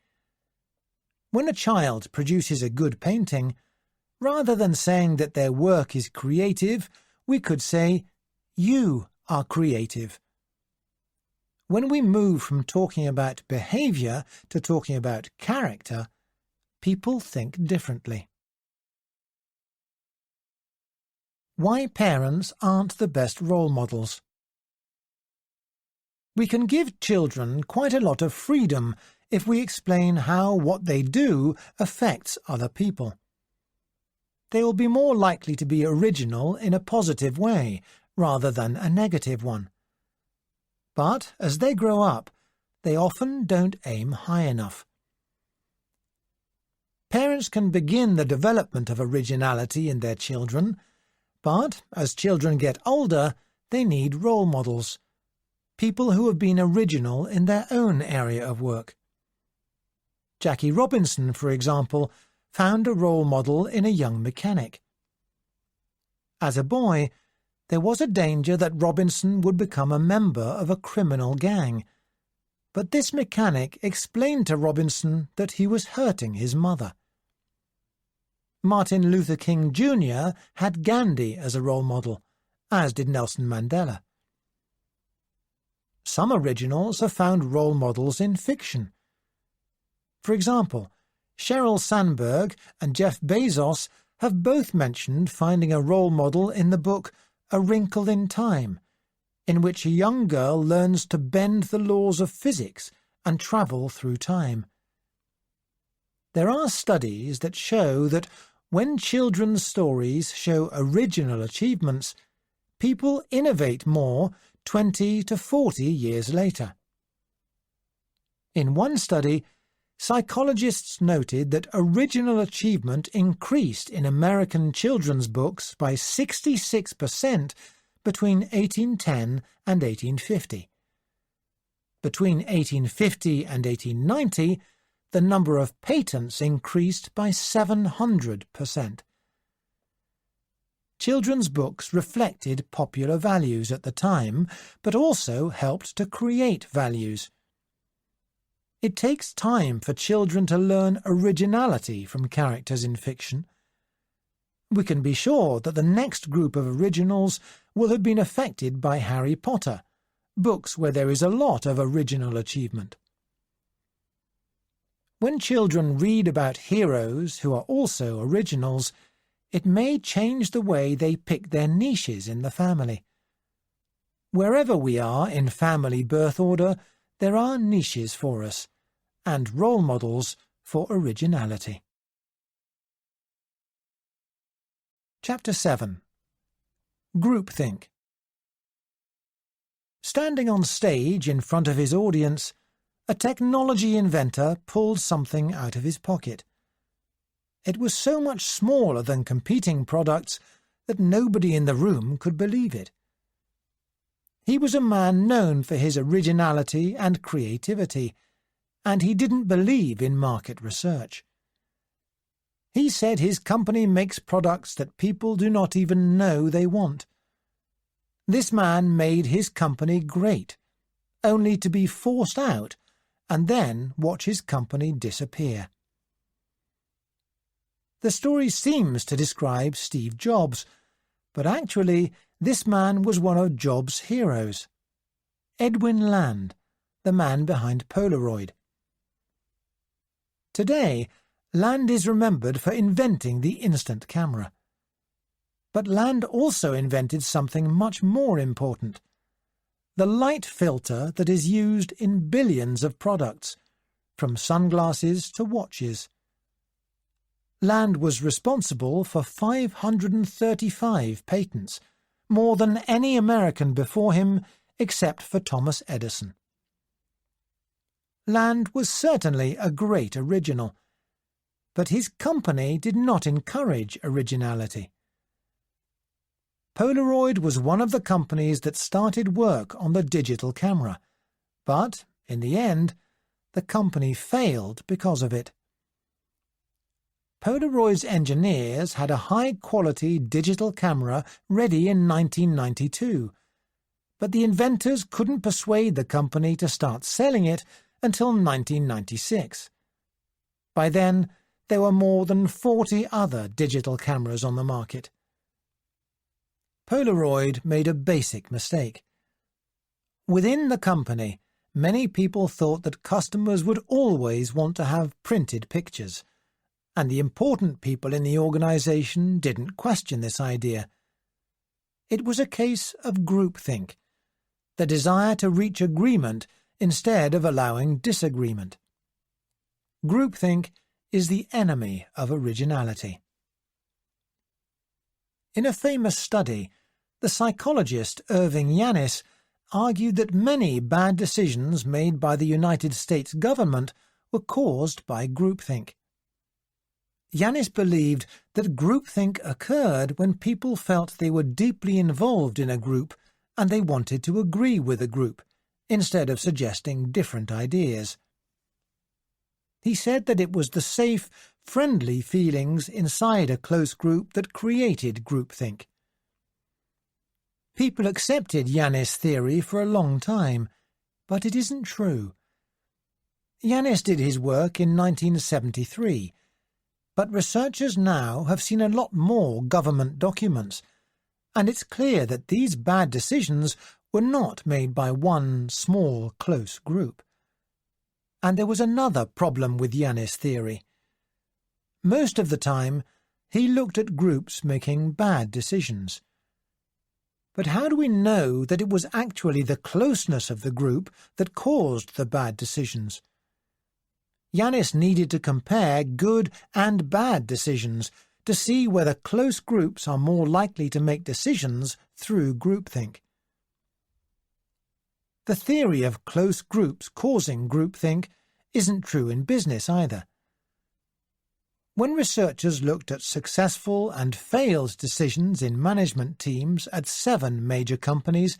When a child produces a good painting, rather than saying that their work is creative, we could say, "You are creative." When we move from talking about behaviour to talking about character, people think differently. Why parents aren't the best role models. We can give children quite a lot of freedom if we explain how what they do affects other people. They will be more likely to be original in a positive way rather than a negative one. But as they grow up, they often don't aim high enough. Parents can begin the development of originality in their children, but as children get older, they need role models, people who have been original in their own area of work. Jackie Robinson, for example, found a role model in a young mechanic. As a boy, there was a danger that Robinson would become a member of a criminal gang, but this mechanic explained to Robinson that he was hurting his mother. Martin Luther King Jr. had Gandhi as a role model, as did Nelson Mandela. Some originals have found role models in fiction. For example, Sheryl Sandberg and Jeff Bezos have both mentioned finding a role model in the book A Wrinkle in Time, in which a young girl learns to bend the laws of physics and travel through time. There are studies that show that when children's stories show original achievements, people innovate more 20 to 40 years later. In one study, psychologists noted that original achievement increased in American children's books by 66% between 1810 and 1850. Between 1850 and 1890, the number of patents increased by 700%. Children's books reflected popular values at the time, but also helped to create values. It takes time for children to learn originality from characters in fiction. We can be sure that the next group of originals will have been affected by Harry Potter, books where there is a lot of original achievement. When children read about heroes who are also originals, it may change the way they pick their niches in the family. Wherever we are in family birth order, there are niches for us, and role models for originality. Chapter 7. Groupthink. Standing on stage in front of his audience, a technology inventor pulled something out of his pocket. It was so much smaller than competing products that nobody in the room could believe it. He was a man known for his originality and creativity, and he didn't believe in market research. He said his company makes products that people do not even know they want. This man made his company great, only to be forced out and then watch his company disappear. The story seems to describe Steve Jobs, but actually this man was one of Jobs' heroes. Edwin Land, the man behind Polaroid. Today, Land is remembered for inventing the instant camera. But Land also invented something much more important: the light filter that is used in billions of products, from sunglasses to watches. Land was responsible for 535 patents, more than any American before him except for Thomas Edison. Land was certainly a great original, but his company did not encourage originality. Polaroid was one of the companies that started work on the digital camera, but, in the end, the company failed because of it. Polaroid's engineers had a high-quality digital camera ready in 1992, but the inventors couldn't persuade the company to start selling it until 1996. By then, there were more than 40 other digital cameras on the market. Polaroid made a basic mistake. Within the company, many people thought that customers would always want to have printed pictures, and the important people in the organization didn't question this idea. It was a case of groupthink, the desire to reach agreement instead of allowing disagreement. Groupthink is the enemy of originality. In a famous study, the psychologist Irving Yannis argued that many bad decisions made by the United States government were caused by groupthink. Yannis believed that groupthink occurred when people felt they were deeply involved in a group and they wanted to agree with the group, instead of suggesting different ideas. He said that it was the safe, friendly feelings inside a close group that created groupthink. People accepted Yannis' theory for a long time, but it isn't true. Yannis did his work in 1973, but researchers now have seen a lot more government documents, and it's clear that these bad decisions were not made by one small, close group. And there was another problem with Yannis' theory. Most of the time, he looked at groups making bad decisions. But how do we know that it was actually the closeness of the group that caused the bad decisions? Yannis needed to compare good and bad decisions to see whether close groups are more likely to make decisions through groupthink. The theory of close groups causing groupthink isn't true in business either. When researchers looked at successful and failed decisions in management teams at 7 major companies,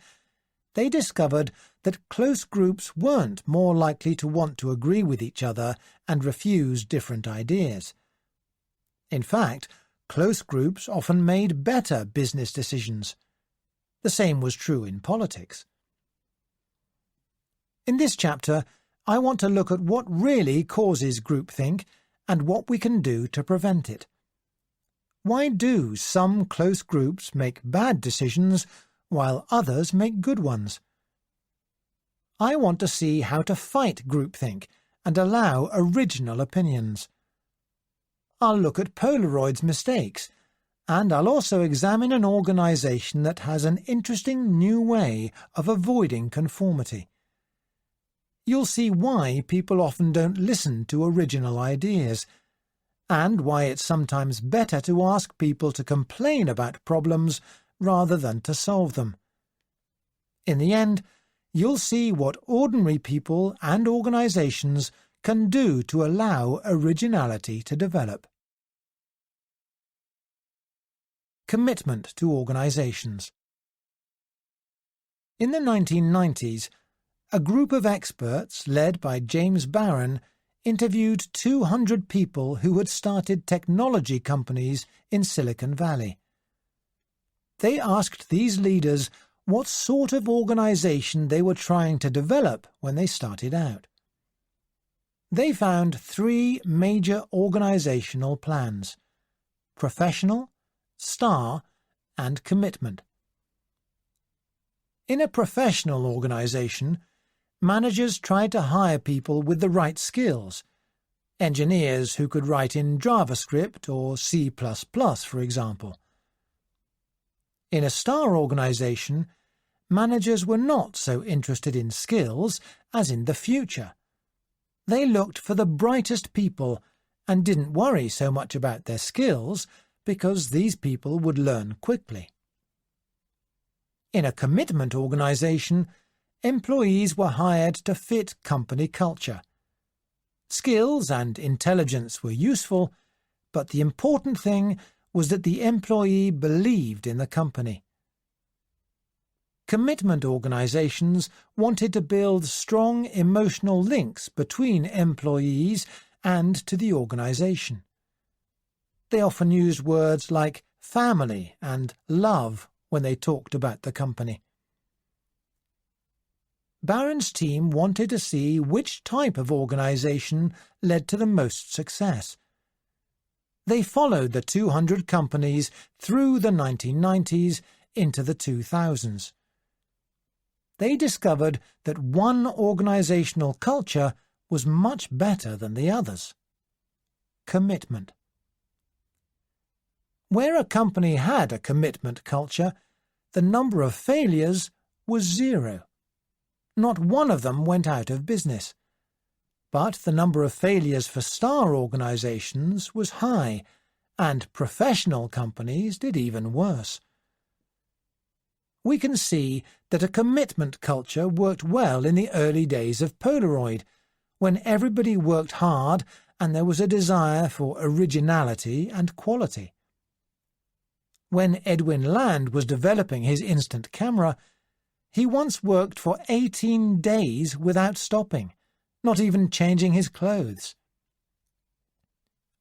they discovered that close groups weren't more likely to want to agree with each other and refuse different ideas. In fact, close groups often made better business decisions. The same was true in politics. In this chapter, I want to look at what really causes groupthink and what we can do to prevent it. Why do some close groups make bad decisions while others make good ones? I want to see how to fight groupthink and allow original opinions. I'll look at Polaroid's mistakes, and I'll also examine an organization that has an interesting new way of avoiding conformity. You'll see why people often don't listen to original ideas, and why it's sometimes better to ask people to complain about problems rather than to solve them. In the end, you'll see what ordinary people and organizations can do to allow originality to develop. Commitment to organizations. In the 1990s, a group of experts led by James Barron interviewed 200 people who had started technology companies in Silicon Valley. They asked these leaders what sort of organization they were trying to develop when they started out. They found 3 major organizational plans: professional, star, and commitment. In a professional organization, managers tried to hire people with the right skills, engineers who could write in JavaScript or C++, for example. In a star organization, managers were not so interested in skills as in the future. They looked for the brightest people and didn't worry so much about their skills because these people would learn quickly. In a commitment organization, employees were hired to fit company culture. Skills and intelligence were useful, but the important thing was that the employee believed in the company. Commitment organizations wanted to build strong emotional links between employees and to the organization. They often used words like family and love when they talked about the company. Barron's team wanted to see which type of organization led to the most success. They followed the 200 companies through the 1990s into the 2000s. They discovered that one organizational culture was much better than the others. Commitment. Where a company had a commitment culture, the number of failures was 0. Not one of them went out of business. But the number of failures for star organizations was high, and professional companies did even worse. We can see that a commitment culture worked well in the early days of Polaroid, when everybody worked hard and there was a desire for originality and quality. When Edwin Land was developing his instant camera, he once worked for 18 days without stopping, not even changing his clothes.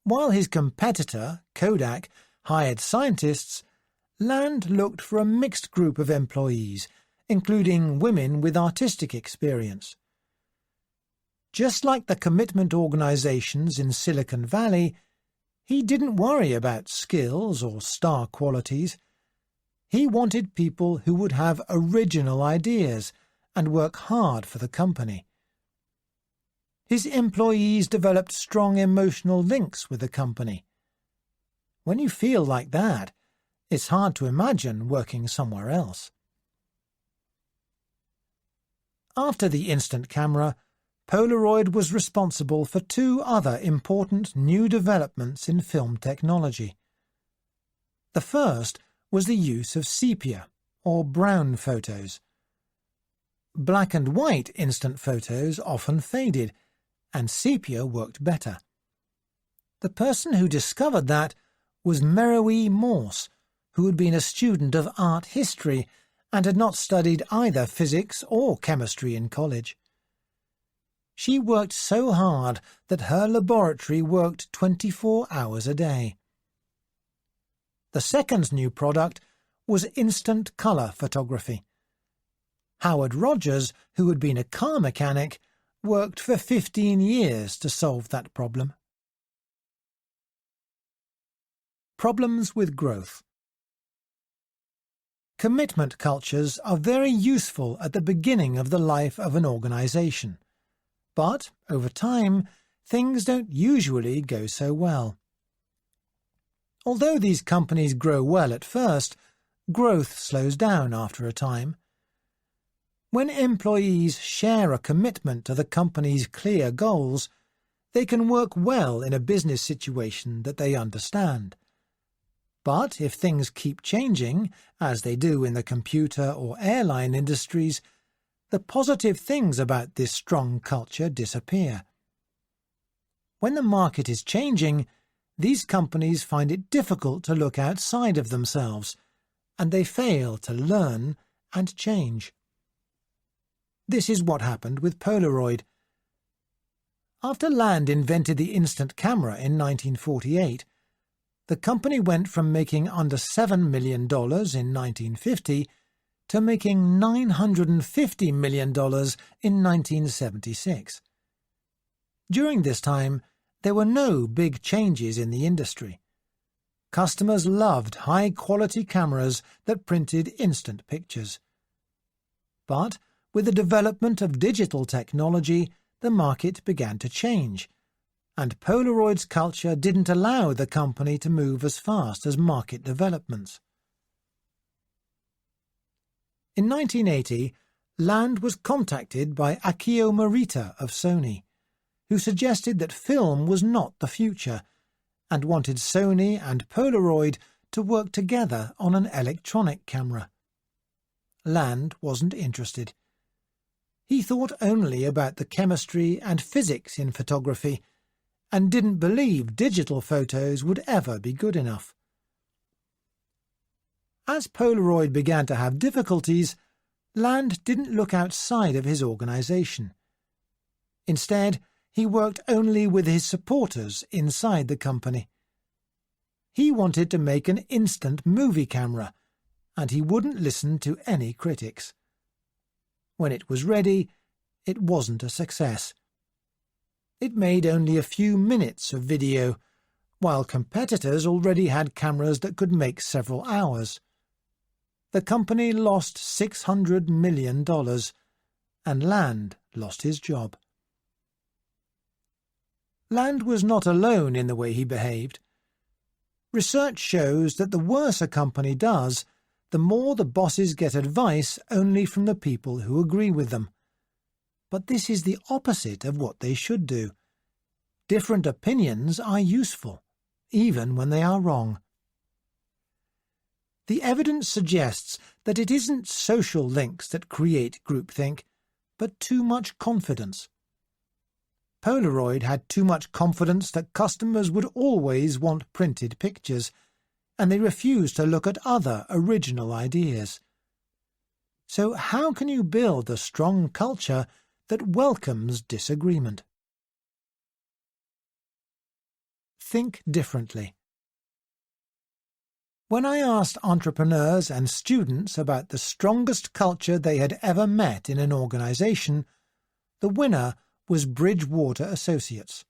While his competitor, Kodak, hired scientists, Land looked for a mixed group of employees, including women with artistic experience. Just like the commitment organizations in Silicon Valley, he didn't worry about skills or star qualities. He wanted people who would have original ideas and work hard for the company. His employees developed strong emotional links with the company. When you feel like that, it's hard to imagine working somewhere else. After the instant camera, Polaroid was responsible for 2 other important new developments in film technology. The first was the use of sepia, or brown photos. Black and white instant photos often faded, and sepia worked better. The person who discovered that was Meroe Morse, who had been a student of art history and had not studied either physics or chemistry in college. She worked so hard that her laboratory worked 24 hours a day. The second new product was instant colour photography. Howard Rogers, who had been a car mechanic, worked for 15 years to solve that problem. Problems with growth. Commitment cultures are very useful at the beginning of the life of an organization. But, over time, things don't usually go so well. Although these companies grow well at first, growth slows down after a time. When employees share a commitment to the company's clear goals, they can work well in a business situation that they understand. But if things keep changing, as they do in the computer or airline industries, the positive things about this strong culture disappear. When the market is changing, these companies find it difficult to look outside of themselves, and they fail to learn and change. This is what happened with Polaroid. After Land invented the instant camera in 1948, the company went from making under $7 million in 1950 to making $950 million in 1976. During this time, there were no big changes in the industry. Customers loved high-quality cameras that printed instant pictures. But with the development of digital technology, the market began to change, and Polaroid's culture didn't allow the company to move as fast as market developments. In 1980, Land was contacted by Akio Morita of Sony, who suggested that film was not the future, and wanted Sony and Polaroid to work together on an electronic camera. Land wasn't interested. He thought only about the chemistry and physics in photography, and didn't believe digital photos would ever be good enough. As Polaroid began to have difficulties, Land didn't look outside of his organization. Instead, he worked only with his supporters inside the company. He wanted to make an instant movie camera, and he wouldn't listen to any critics. When it was ready, it wasn't a success. It made only a few minutes of video, while competitors already had cameras that could make several hours. The company lost $600 million, and Land lost his job. Land was not alone in the way he behaved. Research shows that the worse a company does, the more the bosses get advice only from the people who agree with them. But this is the opposite of what they should do. Different opinions are useful, even when they are wrong. The evidence suggests that it isn't social links that create groupthink, but too much confidence. Polaroid had too much confidence that customers would always want printed pictures, and they refused to look at other original ideas. So how can you build a strong culture that welcomes disagreement? Think differently. When I asked entrepreneurs and students about the strongest culture they had ever met in an organization, the winner was Bridgewater Associates.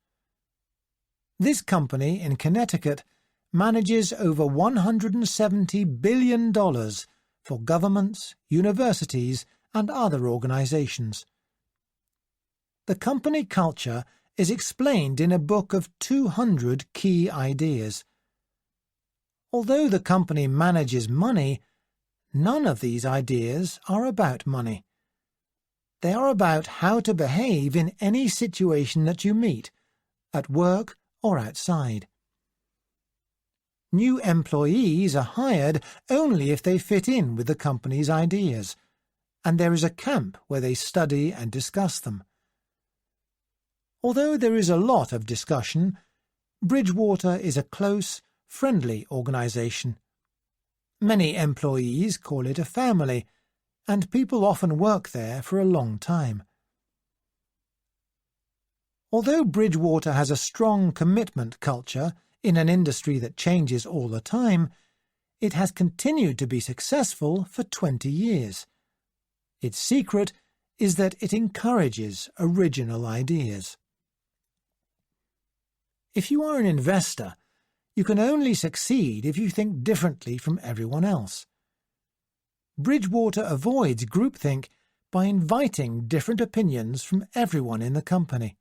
This company in Connecticut manages over $170 billion for governments, universities, and other organizations. The company culture is explained in a book of 200 key ideas. Although the company manages money, none of these ideas are about money. They are about how to behave in any situation that you meet, at work or outside. New employees are hired only if they fit in with the company's ideas, and there is a camp where they study and discuss them. Although there is a lot of discussion, Bridgewater is a close, friendly organization. Many employees call it a family, and people often work there for a long time. Although Bridgewater has a strong commitment culture in an industry that changes all the time, it has continued to be successful for 20 years. Its secret is that it encourages original ideas. If you are an investor, you can only succeed if you think differently from everyone else. Bridgewater avoids groupthink by inviting different opinions from everyone in the company.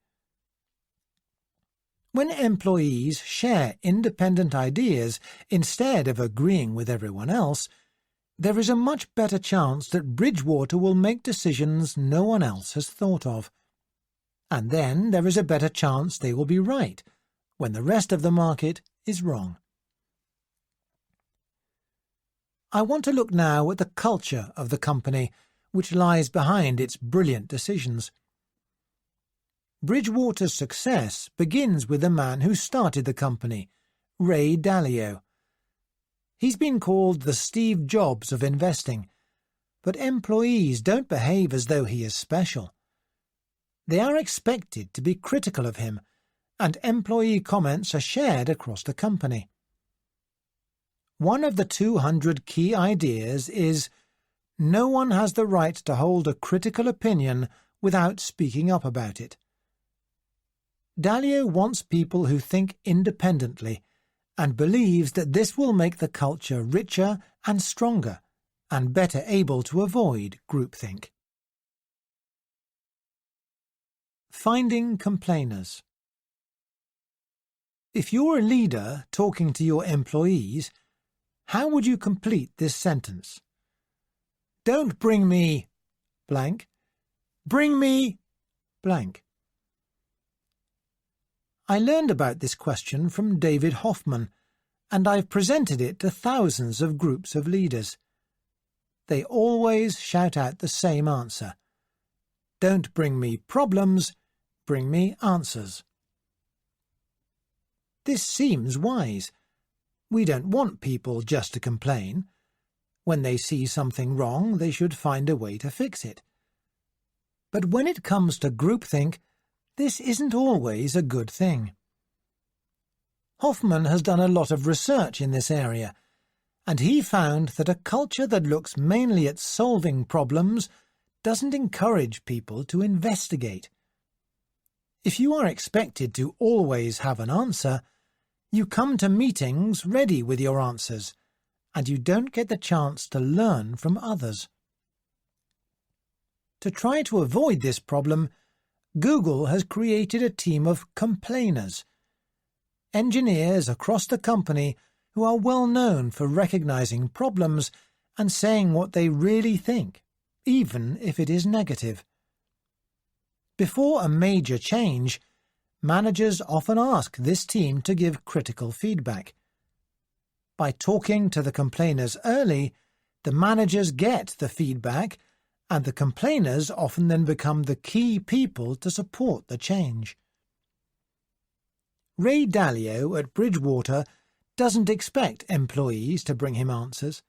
When employees share independent ideas instead of agreeing with everyone else, there is a much better chance that Bridgewater will make decisions no one else has thought of. And then there is a better chance they will be right, when the rest of the market is wrong. I want to look now at the culture of the company, which lies behind its brilliant decisions. Bridgewater's success begins with the man who started the company, Ray Dalio. He's been called the Steve Jobs of investing, but employees don't behave as though he is special. They are expected to be critical of him, and employee comments are shared across the company. One of the 200 key ideas is, no one has the right to hold a critical opinion without speaking up about it. Dalio wants people who think independently and believes that this will make the culture richer and stronger and better able to avoid groupthink. Finding complainers. If you're a leader talking to your employees, how would you complete this sentence? Don't bring me blank. Bring me blank. I learned about this question from David Hoffman, and I've presented it to thousands of groups of leaders. They always shout out the same answer. Don't bring me problems, bring me answers. This seems wise. We don't want people just to complain. When they see something wrong, they should find a way to fix it. But when it comes to groupthink, this isn't always a good thing. Hoffman has done a lot of research in this area, and he found that a culture that looks mainly at solving problems doesn't encourage people to investigate. If you are expected to always have an answer, you come to meetings ready with your answers, and you don't get the chance to learn from others. To try to avoid this problem, Google has created a team of complainers, engineers across the company who are well known for recognizing problems and saying what they really think, even if it is negative. Before a major change, managers often ask this team to give critical feedback. By talking to the complainers early, the managers get the feedback, and the complainers often then become the key people to support the change. Ray Dalio at Bridgewater doesn't expect employees to bring him answers.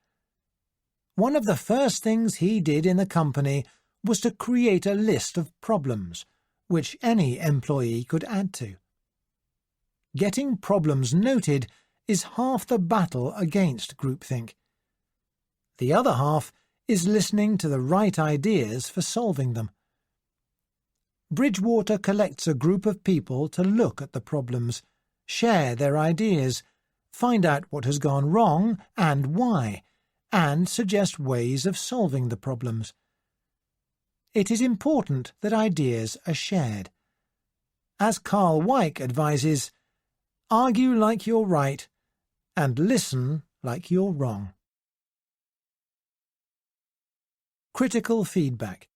One of the first things he did in the company was to create a list of problems, which any employee could add to. Getting problems noted is half the battle against groupthink. The other half is listening to the right ideas for solving them. Bridgewater collects a group of people to look at the problems, share their ideas, find out what has gone wrong and why, and suggest ways of solving the problems. It is important that ideas are shared. As Carl Weick advises, argue like you're right and listen like you're wrong. Critical feedback.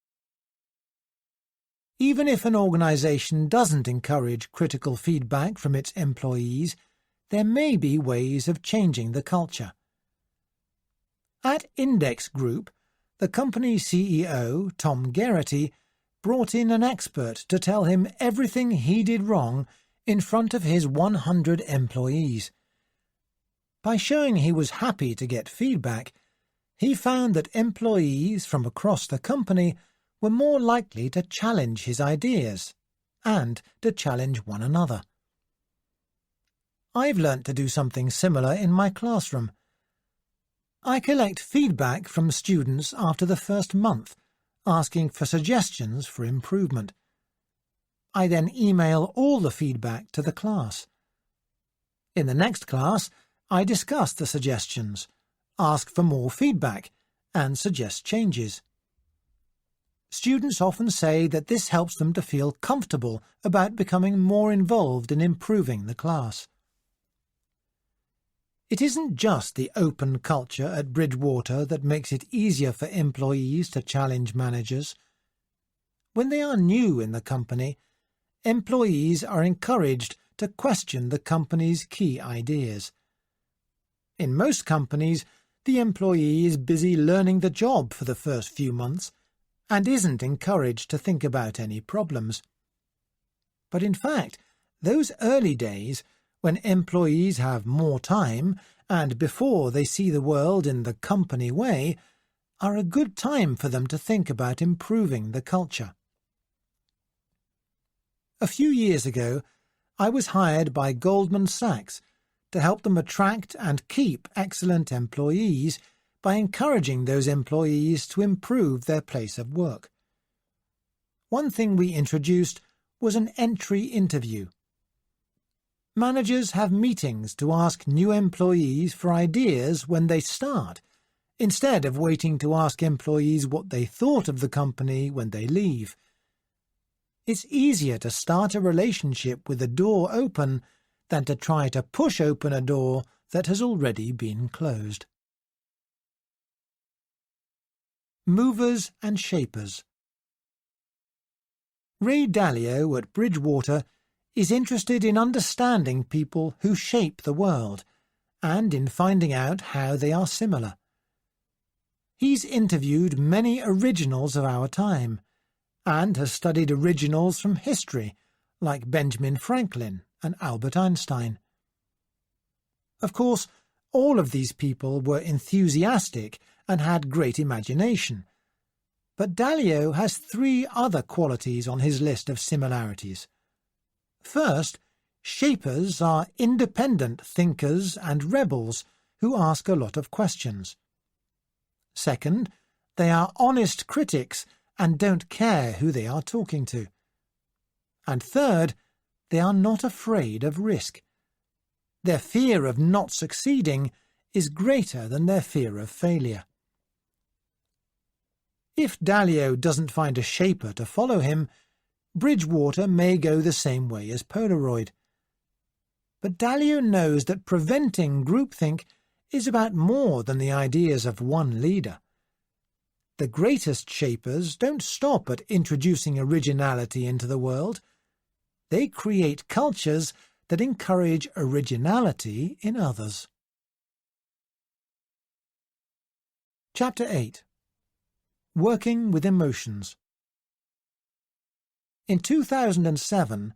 Even if an organization doesn't encourage critical feedback from its employees, there may be ways of changing the culture. At Index Group, the company's CEO, Tom Geraghty, brought in an expert to tell him everything he did wrong in front of his 100 employees. By showing he was happy to get feedback, he found that employees from across the company were more likely to challenge his ideas and to challenge one another. I've learnt to do something similar in my classroom. I collect feedback from students after the first month, asking for suggestions for improvement. I then email all the feedback to the class. In the next class, I discuss the suggestions, ask for more feedback, and suggest changes. Students often say that this helps them to feel comfortable about becoming more involved in improving the class. It isn't just the open culture at Bridgewater that makes it easier for employees to challenge managers. When they are new in the company, employees are encouraged to question the company's key ideas. In most companies, the employee is busy learning the job for the first few months and isn't encouraged to think about any problems. But in fact, those early days, when employees have more time and before they see the world in the company way, are a good time for them to think about improving the culture. A few years ago, I was hired by Goldman Sachs to help them attract and keep excellent employees by encouraging those employees to improve their place of work. One thing we introduced was an entry interview. Managers have meetings to ask new employees for ideas when they start, instead of waiting to ask employees what they thought of the company when they leave. It's easier to start a relationship with the door open than to try to push open a door that has already been closed. Movers and Shapers. Ray Dalio at Bridgewater is interested in understanding people who shape the world and in finding out how they are similar. He's interviewed many originals of our time and has studied originals from history like Benjamin Franklin and Albert Einstein. Of course, all of these people were enthusiastic and had great imagination, but Dalio has 3 other qualities on his list of similarities. First, shapers are independent thinkers and rebels who ask a lot of questions. Second, they are honest critics and don't care who they are talking to. And third, they are not afraid of risk. Their fear of not succeeding is greater than their fear of failure. If Dalio doesn't find a shaper to follow him, Bridgewater may go the same way as Polaroid. But Dalio knows that preventing groupthink is about more than the ideas of one leader. The greatest shapers don't stop at introducing originality into the world. They create cultures that encourage originality in others. Chapter 8. Working with Emotions. In 2007,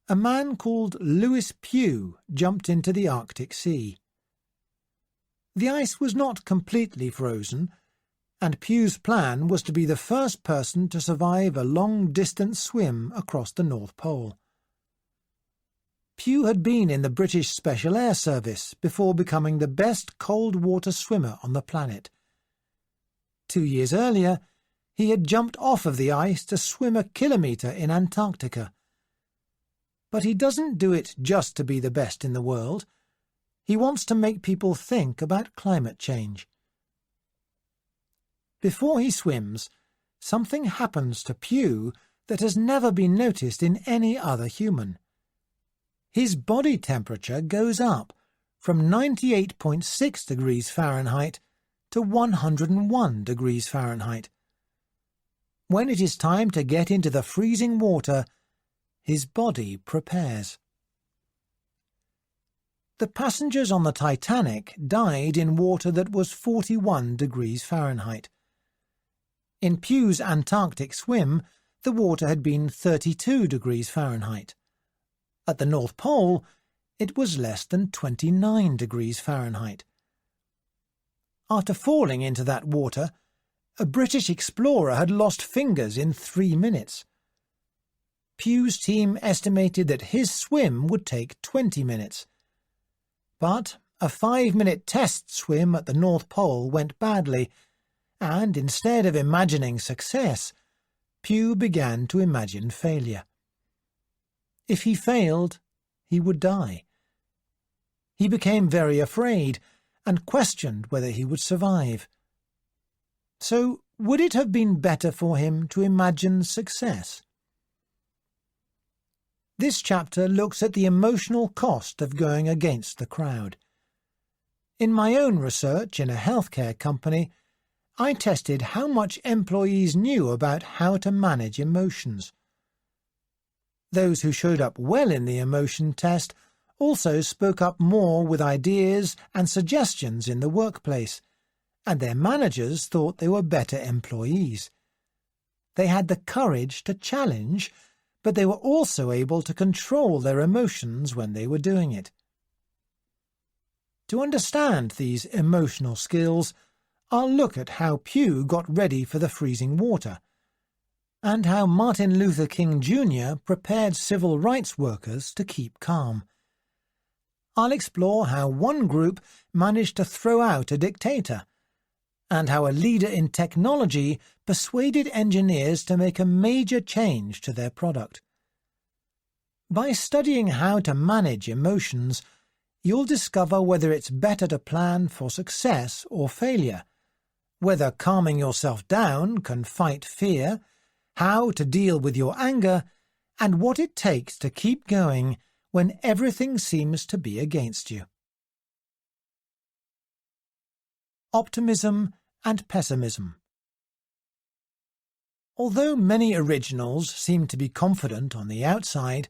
a man called Louis Pugh jumped into the Arctic Sea. The ice was not completely frozen, and Pugh's plan was to be the first person to survive a long-distance swim across the North Pole. Pugh had been in the British Special Air Service before becoming the best cold-water swimmer on the planet. 2 years earlier, he had jumped off of the ice to swim a kilometre in Antarctica. But he doesn't do it just to be the best in the world. He wants to make people think about climate change. Before he swims, something happens to Pugh that has never been noticed in any other human. His body temperature goes up from 98.6 degrees Fahrenheit to 101 degrees Fahrenheit. When it is time to get into the freezing water, his body prepares. The passengers on the Titanic died in water that was 41 degrees Fahrenheit. In Pugh's Antarctic swim, the water had been 32 degrees Fahrenheit. At the North Pole, it was less than 29 degrees Fahrenheit. After falling into that water, a British explorer had lost fingers in 3 minutes. Pugh's team estimated that his swim would take 20 minutes. But a 5-minute test swim at the North Pole went badly, and instead of imagining success, Pugh began to imagine failure. If he failed, he would die. He became very afraid and questioned whether he would survive. So, would it have been better for him to imagine success? This chapter looks at the emotional cost of going against the crowd. In my own research in a healthcare company, I tested how much employees knew about how to manage emotions. Those who showed up well in the emotion test also spoke up more with ideas and suggestions in the workplace, and their managers thought they were better employees. They had the courage to challenge, but they were also able to control their emotions when they were doing it. To understand these emotional skills, I'll look at how Pugh got ready for the freezing water, and how Martin Luther King Jr. prepared civil rights workers to keep calm. I'll explore how one group managed to throw out a dictator, and how a leader in technology persuaded engineers to make a major change to their product. By studying how to manage emotions, you'll discover whether it's better to plan for success or failure, whether calming yourself down can fight fear, how to deal with your anger, and what it takes to keep going when everything seems to be against you. Optimism and pessimism. Although many originals seem to be confident on the outside,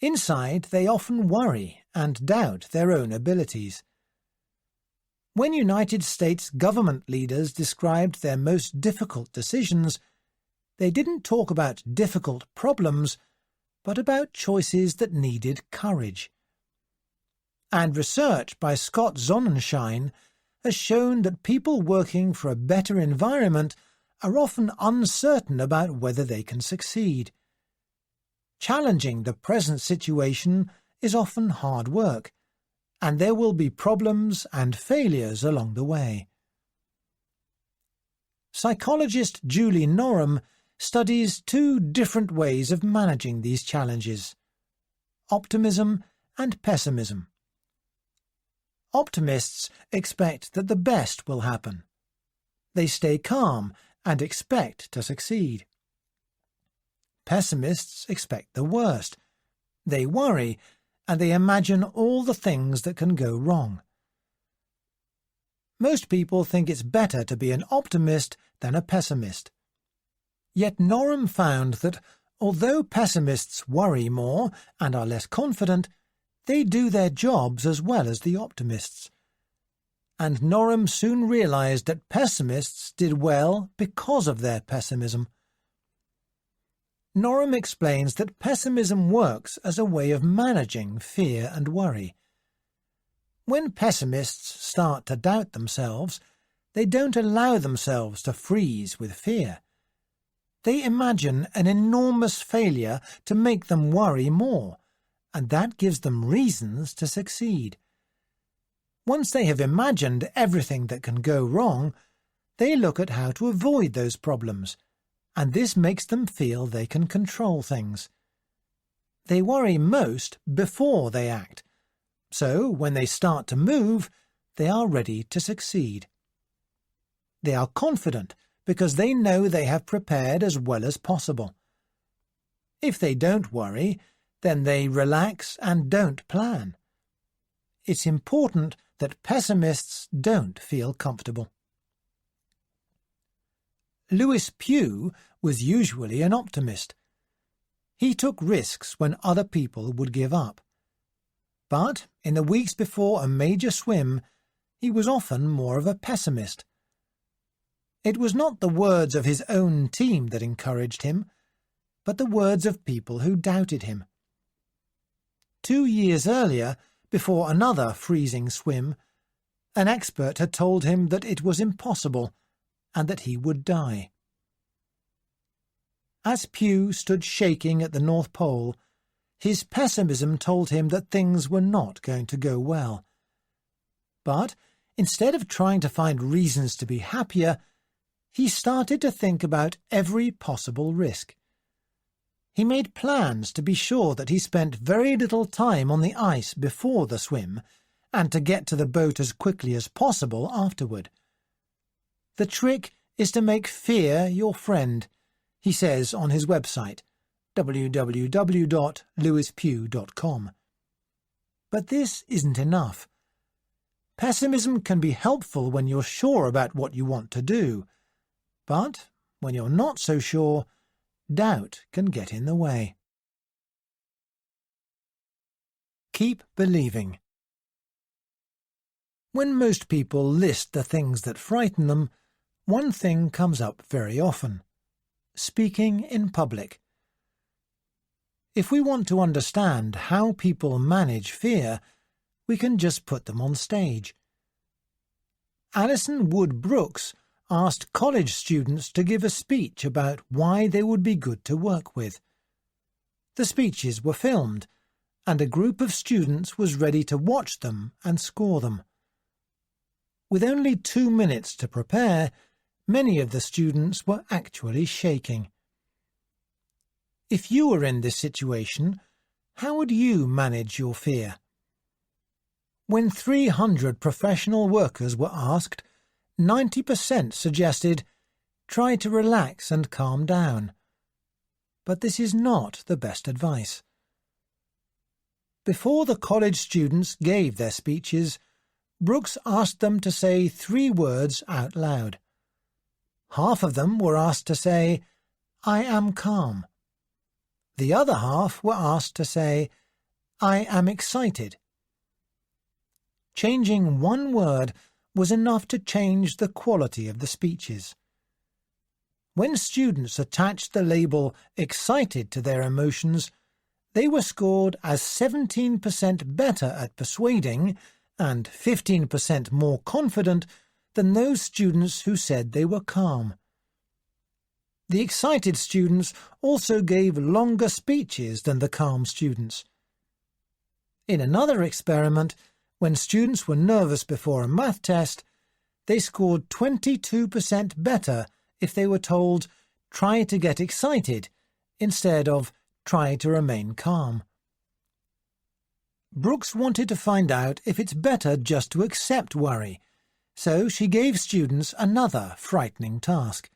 inside they often worry and doubt their own abilities. When United States government leaders described their most difficult decisions, they didn't talk about difficult problems, but about choices that needed courage. And research by Scott Sonnenschein has shown that people working for a better environment are often uncertain about whether they can succeed. Challenging the present situation is often hard work, and there will be problems and failures along the way. Psychologist Julie Norum studies two different ways of managing these challenges: optimism and pessimism. Optimists expect that the best will happen. They stay calm and expect to succeed. Pessimists expect the worst. They worry, and they imagine all the things that can go wrong. Most people think it's better to be an optimist than a pessimist. Yet Norum found that although pessimists worry more and are less confident, they do their jobs as well as the optimists. And Norum soon realized that pessimists did well because of their pessimism. Norum explains that pessimism works as a way of managing fear and worry. When pessimists start to doubt themselves, they don't allow themselves to freeze with fear. They imagine an enormous failure to make them worry more, and that gives them reasons to succeed. Once they have imagined everything that can go wrong, they look at how to avoid those problems, and this makes them feel they can control things. They worry most before they act, so when they start to move, they are ready to succeed. They are confident because they know they have prepared as well as possible. If they don't worry, then they relax and don't plan. It's important that pessimists don't feel comfortable. Lewis Pugh was usually an optimist. He took risks when other people would give up. But in the weeks before a major swim, he was often more of a pessimist. It was not the words of his own team that encouraged him, but the words of people who doubted him. 2 years earlier, before another freezing swim, an expert had told him that it was impossible and that he would die. As Pugh stood shaking at the North Pole, his pessimism told him that things were not going to go well. But instead of trying to find reasons to be happier, he started to think about every possible risk. He made plans to be sure that he spent very little time on the ice before the swim, and to get to the boat as quickly as possible afterward. The trick is to make fear your friend, he says on his website, www.lewispugh.com. But this isn't enough. Pessimism can be helpful when you're sure about what you want to do, but when you're not so sure, doubt can get in the way. Keep believing. When most people list the things that frighten them, one thing comes up very often: speaking in public. If we want to understand how people manage fear, we can just put them on stage. Alison Wood Brooks asked college students to give a speech about why they would be good to work with. The speeches were filmed, and a group of students was ready to watch them and score them. With only 2 minutes to prepare, many of the students were actually shaking. If you were in this situation, how would you manage your fear? When 300 professional workers were asked, 90% suggested, try to relax and calm down. but this is not the best advice. Before the college students gave their speeches, Brooks asked them to say 3 words out loud. Half of them were asked to say, "I am calm." The other half were asked to say, "I am excited." Changing 1 word was enough to change the quality of the speeches. When students attached the label excited to their emotions, they were scored as 17% better at persuading and 15% more confident than those students who said they were calm. The excited students also gave longer speeches than the calm students. In another experiment, when students were nervous before a math test, they scored 22% better if they were told, "Try to get excited," instead of "Try to remain calm." Brooks wanted to find out if it's better just to accept worry, so she gave students another frightening task.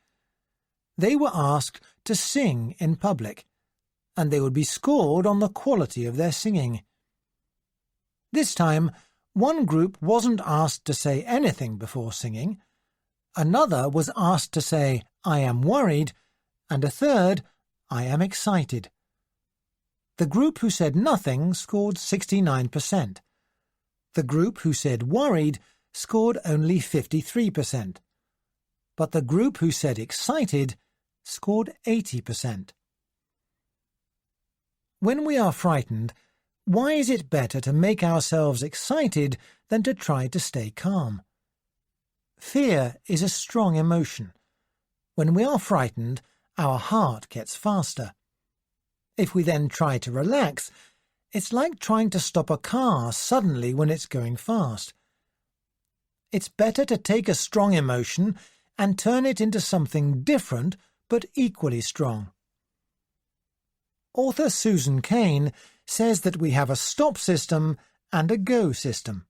They were asked to sing in public, and they would be scored on the quality of their singing. This time, one group wasn't asked to say anything before singing, another was asked to say, "I am worried," and a third, "I am excited." The group who said nothing scored 69%. The group who said worried scored only 53%. But the group who said excited scored 80%. When we are frightened, why is it better to make ourselves excited than to try to stay calm? Fear is a strong emotion. When we are frightened, our heart gets faster. If we then try to relax, it's like trying to stop a car suddenly when it's going fast. It's better to take a strong emotion and turn it into something different but equally strong. Author Susan Cain says that we have a stop system and a go system.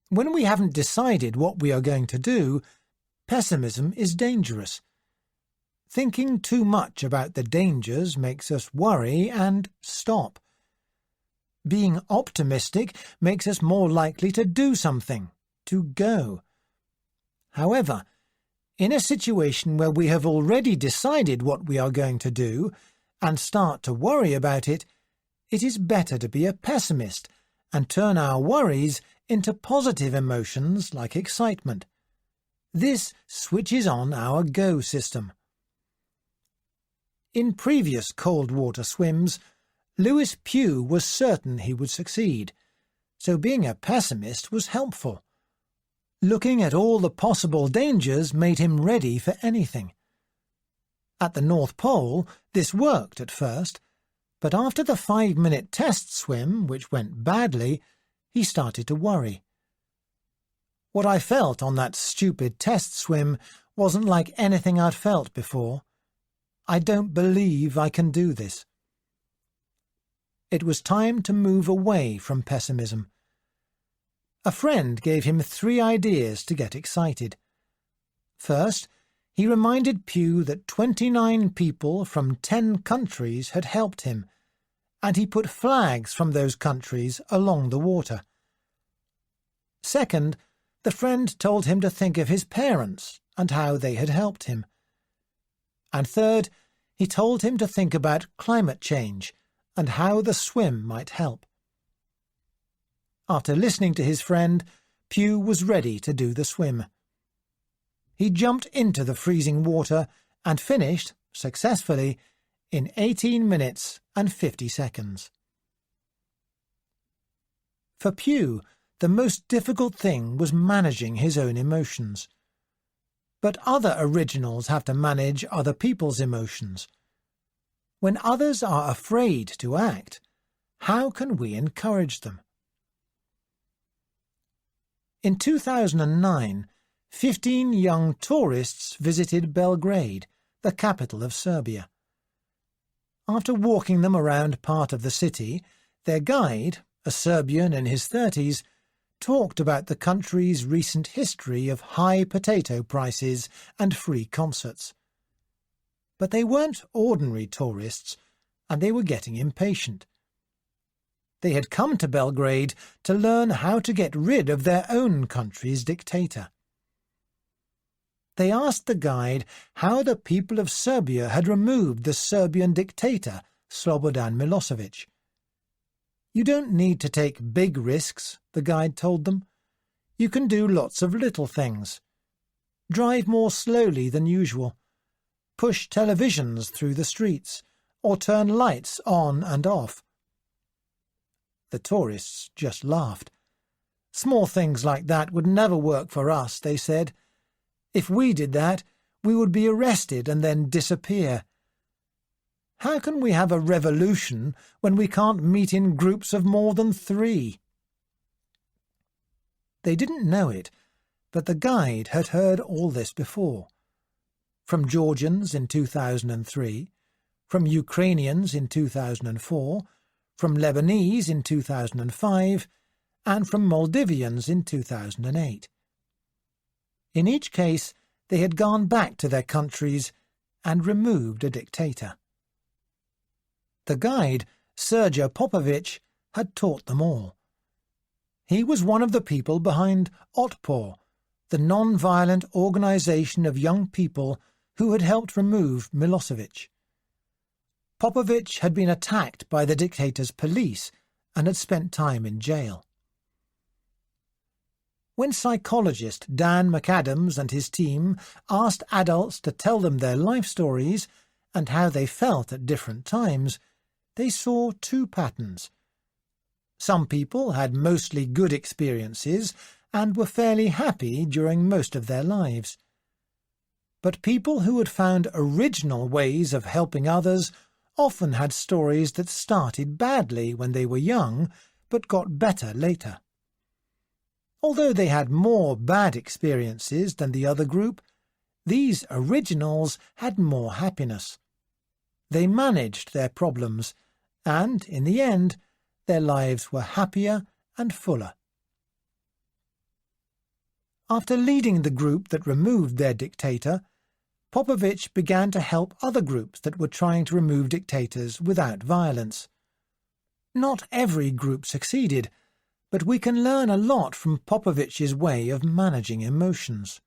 When we haven't decided what we are going to do, pessimism is dangerous. Thinking too much about the dangers makes us worry and stop. Being optimistic makes us more likely to do something, to go. However, in a situation where we have already decided what we are going to do and start to worry about it, it is better to be a pessimist and turn our worries into positive emotions like excitement. This switches on our go system. In previous cold water swims, Lewis Pugh was certain he would succeed, so being a pessimist was helpful. Looking at all the possible dangers made him ready for anything. At the North Pole, this worked at first, but after the 5-minute test swim, which went badly, he started to worry. What I felt on that stupid test swim wasn't like anything I'd felt before. I don't believe I can do this. It was time to move away from pessimism. A friend gave him 3 ideas to get excited. First, he reminded Pugh that 29 people from 10 countries had helped him, and he put flags from those countries along the water. Second, the friend told him to think of his parents and how they had helped him. And third, he told him to think about climate change and how the swim might help. After listening to his friend, Pugh was ready to do the swim. He jumped into the freezing water and finished, successfully, in 18 minutes and 50 seconds. For Pugh, the most difficult thing was managing his own emotions. But other originals have to manage other people's emotions. When others are afraid to act, how can we encourage them? In 2009, 15 young tourists visited Belgrade, the capital of Serbia. After walking them around part of the city, their guide, a Serbian in his 30s, talked about the country's recent history of high potato prices and free concerts. But they weren't ordinary tourists, and they were getting impatient. They had come to Belgrade to learn how to get rid of their own country's dictator. They asked the guide how the people of Serbia had removed the Serbian dictator, Slobodan Milosevic. "You don't need to take big risks," the guide told them. "You can do lots of little things. Drive more slowly than usual. Push televisions through the streets, or turn lights on and off." The tourists just laughed. "Small things like that would never work for us," they said. "If we did that, we would be arrested and then disappear. How can we have a revolution when we can't meet in groups of more than 3? They didn't know it, but the guide had heard all this before. From Georgians in 2003, from Ukrainians in 2004, from Lebanese in 2005, and from Maldivians in 2008. In each case, they had gone back to their countries and removed a dictator. The guide, Sergej Popovic, had taught them all. He was one of the people behind Otpor, the non-violent organization of young people who had helped remove Milosevic. Popovic had been attacked by the dictator's police and had spent time in jail. When psychologist Dan McAdams and his team asked adults to tell them their life stories and how they felt at different times, they saw 2 patterns. Some people had mostly good experiences and were fairly happy during most of their lives. But people who had found original ways of helping others often had stories that started badly when they were young, but got better later. Although they had more bad experiences than the other group, these originals had more happiness. They managed their problems, and, in the end, their lives were happier and fuller. After leading the group that removed their dictator, Popovic began to help other groups that were trying to remove dictators without violence. Not every group succeeded, but we can learn a lot from Popovic's way of managing emotions.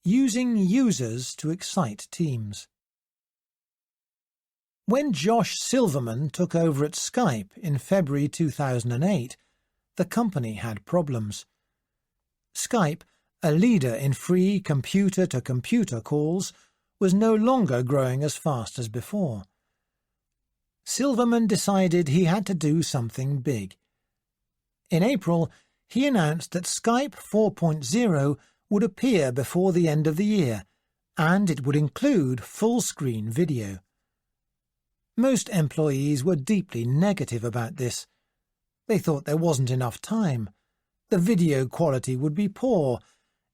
Using users to excite teams. When Josh Silverman took over at Skype in February 2008, the company had problems. Skype, a leader in free computer-to-computer calls, was no longer growing as fast as before. Silverman decided he had to do something big. In April, he announced that Skype 4.0 would appear before the end of the year, and it would include full-screen video. Most employees were deeply negative about this. They thought there wasn't enough time, the video quality would be poor,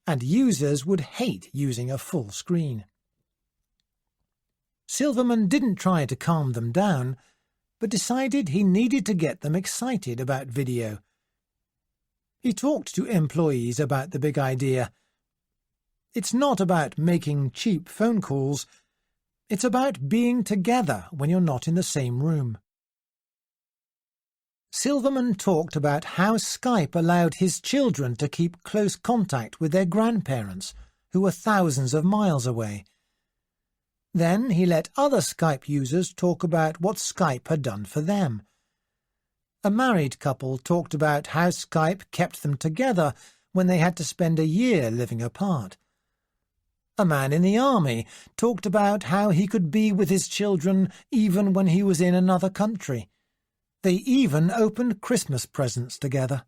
and users would hate using a full screen. Silverman didn't try to calm them down, but decided he needed to get them excited about video. He talked to employees about the big idea. It's not about making cheap phone calls. It's about being together when you're not in the same room. Silverman talked about how Skype allowed his children to keep close contact with their grandparents, who were thousands of miles away. Then he let other Skype users talk about what Skype had done for them. A married couple talked about how Skype kept them together when they had to spend a year living apart. A man in the army talked about how he could be with his children even when he was in another country. They even opened Christmas presents together.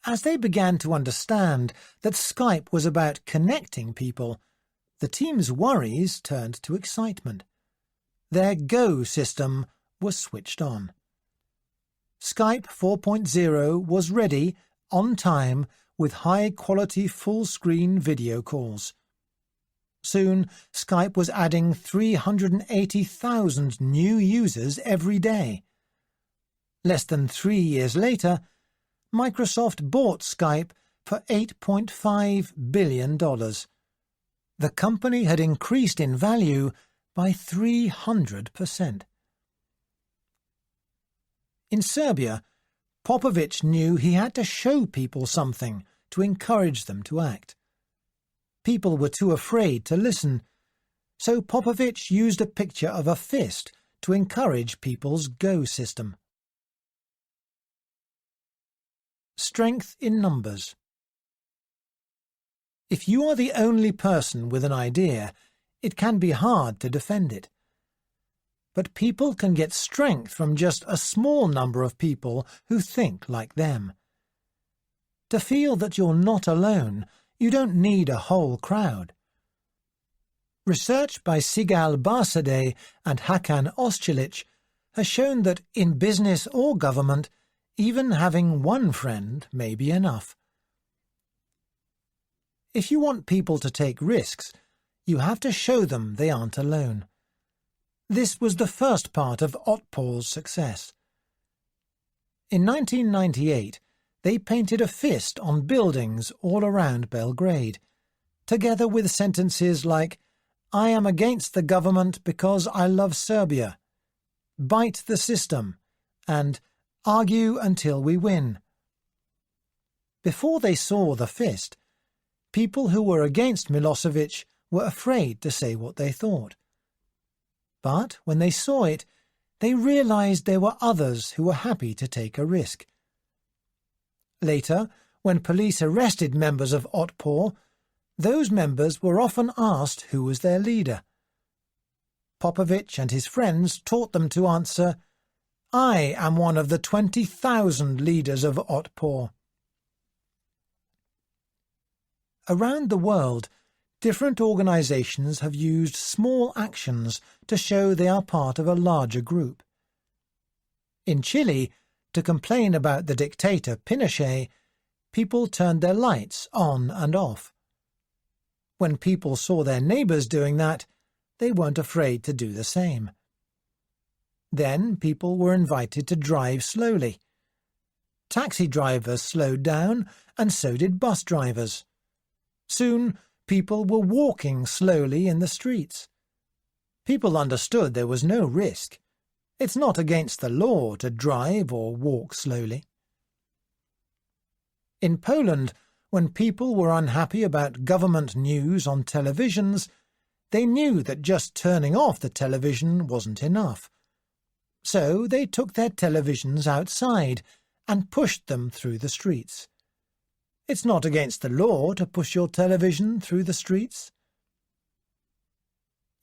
As they began to understand that Skype was about connecting people, the team's worries turned to excitement. Their Go system was switched on. Skype 4.0 was ready, on time, with high-quality full-screen video calls. Soon, Skype was adding 380,000 new users every day. Less than 3 years later, Microsoft bought Skype for $8.5 billion, The company had increased in value by 300%. In Serbia, Popovic knew he had to show people something to encourage them to act. People were too afraid to listen, so Popovic used a picture of a fist to encourage people's go system. Strength in numbers. If you are the only person with an idea, it can be hard to defend it. But people can get strength from just a small number of people who think like them. To feel that you're not alone, you don't need a whole crowd. Research by Sigal Barsade and Hakan Oscilic has shown that in business or government, even having one friend may be enough. If you want people to take risks, you have to show them they aren't alone. This was the first part of Otpor's success. In 1998, they painted a fist on buildings all around Belgrade, together with sentences like, "I am against the government because I love Serbia," "Bite the system," and "Argue until we win." Before they saw the fist, people who were against Milosevic were afraid to say what they thought. But when they saw it, they realized there were others who were happy to take a risk. Later, when police arrested members of Otpor, those members were often asked who was their leader. Popovic and his friends taught them to answer, "I am one of the 20,000 leaders of Otpor." Around the world, different organizations have used small actions to show they are part of a larger group. In Chile, to complain about the dictator Pinochet, people turned their lights on and off. When people saw their neighbors doing that, they weren't afraid to do the same. Then people were invited to drive slowly. Taxi drivers slowed down, and so did bus drivers. Soon, people were walking slowly in the streets. People understood there was no risk. It's not against the law to drive or walk slowly. In Poland, when people were unhappy about government news on televisions, they knew that just turning off the television wasn't enough. So they took their televisions outside and pushed them through the streets. It's not against the law to push your television through the streets.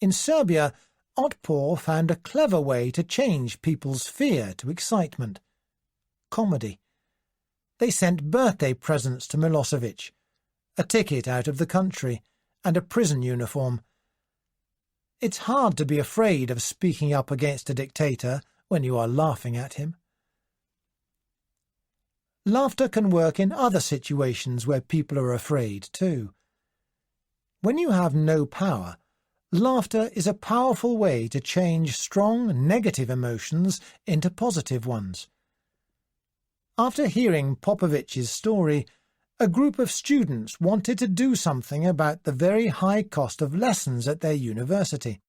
In Serbia, Otpor found a clever way to change people's fear to excitement. Comedy. They sent birthday presents to Milosevic, a ticket out of the country, and a prison uniform. It's hard to be afraid of speaking up against a dictator when you are laughing at him. Laughter can work in other situations where people are afraid too. When you have no power, laughter is a powerful way to change strong negative emotions into positive ones. After hearing Popovic's story, a group of students wanted to do something about the very high cost of lessons at their university.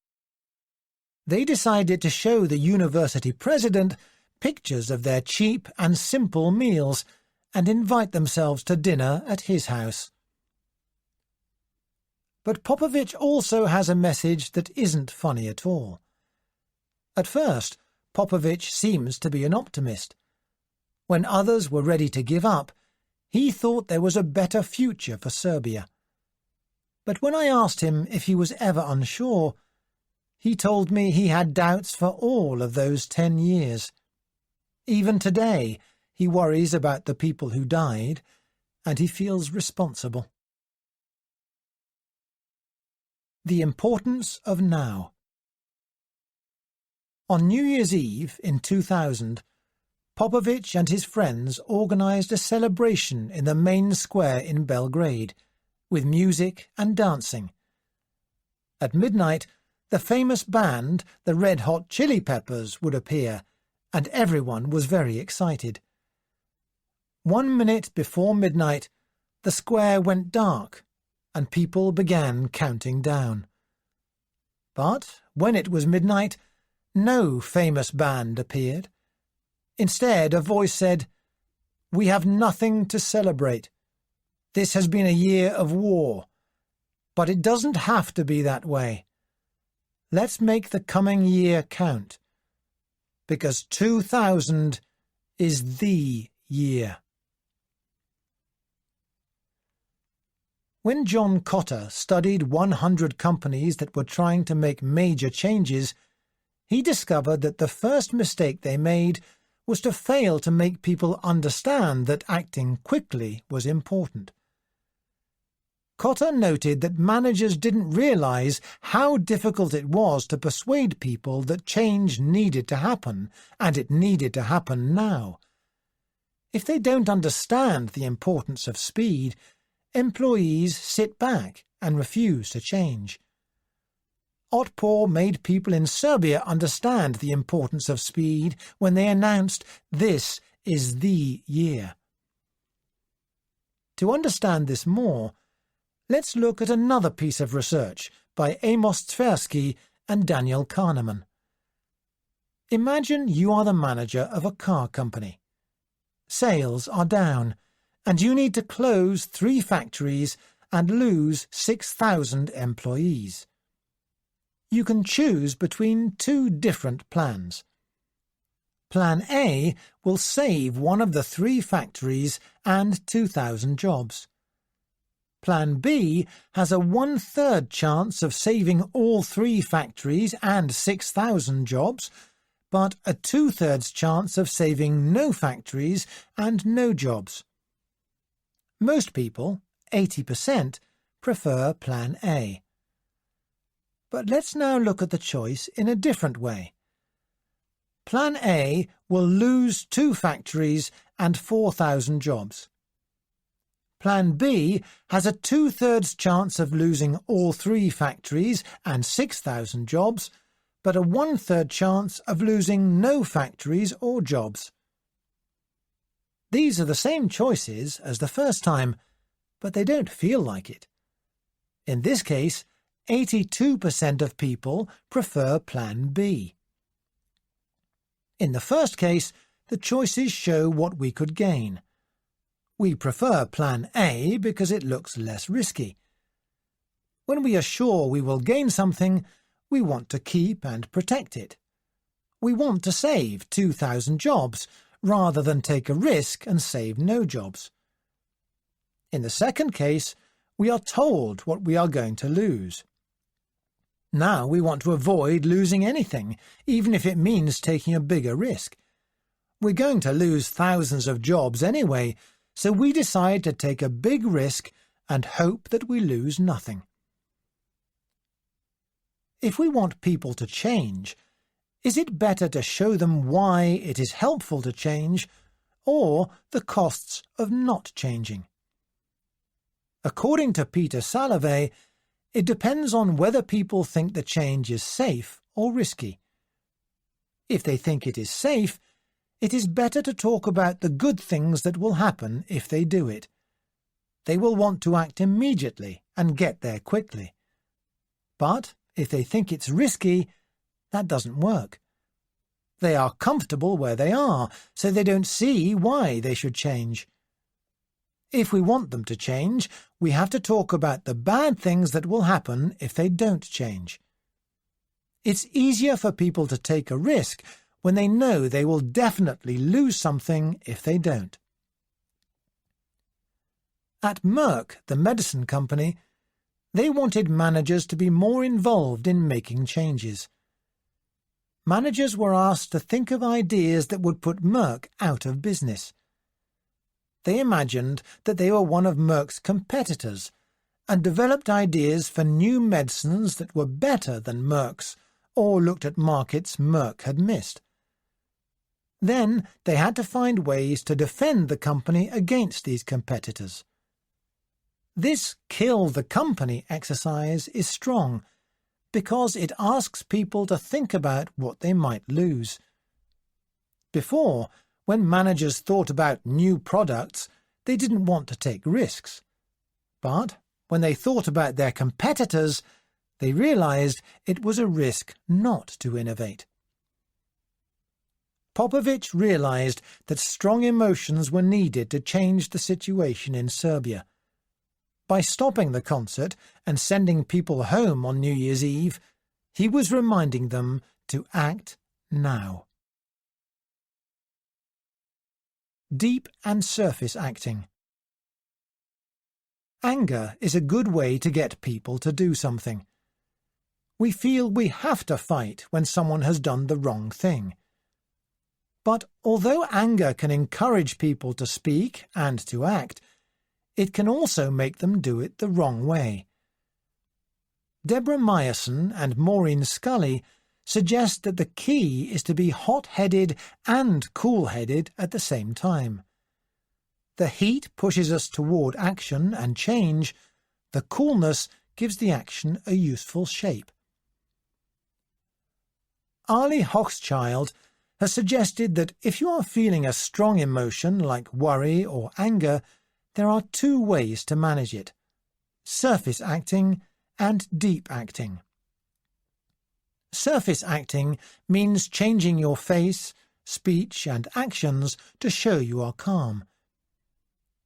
They decided to show the university president pictures of their cheap and simple meals and invite themselves to dinner at his house. But Popovic also has a message that isn't funny at all. At first, Popovic seems to be an optimist. When others were ready to give up, he thought there was a better future for Serbia. But when I asked him if he was ever unsure, he told me he had doubts for all of those 10 years. Even today, he worries about the people who died, and he feels responsible. The importance of now. On New Year's Eve in 2000, Popovic and his friends organised a celebration in the main square in Belgrade, with music and dancing. At midnight, the famous band, the Red Hot Chili Peppers, would appear, and everyone was very excited. 1 minute before midnight, the square went dark, and people began counting down. But when it was midnight, no famous band appeared. Instead, a voice said, "We have nothing to celebrate. This has been a year of war. But it doesn't have to be that way. Let's make the coming year count. Because 2000 is the year." When John Cotter studied 100 companies that were trying to make major changes, he discovered that the first mistake they made was to fail to make people understand that acting quickly was important. Cotter noted that managers didn't realize how difficult it was to persuade people that change needed to happen, and it needed to happen now. If they don't understand the importance of speed, employees sit back and refuse to change. Otpor made people in Serbia understand the importance of speed when they announced, "This is the year." To understand this more, let's look at another piece of research by Amos Tversky and Daniel Kahneman. Imagine you are the manager of a car company. Sales are down, and you need to close 3 factories and lose 6,000 employees. You can choose between 2 different plans. Plan A will save one of the 3 factories and 2,000 jobs. Plan B has a 1/3 chance of saving all 3 factories and 6,000 jobs, but a 2/3 chance of saving no factories and no jobs. Most people, 80%, prefer Plan A. But let's now look at the choice in a different way. Plan A will lose 2 factories and 4,000 jobs. Plan B has a 2/3 chance of losing all 3 factories and 6,000 jobs, but a 1/3 chance of losing no factories or jobs. These are the same choices as the first time, but they don't feel like it. In this case, 82% of people prefer Plan B. In the first case, the choices show what we could gain. We prefer Plan A because it looks less risky. When we are sure we will gain something, we want to keep and protect it. We want to save 2,000 jobs rather than take a risk and save no jobs. In the second case, we are told what we are going to lose. Now we want to avoid losing anything, even if it means taking a bigger risk. We're going to lose thousands of jobs anyway, so we decide to take a big risk and hope that we lose nothing. If we want people to change, is it better to show them why it is helpful to change, or the costs of not changing? According to Peter Salovey, it depends on whether people think the change is safe or risky. If they think it is safe, it is better to talk about the good things that will happen if they do it. They will want to act immediately and get there quickly. But if they think it's risky, that doesn't work. They are comfortable where they are, so they don't see why they should change. If we want them to change, we have to talk about the bad things that will happen if they don't change. It's easier for people to take a risk when they know they will definitely lose something if they don't. At Merck, the medicine company, they wanted managers to be more involved in making changes. Managers were asked to think of ideas that would put Merck out of business. They imagined that they were one of Merck's competitors and developed ideas for new medicines that were better than Merck's or looked at markets Merck had missed. Then they had to find ways to defend the company against these competitors. This kill the company exercise is strong because it asks people to think about what they might lose. Before, when managers thought about new products, they didn't want to take risks. But when they thought about their competitors, they realized it was a risk not to innovate. Popovich realized that strong emotions were needed to change the situation in Serbia. By stopping the concert and sending people home on New Year's Eve, he was reminding them to act now. Deep and surface acting. Anger is a good way to get people to do something. We feel we have to fight when someone has done the wrong thing. But although anger can encourage people to speak and to act, it can also make them do it the wrong way. Deborah Meyerson and Maureen Scully suggest that the key is to be hot-headed and cool-headed at the same time. The heat pushes us toward action and change. The coolness gives the action a useful shape. Arlie Hochschild has suggested that if you are feeling a strong emotion like worry or anger, there are two ways to manage it: surface acting and deep acting. Surface acting means changing your face, speech, and actions to show you are calm.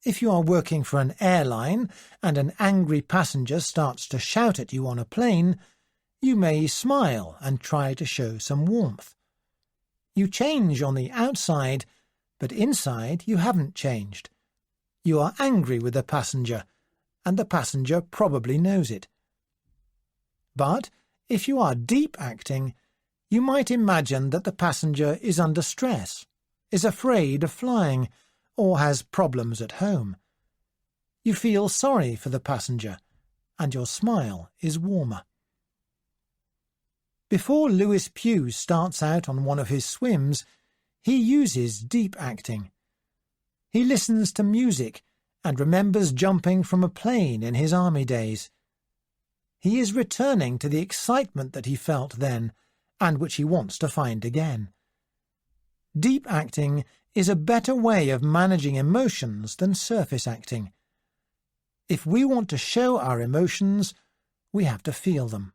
If you are working for an airline and an angry passenger starts to shout at you on a plane, you may smile and try to show some warmth. You change on the outside, but inside you haven't changed. You are angry with the passenger, and the passenger probably knows it. But if you are deep acting, you might imagine that the passenger is under stress, is afraid of flying, or has problems at home. You feel sorry for the passenger, and your smile is warmer. Before Lewis Pugh starts out on one of his swims, he uses deep acting. He listens to music and remembers jumping from a plane in his army days. He is returning to the excitement that he felt then, and which he wants to find again. Deep acting is a better way of managing emotions than surface acting. If we want to show our emotions, we have to feel them.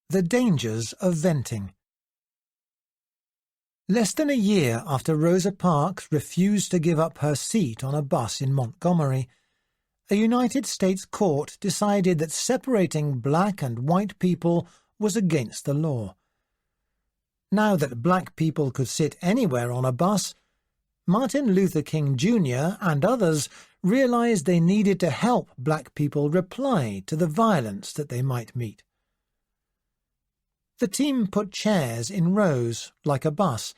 The dangers of venting. Less than a year after Rosa Parks refused to give up her seat on a bus in Montgomery, a United States court decided that separating black and white people was against the law. Now that black people could sit anywhere on a bus, Martin Luther King Jr. and others realized they needed to help black people reply to the violence that they might meet. The team put chairs in rows, like a bus,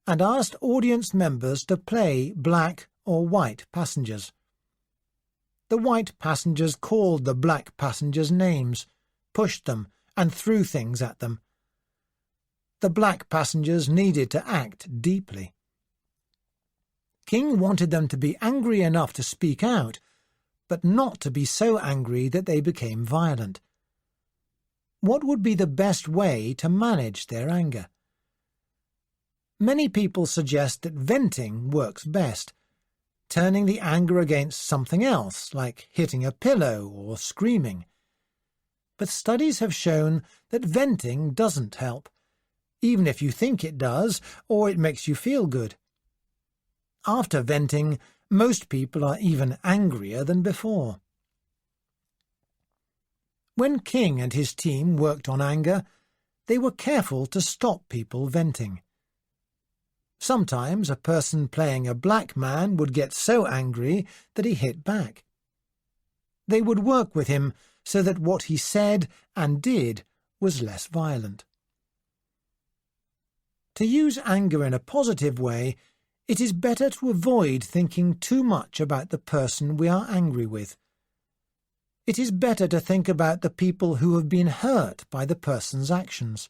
and asked audience members to play black or white passengers. The white passengers called the black passengers names, pushed them, and threw things at them. The black passengers needed to act deeply. King wanted them to be angry enough to speak out, but not to be so angry that they became violent. What would be the best way to manage their anger? Many people suggest that venting works best, turning the anger against something else, like hitting a pillow or screaming. But studies have shown that venting doesn't help, even if you think it does or it makes you feel good. After venting, most people are even angrier than before. When King and his team worked on anger, they were careful to stop people venting. Sometimes a person playing a black man would get so angry that he hit back. They would work with him so that what he said and did was less violent. To use anger in a positive way, it is better to avoid thinking too much about the person we are angry with. It is better to think about the people who have been hurt by the person's actions.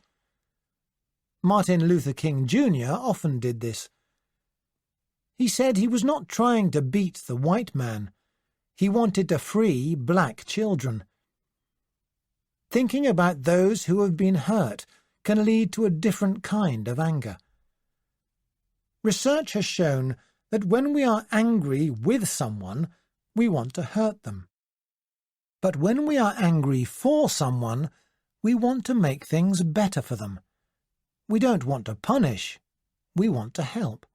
Martin Luther King Jr. often did this. He said he was not trying to beat the white man. He wanted to free black children. Thinking about those who have been hurt can lead to a different kind of anger. Research has shown that when we are angry with someone, we want to hurt them. But when we are angry for someone, we want to make things better for them. We don't want to punish, we want to help.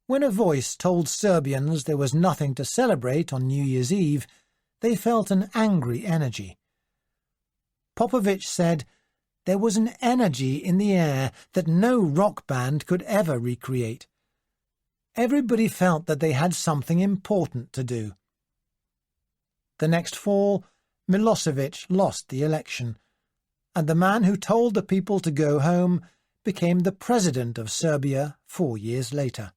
When a voice told Serbians there was nothing to celebrate on New Year's Eve, they felt an angry energy. Popovich said there was an energy in the air that no rock band could ever recreate. Everybody felt that they had something important to do. The next fall, Milosevic lost the election, and the man who told the people to go home became the president of Serbia 4 years later.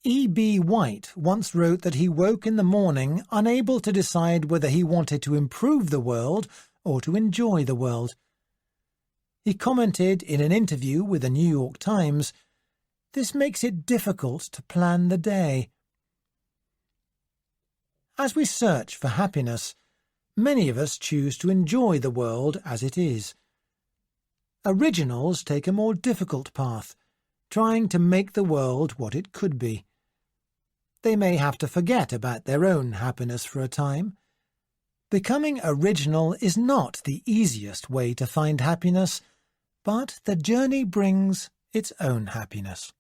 E.B. White once wrote that he woke in the morning unable to decide whether he wanted to improve the world or to enjoy the world. He commented in an interview with the New York Times, "This makes it difficult to plan the day." As we search for happiness, many of us choose to enjoy the world as it is. Originals take a more difficult path, trying to make the world what it could be. They may have to forget about their own happiness for a time. Becoming original is not the easiest way to find happiness, but the journey brings its own happiness.